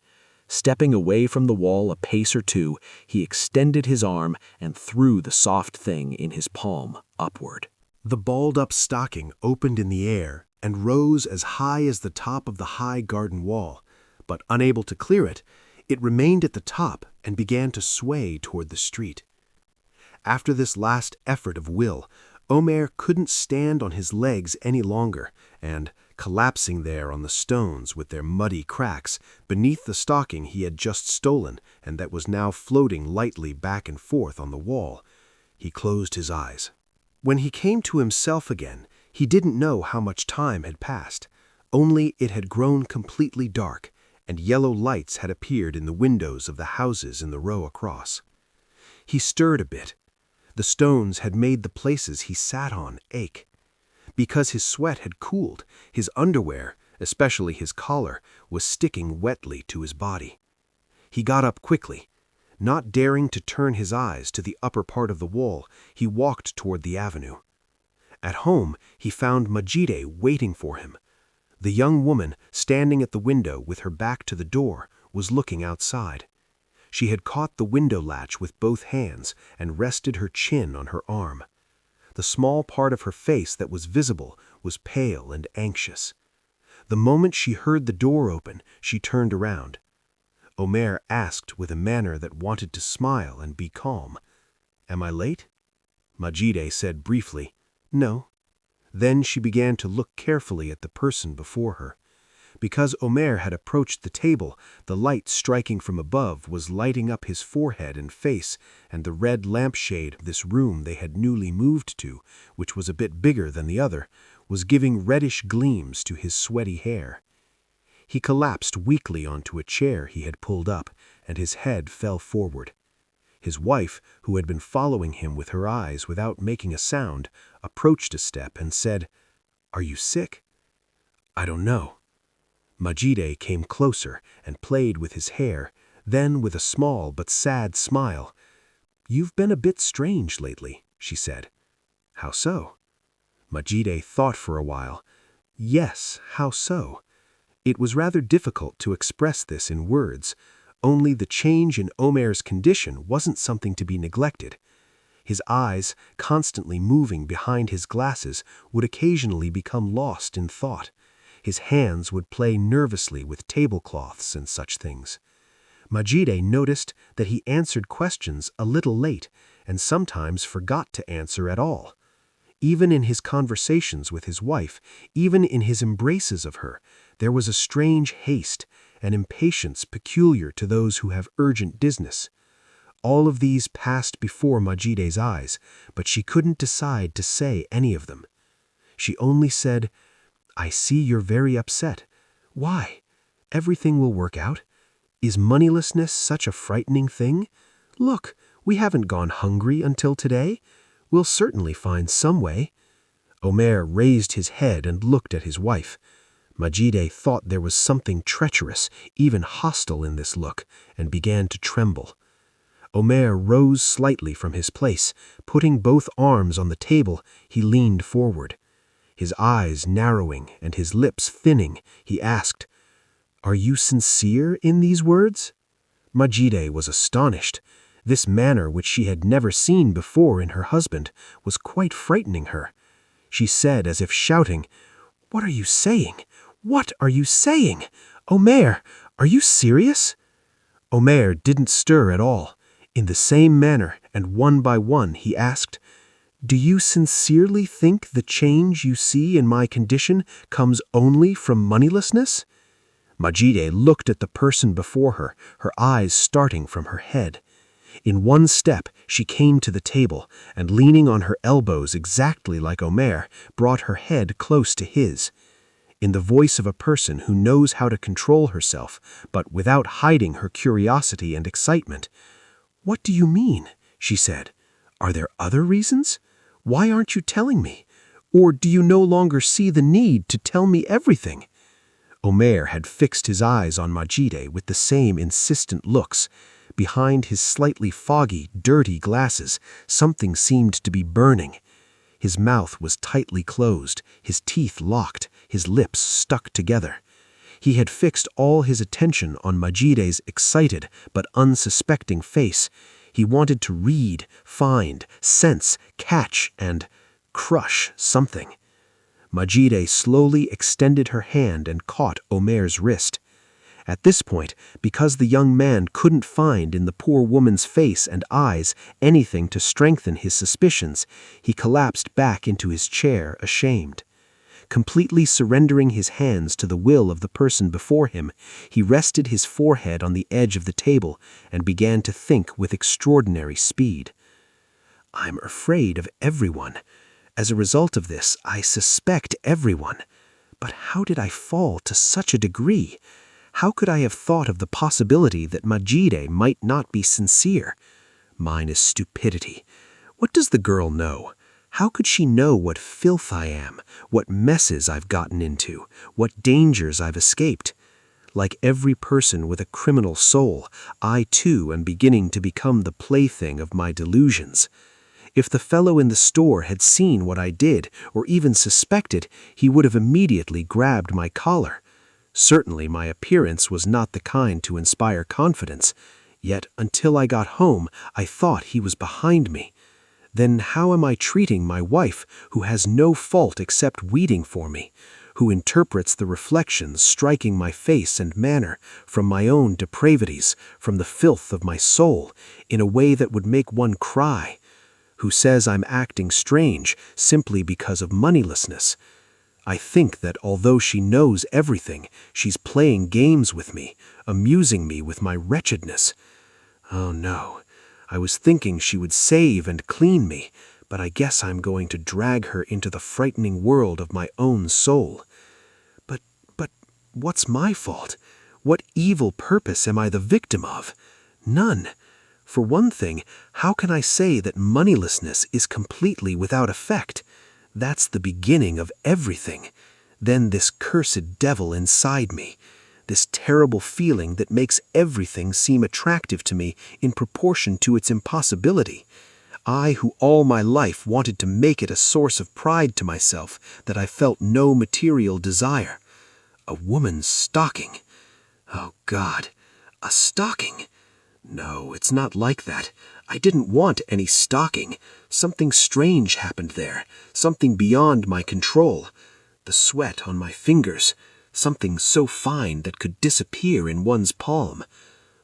Stepping away from the wall a pace or two, he extended his arm and threw the soft thing in his palm upward. The balled-up stocking opened in the air and rose as high as the top of the high garden wall, but unable to clear it, it remained at the top and began to sway toward the street. After this last effort of will, Omer couldn't stand on his legs any longer, and, collapsing there on the stones with their muddy cracks, beneath the stocking he had just stolen and that was now floating lightly back and forth on the wall, he closed his eyes. When he came to himself again, he didn't know how much time had passed, only it had grown completely dark, and yellow lights had appeared in the windows of the houses in the row across. He stirred a bit. The stones had made the places he sat on ache. Because his sweat had cooled, his underwear, especially his collar, was sticking wetly to his body. He got up quickly. Not daring to turn his eyes to the upper part of the wall, he walked toward the avenue. At home, he found Majide waiting for him. The young woman, standing at the window with her back to the door, was looking outside. She had caught the window latch with both hands and rested her chin on her arm. The small part of her face that was visible was pale and anxious. The moment she heard the door open, she turned around. Omer asked with a manner that wanted to smile and be calm, "Am I late?" Majide said briefly, "No." Then she began to look carefully at the person before her. Because Omer had approached the table, the light striking from above was lighting up his forehead and face, and the red lampshade of this room they had newly moved to, which was a bit bigger than the other, was giving reddish gleams to his sweaty hair. He collapsed weakly onto a chair he had pulled up, and his head fell forward. His wife, who had been following him with her eyes without making a sound, approached a step and said, "Are you sick?" "I don't know." Majide came closer and played with his hair, then with a small but sad smile, "You've been a bit strange lately," she said. "How so?" Majide thought for a while. Yes, how so? It was rather difficult to express this in words. Only the change in Omer's condition wasn't something to be neglected. His eyes, constantly moving behind his glasses, would occasionally become lost in thought. His hands would play nervously with tablecloths and such things. Majide noticed that he answered questions a little late and sometimes forgot to answer at all. Even in his conversations with his wife, even in his embraces of her, there was a strange haste, an impatience peculiar to those who have urgent business. All of these passed before Majide's eyes, but she couldn't decide to say any of them. She only said, "I see you're very upset. Why? Everything will work out. Is moneylessness such a frightening thing? Look, we haven't gone hungry until today. We'll certainly find some way." Omer raised his head and looked at his wife. Majide thought there was something treacherous, even hostile in this look, and began to tremble. Omer rose slightly from his place. Putting both arms on the table, he leaned forward. His eyes narrowing and his lips thinning, he asked, "Are you sincere in these words?" Majide was astonished. This manner, which she had never seen before in her husband, was quite frightening her. She said as if shouting, "What are you saying? What are you saying? Omer, are you serious?" Omer didn't stir at all. In the same manner, and one by one, he asked, "Do you sincerely think the change you see in my condition comes only from moneylessness?" Majide looked at the person before her, her eyes starting from her head. In one step, she came to the table, and leaning on her elbows exactly like Omer, brought her head close to his. In the voice of a person who knows how to control herself, but without hiding her curiosity and excitement, "What do you mean?" she said. "Are there other reasons? Why aren't you telling me? Or do you no longer see the need to tell me everything?" Omer had fixed his eyes on Majide with the same insistent looks. Behind his slightly foggy, dirty glasses, something seemed to be burning. His mouth was tightly closed, his teeth locked, his lips stuck together. He had fixed all his attention on Majide's excited but unsuspecting face. He wanted to read, find, sense, catch, and crush something. Majide slowly extended her hand and caught Omer's wrist. At this point, because the young man couldn't find in the poor woman's face and eyes anything to strengthen his suspicions, he collapsed back into his chair, ashamed. Completely surrendering his hands to the will of the person before him, he rested his forehead on the edge of the table and began to think with extraordinary speed. "I'm afraid of everyone. As a result of this, I suspect everyone. But how did I fall to such a degree? How could I have thought of the possibility that Majide might not be sincere? Mine is stupidity. What does the girl know? How could she know what filth I am, what messes I've gotten into, what dangers I've escaped? Like every person with a criminal soul, I too am beginning to become the plaything of my delusions. If the fellow in the store had seen what I did, or even suspected, he would have immediately grabbed my collar. Certainly my appearance was not the kind to inspire confidence, yet until I got home I thought he was behind me. Then how am I treating my wife, who has no fault except weeding for me, who interprets the reflections striking my face and manner from my own depravities, from the filth of my soul, in a way that would make one cry, who says I'm acting strange simply because of moneylessness? I think that although she knows everything, she's playing games with me, amusing me with my wretchedness. Oh no, I was thinking she would save and clean me, but I guess I'm going to drag her into the frightening world of my own soul. But what's my fault? What evil purpose am I the victim of? None. For one thing, how can I say that moneylessness is completely without effect? That's the beginning of everything. Then this cursed devil inside me, this terrible feeling that makes everything seem attractive to me in proportion to its impossibility. I who all my life wanted to make it a source of pride to myself that I felt no material desire. A woman's stocking. Oh God, a stocking. No, it's not like that. I didn't want any stocking. Something strange happened there, something beyond my control. The sweat on my fingers, something so fine that could disappear in one's palm.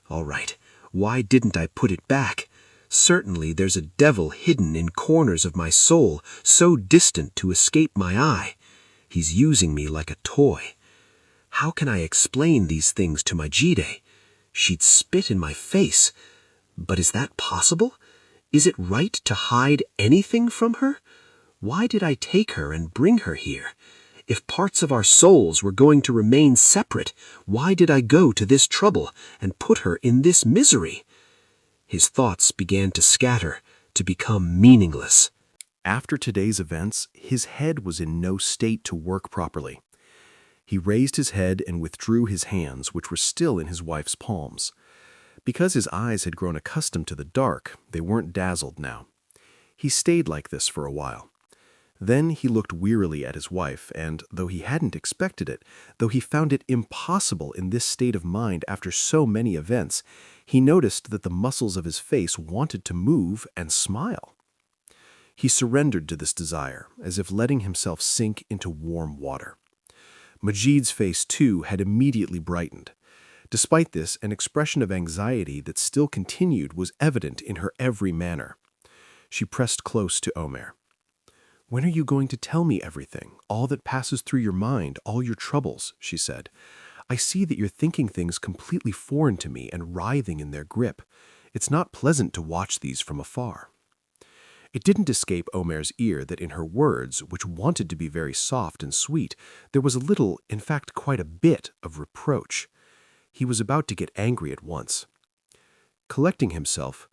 All right, why didn't I put it back? Certainly there's a devil hidden in corners of my soul, so distant to escape my eye. He's using me like a toy. How can I explain these things to Majide? She'd spit in my face. But is that possible? Is it right to hide anything from her? Why did I take her and bring her here? If parts of our souls were going to remain separate, why did I go to this trouble and put her in this misery? His thoughts began to scatter, to become meaningless. After today's events, his head was in no state to work properly. He raised his head and withdrew his hands, which were still in his wife's palms. Because his eyes had grown accustomed to the dark, they weren't dazzled now. He stayed like this for a while. Then he looked wearily at his wife, and, though he hadn't expected it, though he found it impossible in this state of mind after so many events, he noticed that the muscles of his face wanted to move and smile. He surrendered to this desire, as if letting himself sink into warm water. Majid's face, too, had immediately brightened. Despite this, an expression of anxiety that still continued was evident in her every manner. She pressed close to Omer. "When are you going to tell me everything, all that passes through your mind, all your troubles?" she said. "I see that you're thinking things completely foreign to me and writhing in their grip. It's not pleasant to watch these from afar." It didn't escape Omer's ear that in her words, which wanted to be very soft and sweet, there was a little, in fact quite a bit, of reproach. He was about to get angry at once. Collecting himself,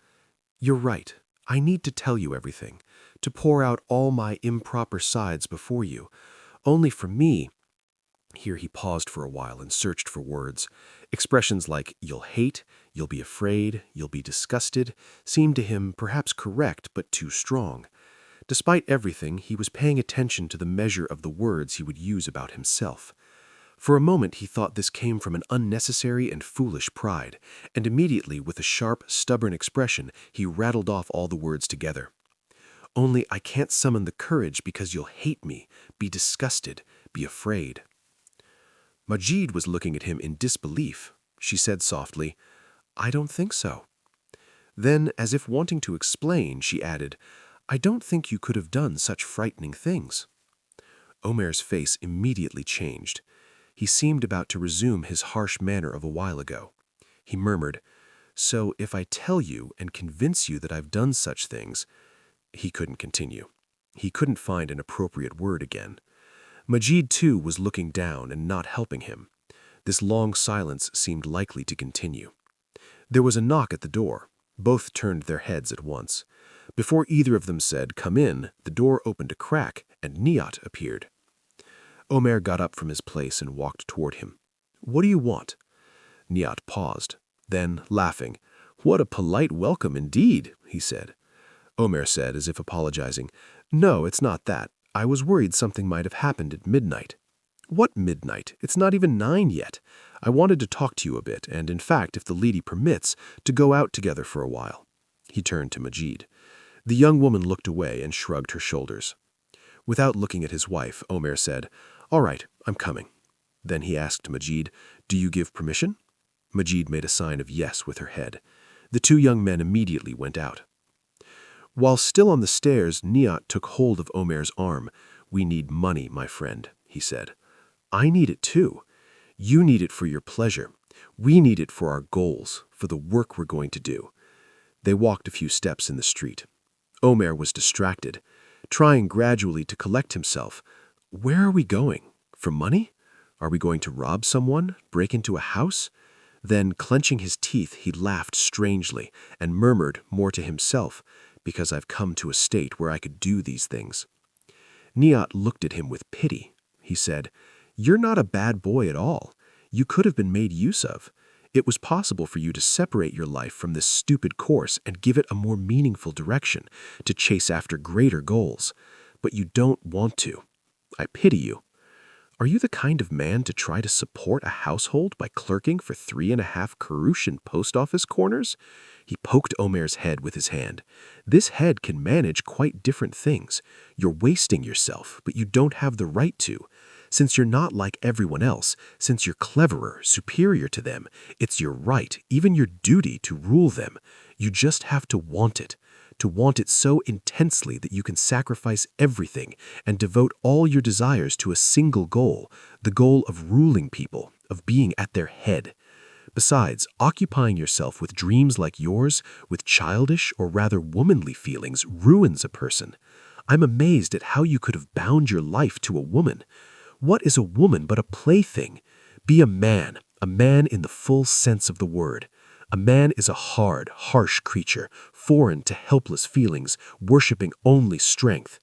"You're right. I need to tell you everything, to pour out all my improper sides before you. Only for me—" Here he paused for a while and searched for words. Expressions like "you'll hate," "you'll be afraid," "you'll be disgusted," seemed to him perhaps correct but too strong. Despite everything, he was paying attention to the measure of the words he would use about himself. For a moment he thought this came from an unnecessary and foolish pride, and immediately, with a sharp, stubborn expression, he rattled off all the words together. "Only I can't summon the courage because you'll hate me, be disgusted, be afraid." Majid was looking at him in disbelief. She said softly, "I don't think so." Then, as if wanting to explain, she added, "I don't think you could have done such frightening things." Omer's face immediately changed. He seemed about to resume his harsh manner of a while ago. He murmured, "So if I tell you and convince you that I've done such things—" He couldn't continue. He couldn't find an appropriate word again. Majid, too, was looking down and not helping him. This long silence seemed likely to continue. There was a knock at the door. Both turned their heads at once. Before either of them said, "Come in," the door opened a crack, and Nihat appeared. Omer got up from his place and walked toward him. "What do you want?" Nihat paused. Then, laughing, "What a polite welcome indeed," he said. Omer said, as if apologizing. "No, it's not that. I was worried something might have happened at midnight." "What midnight? It's not even 9 yet. I wanted to talk to you a bit, and in fact, if the lady permits, to go out together for a while." He turned to Majid. The young woman looked away and shrugged her shoulders. Without looking at his wife, Omer said, "All right, I'm coming." Then he asked Majid, "Do you give permission?" Majid made a sign of yes with her head. The two young men immediately went out. While still on the stairs, Nihat took hold of Omer's arm. "We need money, my friend," he said. "I need it too. You need it for your pleasure. We need it for our goals, for the work we're going to do." They walked a few steps in the street. Omer was distracted, trying gradually to collect himself. "Where are we going? For money? Are we going to rob someone? Break into a house?" Then, clenching his teeth, he laughed strangely and murmured, more to himself, "Because I've come to a state where I could do these things." Nihat looked at him with pity. He said, "You're not a bad boy at all. You could have been made use of. It was possible for you to separate your life from this stupid course and give it a more meaningful direction, to chase after greater goals. But you don't want to. I pity you. Are you the kind of man to try to support a household by clerking for 3.5 kurush in post office corners?" He poked Omer's head with his hand. "This head can manage quite different things. You're wasting yourself, but you don't have the right to. Since you're not like everyone else, since you're cleverer, superior to them, it's your right, even your duty, to rule them. You just have to want it so intensely that you can sacrifice everything and devote all your desires to a single goal, the goal of ruling people, of being at their head. Besides, occupying yourself with dreams like yours, with childish or rather womanly feelings, ruins a person. I'm amazed at how you could have bound your life to a woman. What is a woman but a plaything? Be a man in the full sense of the word. A man is a hard, harsh creature, foreign to helpless feelings, worshipping only strength.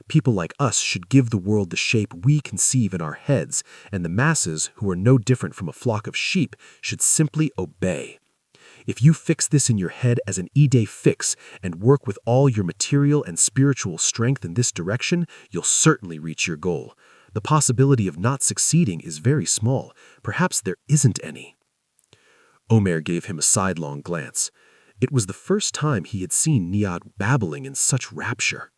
People like us should give the world the shape we conceive in our heads, and the masses, who are no different from a flock of sheep, should simply obey. If you fix this in your head as an idée fixe and work with all your material and spiritual strength in this direction, you'll certainly reach your goal. The possibility of not succeeding is very small. Perhaps there isn't any." Omer gave him a sidelong glance. It was the first time he had seen Nihat babbling in such rapture.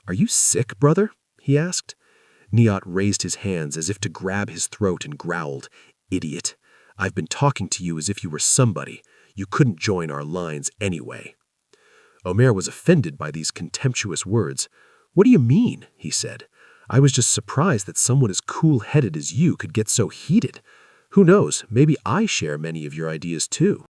"Are you sick, brother?" he asked. Nihat raised his hands as if to grab his throat and growled, "Idiot! I've been talking to you as if you were somebody. You couldn't join our lines anyway." Omer was offended by these contemptuous words. "What do you mean?" he said. "I was just surprised that someone as cool-headed as you could get so heated. Who knows, maybe I share many of your ideas too."